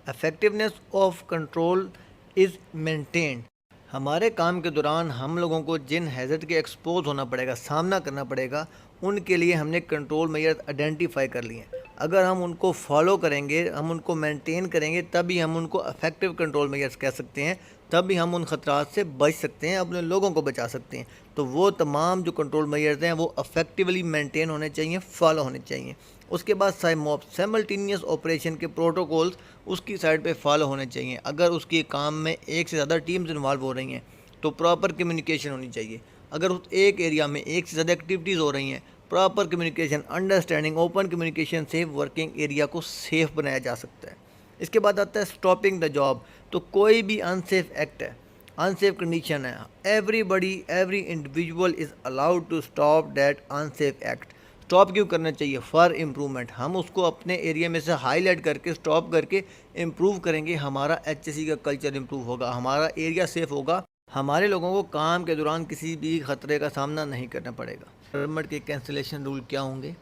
Effectiveness of control is maintained, हमारे काम के दौरान हम लोगों को जिन हैज़र्ड के एक्सपोज होना पड़ेगा, सामना करना पड़ेगा, उनके लिए हमने कंट्रोल मेजर आइडेंटिफाई कर लिए हैं। अगर हम उनको फॉलो करेंगे, हम उनको मेंटेन करेंगे, तभी हम उनको इफेक्टिव कंट्रोल मेजर्स कह सकते हैं, तभी हम उन ख़तरात से बच सकते हैं, अपने लोगों को बचा सकते हैं। तो वो तमाम जो कंट्रोल मेजर्स हैं वो इफेक्टिवली मेंटेन होने चाहिए, फॉलो होने चाहिए। उसके बाद साइमल्टेनियस ऑपरेशन के प्रोटोकॉल्स उसकी साइड पे फॉलो होने चाहिए। अगर उसके काम में एक से ज़्यादा टीम्स इन्वॉल्व हो रही हैं तो प्रॉपर कम्युनिकेशन होनी चाहिए। अगर उस एक एरिया में एक से ज़्यादा एक्टिविटीज़ हो रही हैं, proper communication, understanding, open communication से वर्किंग एरिया को सेफ़ बनाया जा सकता है। इसके बाद आता है स्टॉपिंग द जॉब। तो कोई भी अनसेफ एक्ट है, अनसेफ कंडीशन है, every individual is allowed to stop that unsafe act. Stop क्यों करना चाहिए, फॉर इम्प्रूवमेंट, हम उसको अपने एरिया में से हाईलाइट करके स्टॉप करके इम्प्रूव करेंगे, हमारा HSE का कल्चर इम्प्रूव होगा, हमारा एरिया सेफ होगा, हमारे लोगों को काम के दौरान किसी भी ख़तरे का सामना नहीं करना पड़ेगा। परमिट के कैंसिलेशन रूल क्या होंगे,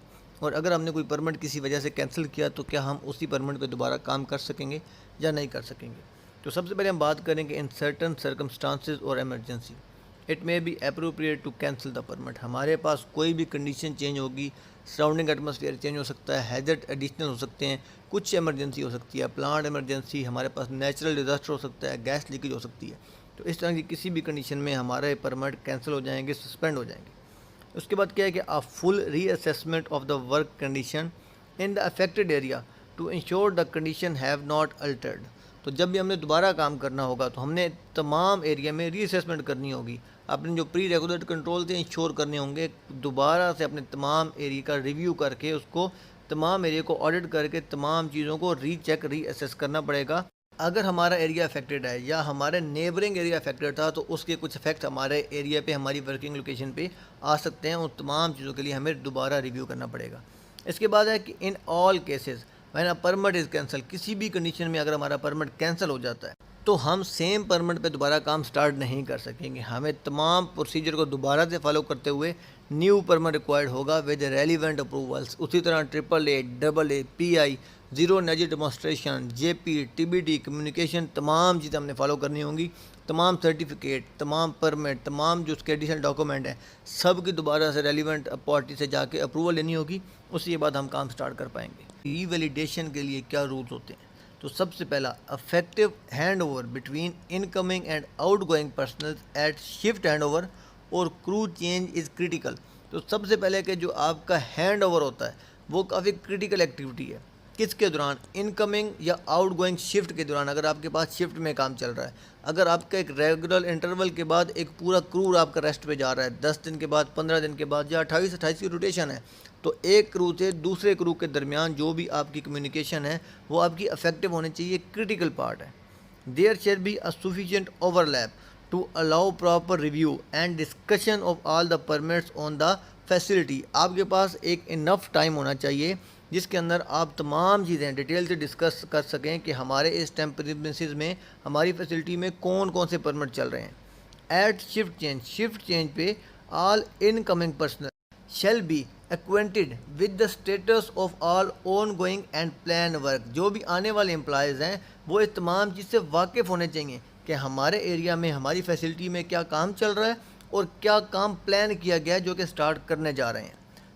और अगर हमने कोई परमिट किसी वजह से कैंसिल किया तो क्या हम उसी परमिट पे दोबारा काम कर सकेंगे या नहीं कर सकेंगे। तो सबसे पहले हम बात करेंगे इन सर्टन सर्कमस्टांसेस और emergency it may be appropriate to cancel the permit. हमारे पास कोई भी कंडीशन चेंज होगी, सराउंडिंग एटमॉस्फेयर चेंज हो सकता है, हैजर्ड एडिशनल हो सकते हैं, कुछ इमरजेंसी हो सकती है, प्लांट इमरजेंसी, हमारे पास नेचुरल डिज़ास्टर हो सकता है, गैस लीकेज हो सकती है। तो इस तरह की किसी भी कंडीशन में हमारे परमिट कैंसिल हो जाएंगे, सस्पेंड हो जाएंगे। उसके बाद क्या है कि a full reassessment of the work condition in the affected area to ensure the condition have not altered. तो जब भी हमने दोबारा काम करना होगा तो हमने तमाम एरिया में रीअसेसमेंट करनी होगी, अपने जो प्री रेगुलेट कंट्रोल थे इंश्योर करने होंगे, दोबारा से अपने तमाम एरिया का रिव्यू करके उसको तमाम एरिया को ऑडिट करके तमाम चीज़ों को रीचेक रीअसेस करना पड़ेगा। अगर हमारा एरिया अफेक्टेड है या हमारे नेबरिंग एरिया अफेक्टेड था तो उसके कुछ इफेक्ट हमारे एरिया पे, हमारी वर्किंग लोकेशन पे आ सकते हैं। उन तमाम चीज़ों के लिए हमें दोबारा रिव्यू करना पड़ेगा। इसके बाद है कि in all cases when a permit is cancel, किसी भी कंडीशन में अगर हमारा परमिट कैंसिल हो जाता है तो हम सेम परमिट पे दोबारा काम स्टार्ट नहीं कर सकेंगे। हमें तमाम प्रोसीजर को दोबारा से फॉलो करते हुए न्यू परमिट रिक्वायर्ड होगा विद रेलिवेंट अप्रूवल्स। उसी तरह AAA, AA, PI, zero energy demonstration, JP, TBD, communication, तमाम चीज़ें हमने फॉलो करनी होंगी। तमाम सर्टिफिकेट, तमाम परमिट, तमाम जो उसके एडिशनल डॉक्यूमेंट हैं, सब की दोबारा से रेलिवेंट पार्टी से जाके अप्रूवल लेनी होगी, उसके बाद हम काम स्टार्ट कर पाएंगे। रीवैलिडेशन के लिए क्या रूल्स होते हैं? तो सबसे पहला effective hand over between incoming and outgoing personnel at shift hand over और क्रू चेंज इज़ क्रिटिकल। तो सबसे पहले कि जो आपका हैंड ओवर होता है वो काफ़ी क्रिटिकल एक्टिविटी है। किसके दौरान? इनकमिंग या आउट गोइंग शिफ्ट के दौरान। अगर आपके पास शिफ्ट में काम चल रहा है, अगर आपका एक रेगुलर इंटरवल के बाद एक पूरा क्रू आपका रेस्ट पे जा रहा है, 10 दिन के बाद, 15 दिन के बाद, या 28 की रोटेशन है, तो एक क्रू से दूसरे क्रू के दरमियान जो भी आपकी कम्युनिकेशन है वो आपकी अफेक्टिव होनी चाहिए, क्रिटिकल पार्ट है। There shall be a sufficient overlap to allow proper review and discussion of all the permits on the facility. आपके पास एक इनफ टाइम होना चाहिए जिसके अंदर आप तमाम चीज़ें डिटेल से डिस्कस कर सकें कि हमारे इस टेम्परेरी प्रिमिसेस में हमारी फैसिलिटी में कौन कौन से परमिट चल रहे हैं। एट शिफ्ट चेंज पे all incoming personnel shall be acquainted with the status of all ongoing and planned work। जो भी आने वाले एम्प्लॉयज़ हैं वो इस तमाम चीज़ से वाकिफ़ होने चाहिए कि हमारे एरिया में हमारी फैसिलिटी में क्या काम चल रहा है और क्या काम प्लान किया गया है जो कि स्टार्ट करने जा रहे हैं।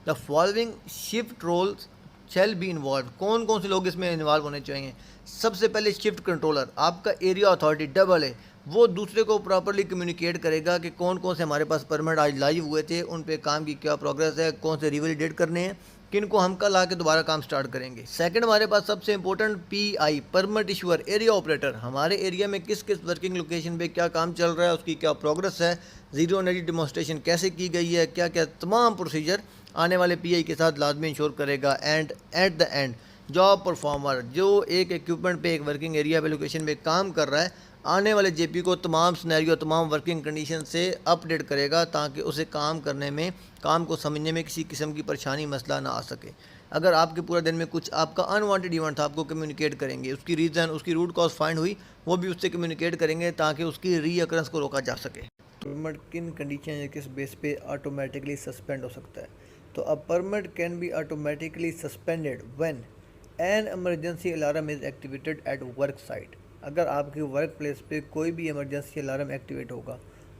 The following shift roles shall be involve. कौन कौन से लोग इसमें इन्वॉल्व होने चाहिए? सबसे पहले शिफ्ट कंट्रोलर, आपका एरिया अथॉरिटी डबल है, वो दूसरे को प्रॉपरली कम्युनिकेट करेगा कि कौन कौन से हमारे पास परमिट आज लाइव हुए थे, उन पे काम की क्या प्रोग्रेस है, कौन से रिवैलिडेट करने हैं, किन को हम कल आके दोबारा काम स्टार्ट करेंगे। सेकंड हमारे पास सबसे important PI permit issuer, area operator, हमारे एरिया में किस किस वर्किंग लोकेशन पे क्या काम चल रहा है, उसकी क्या प्रोग्रेस है, जीरो एनर्जी डिमॉन्स्ट्रेशन कैसे की गई है, क्या क्या तमाम प्रोसीजर आने वाले PI के साथ लाजमी इंश्योर करेगा। And at the end job performer, जो एक इक्विपमेंट पे एक वर्किंग एरिया पे लोकेशन पे काम कर रहा है, आने वाले JP को तमाम सिनेरियो तमाम वर्किंग कंडीशन से अपडेट करेगा ताकि उसे काम करने में, काम को समझने में किसी किस्म की परेशानी मसला ना आ सके। अगर आपके पूरे दिन में कुछ आपका अनवांटेड इवेंट था, आपको कम्युनिकेट करेंगे, उसकी रीज़न, उसकी रूट कॉज फाइंड हुई, वो भी उससे कम्युनिकेट करेंगे ताकि उसकी रीअकरेंस को रोका जा सके। परमिट किन कंडीशन या किस बेस पे ऑटोमेटिकली सस्पेंड हो सकता है? तो a permit can be automatically suspended when an emergency alarm is activated at work site. अगर आपके वर्क प्लेस पे कोई भी इमरजेंसी अलार्म एक्टिवेट होगा,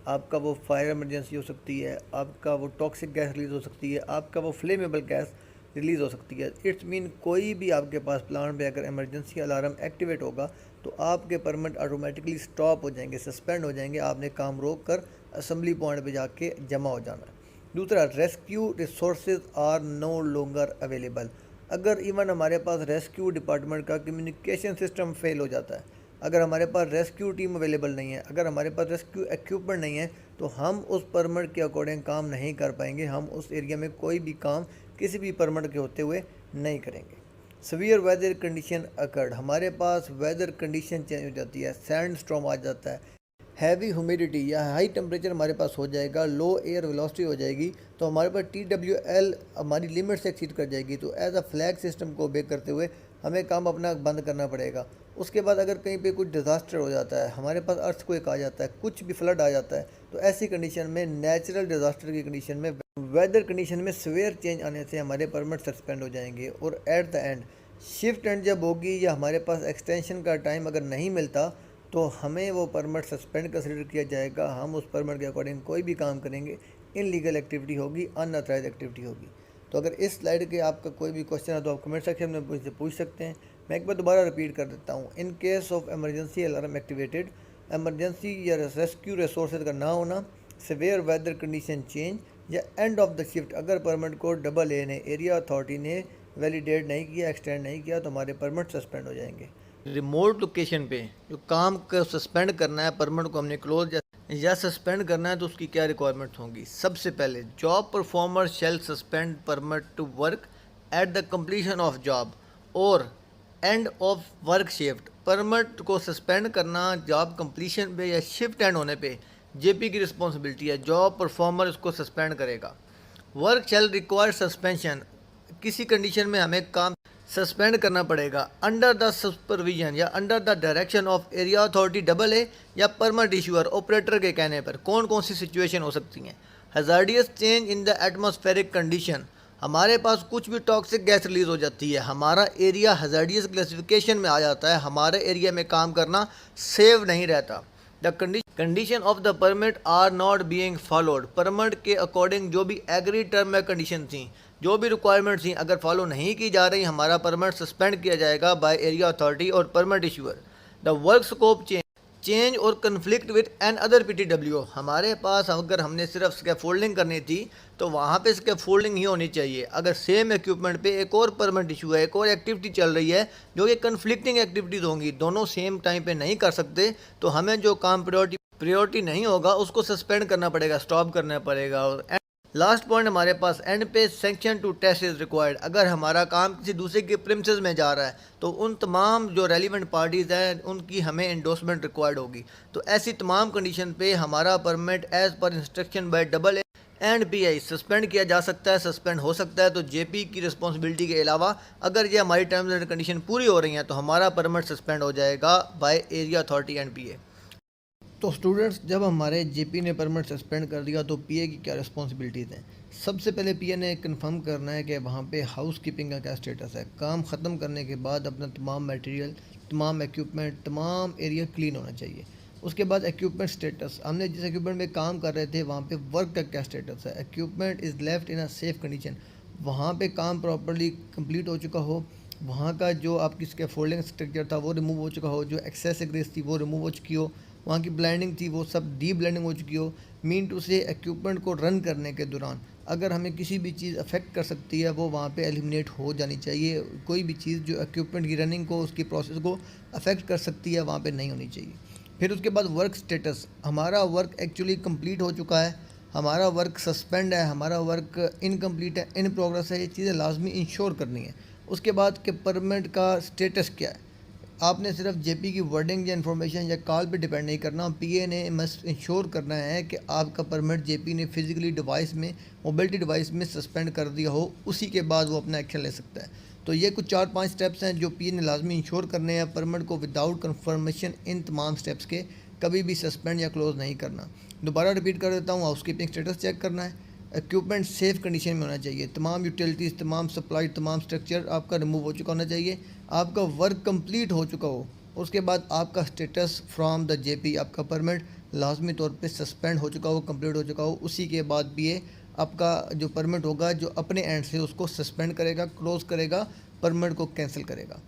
आपका वो फायर इमरजेंसी हो सकती है, आपका वो टॉक्सिक गैस रिलीज़ हो सकती है, आपका वो फ्लेमेबल गैस रिलीज़ हो सकती है, इट्स मीन कोई भी आपके पास प्लान पे अगर इमरजेंसी अलार्म एक्टिवेट होगा तो आपके परमिट ऑटोमेटिकली स्टॉप हो जाएंगे, सस्पेंड हो जाएंगे, आपने काम रोक कर असम्बली पॉइंट पे जाके जमा हो जाना है। दूसरा, rescue resources are no longer available. अगर इवन हमारे पास रेस्क्यू डिपार्टमेंट का कम्युनिकेशन सिस्टम फेल हो जाता है, अगर हमारे पास रेस्क्यू टीम अवेलेबल नहीं है, अगर हमारे पास रेस्क्यू इक्विपमेंट नहीं है, तो हम उस परमिट के अकॉर्डिंग काम नहीं कर पाएंगे, हम उस एरिया में कोई भी काम किसी भी परमिट के होते हुए नहीं करेंगे। सीवियर वेदर कंडीशन अकर्ड, हमारे पास वेदर कंडीशन चेंज हो जाती है, सैंड स्टॉर्म आ जाता है, हैवी ह्यूमिडिटी या हाई टेम्परेचर हमारे पास हो जाएगा, लो एयर वेलोसिटी हो जाएगी, तो हमारे पास TWL हमारी लिमिट से एक्सीड कर जाएगी, तो एज अ फ्लैग सिस्टम को ओबे करते हुए हमें काम अपना बंद करना पड़ेगा। उसके बाद अगर कहीं पे कुछ डिज़ास्टर हो जाता है, हमारे पास अर्थक्वेक आ जाता है, कुछ भी फ्लड आ जाता है, तो ऐसी कंडीशन में, नेचुरल डिज़ास्टर की कंडीशन में, वेदर कंडीशन में सीवियर चेंज आने से हमारे परमिट सस्पेंड हो जाएंगे। और at the end shift and जब होगी या हमारे पास एक्सटेंशन का टाइम अगर नहीं मिलता तो हमें वो परमिट सस्पेंड कंसिडर किया जाएगा, हम उस परमिट के अकॉर्डिंग कोई भी काम करेंगे, इनलीगल एक्टिविटी होगी, अनऑथराइज एक्टिविटी होगी। तो अगर इस स्लाइड के आपका कोई भी क्वेश्चन है तो आप कमेंट सेक्शन में मुझसे पूछ सकते हैं। मैं एक बार दोबारा रिपीट कर देता हूँ। इन case of emergency alarm activated, emergency या रेस्क्यू रिसोर्सेज का ना होना, सिवियर वेदर कंडीशन चेंज या एंड ऑफ द शिफ्ट, अगर परमिट को AA ने, एरिया अथॉरिटी ने वैलिडेट नहीं किया, एक्सटेंड नहीं किया, तो हमारे परमिट सस्पेंड हो जाएंगे। रिमोट लोकेशन पे जो काम को सस्पेंड करना है, परमिट को हमने क्लोज या सस्पेंड करना है, तो उसकी क्या रिक्वायरमेंट्स होंगी? सबसे पहले, job performer shall suspend permit to work at the completion of job और end of work shift. Permit को सस्पेंड करना जॉब कंप्लीशन पे या शिफ्ट एंड होने पे JP की रिस्पॉन्सिबिलिटी है, जॉब परफॉर्मर इसको सस्पेंड करेगा। वर्क शेल रिक्वायर सस्पेंशन, किसी कंडीशन में हमें काम सस्पेंड करना पड़ेगा अंडर द सुपरविजन या under the direction of area authority AA या परमिट इशूअर ऑपरेटर के कहने पर। कौन कौन सी सिचुएशन हो सकती हैं? Hazardous change in the atmospheric condition, हमारे पास कुछ भी टॉक्सिक गैस रिलीज हो जाती है, हमारा एरिया हजार्डियस क्लासिफिकेशन में आ जाता है, हमारे एरिया में काम करना सेव नहीं रहता। The condition of the permit are not being followed, permit के अकॉर्डिंग जो भी एग्री टर्म में कंडीशन थी, जो भी रिक्वायरमेंट थी, अगर फॉलो नहीं की जा रही, हमारा परमिट सस्पेंड किया जाएगा बाय एरिया अथॉरिटी और permit issuer. The work scope change और conflict with another PTW, हमारे पास अगर हमने सिर्फ स्कैफोल्डिंग करनी थी तो वहाँ पे स्कैफोल्डिंग ही होनी चाहिए। अगर सेम इक्विपमेंट पे एक और परमिट इशू है, एक और एक्टिविटी चल रही है जो कि कन्फ्लिक्टिंग एक्टिविटीज़ होंगी, दोनों सेम टाइम पे नहीं कर सकते, तो हमें जो काम प्रायोरिटी नहीं होगा उसको सस्पेंड करना पड़ेगा, स्टॉप करना पड़ेगा। और लास्ट पॉइंट हमारे पास एंड पे sanction to test is required, अगर हमारा काम किसी दूसरे के प्रिमिसेस में जा रहा है तो उन तमाम जो रेलिवेंट पार्टीज़ हैं उनकी हमें एंडोर्समेंट रिक्वायर्ड होगी। तो ऐसी तमाम कंडीशन पे हमारा permit as per instruction by AA and PI suspend किया जा सकता है, सस्पेंड हो सकता है। तो जेपी की रिस्पॉन्सिबिलिटी के अलावा अगर ये हमारी टर्म्स एंड कंडीशन पूरी हो रही हैं तो हमारा परमिट सस्पेंड हो जाएगा बाय एरिया अथॉरिटी एंड पीए। तो स्टूडेंट्स, जब हमारे जेपी ने परमिट सस्पेंड कर दिया तो पीए की क्या रिस्पॉन्सिबिलिटीज़ हैं? सबसे पहले पीए ने कंफर्म करना है कि वहाँ पे हाउस कीपिंग का क्या स्टेटस है। काम ख़त्म करने के बाद अपना तमाम मटेरियल, तमाम इक्विपमेंट, तमाम एरिया क्लीन होना चाहिए। उसके बाद इक्विपमेंट स्टेटस, हमने जिस इक्विपमेंट में काम कर रहे थे वहाँ पे वर्क का क्या स्टेटस है। Equipment is left in a safe condition, वहाँ पे काम प्रॉपर्ली कंप्लीट हो चुका हो, वहाँ का जो आपकी स्कैफोल्डिंग स्ट्रक्चर था वो रिमूव हो चुका हो, जो एक्सेस ग्रेस थी वो रिमूव हो चुकी हो, वहाँ की ब्लेंडिंग थी वो सब डी ब्लेंडिंग हो चुकी हो। मीन टू से इक्विपमेंट को रन करने के दौरान अगर हमें किसी भी चीज़ अफेक्ट कर सकती है वो वहाँ पे एलिमिनेट हो जानी चाहिए। कोई भी चीज़ जो इक्विपमेंट की रनिंग को, उसकी प्रोसेस को अफेक्ट कर सकती है वहाँ पे नहीं होनी चाहिए। फिर उसके बाद वर्क स्टेटस, हमारा वर्क एक्चुअली कंप्लीट हो चुका है, हमारा वर्क सस्पेंड है, हमारा वर्क इनकम्प्लीट है, इन प्रोग्रेस है, ये चीज़ें लाजमी इंश्योर करनी है। उसके बाद के परमिट का स्टेटस क्या है, आपने सिर्फ जेपी की वर्डिंग या इन्फॉर्मेशन या कॉल पे डिपेंड नहीं करना, पीए ने मस्ट इंश्योर करना है कि आपका परमिट जेपी ने फिजिकली डिवाइस में, मोबिलिटी डिवाइस में सस्पेंड कर दिया हो, उसी के बाद वो अपना एक्शन ले सकता है। तो ये कुछ 4-5 स्टेप्स हैं जो पीए ने लाजमी इंश्योर करने हैं। परमिट को विदाउट कंफर्मेशन इन तमाम स्टेप्स के कभी भी सस्पेंड या क्लोज नहीं करना। दोबारा रिपीट कर देता हूँ, हाउसकीपिंग स्टेटस चेक करना है, इक्विपमेंट सेफ कंडीशन में होना चाहिए, तमाम यूटिलिटीज़, तमाम सप्लाई, तमाम स्ट्रक्चर आपका रिमूव हो चुका होना चाहिए, आपका वर्क कंप्लीट हो चुका हो। उसके बाद आपका स्टेटस फ्रॉम द जेपी, आपका परमिट लाजमी तौर पे सस्पेंड हो चुका हो, कंप्लीट हो चुका हो। उसी के बाद भी ये आपका जो परमिट होगा जो अपने एंड से उसको सस्पेंड करेगा, क्लोज करेगा, परमिट को कैंसिल करेगा।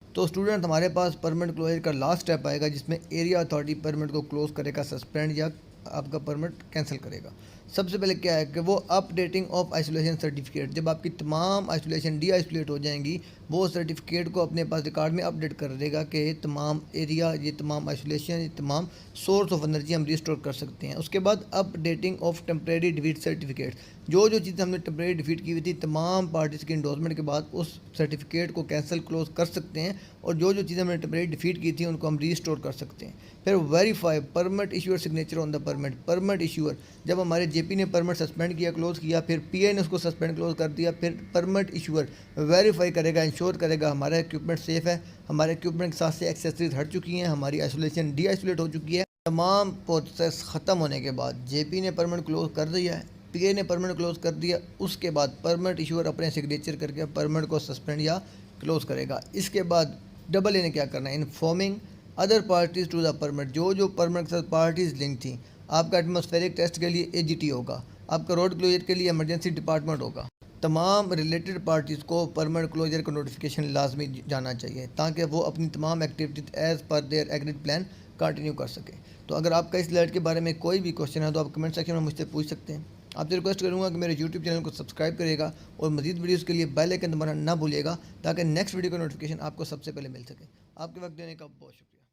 तो स्टूडेंट, हमारे पास परमिट क्लोजर का लास्ट स्टेप आएगा जिसमें एरिया अथॉरिटी परमिट को क्लोज करेगा, सस्पेंड या आपका परमिट कैंसिल करेगा। सबसे पहले क्या है कि वो अपडेटिंग ऑफ आइसोलेशन सर्टिफिकेट, जब आपकी तमाम आइसोलेशन डी आइसोलेट हो जाएंगी वो सर्टिफिकेट को अपने पास रिकॉर्ड में अपडेट कर देगा कि तमाम एरिया, ये तमाम आइसोलेशन, ये तमाम सोर्स ऑफ एनर्जी हम रिस्टोर कर सकते हैं। उसके बाद updating of temporary defeat certificate, जो जो चीज़ें हमने टेम्प्रेरी डिफीट की हुई थी तमाम पार्टीज़ के इंडोर्समेंट के बाद उस सर्टिफिकेट को कैंसिल, क्लोज कर सकते हैं, और जो जो चीज़ें हमने टेम्प्रेरी डिफीट की थी उनको हम रीस्टोर कर सकते हैं। फिर verify permit issuer signature on the permit, permit issuer, जब हमारे जेपी ने परमिट सस्पेंड किया, क्लोज किया, फिर पीआई ने उसको सस्पेंड क्लोज कर दिया, फिर परमिट इशूअर वेरीफाई करेगा, इंश्योर करेगा हमारा इक्विपमेंट सेफ़ है, हमारे इक्विपमेंट के साथ से एक्सेसरीज हट चुकी हैं, हमारी आइसोलेशन डी आइसोलेट हो चुकी है। तमाम प्रोसेस ख़त्म होने के बाद जेपी ने परमिट क्लोज कर दिया है, पीए ने परमिट क्लोज कर दिया, उसके बाद परमिट इशूअर अपने सिग्नेचर करके परमिट को सस्पेंड या क्लोज करेगा। इसके बाद डबल ए ने क्या करना है, informing other parties to the permit, जो जो परमिट के साथ पार्टीज़ लिंक थी। आपका एटमॉस्फेरिक टेस्ट के लिए एजीटी होगा, आपका रोड क्लोजर के लिए इमरजेंसी डिपार्टमेंट होगा। तमाम रिलेटेड पार्टीज़ को परमिट क्लोजर का नोटिफिकेशन लाजमी जाना चाहिए ताकि वो अपनी तमाम activities as per their agreed plan continue कर सके। तो अगर आपका इस अलर्ट के बारे में कोई भी क्वेश्चन है तो आप कमेंट सेक्शन में मुझसे पूछ सकते हैं। आपसे रिक्वेस्ट करूंगा कि मेरे यूट्यूब चैनल को सब्सक्राइब करिएगा और मजीद वीडियोस के लिए बेल आइकन दबाना ना भूलिएगा ताकि नेक्स्ट वीडियो का नोटिफिकेशन आपको सबसे पहले मिल सके। आपके वक्त देने का बहुत शुक्रिया।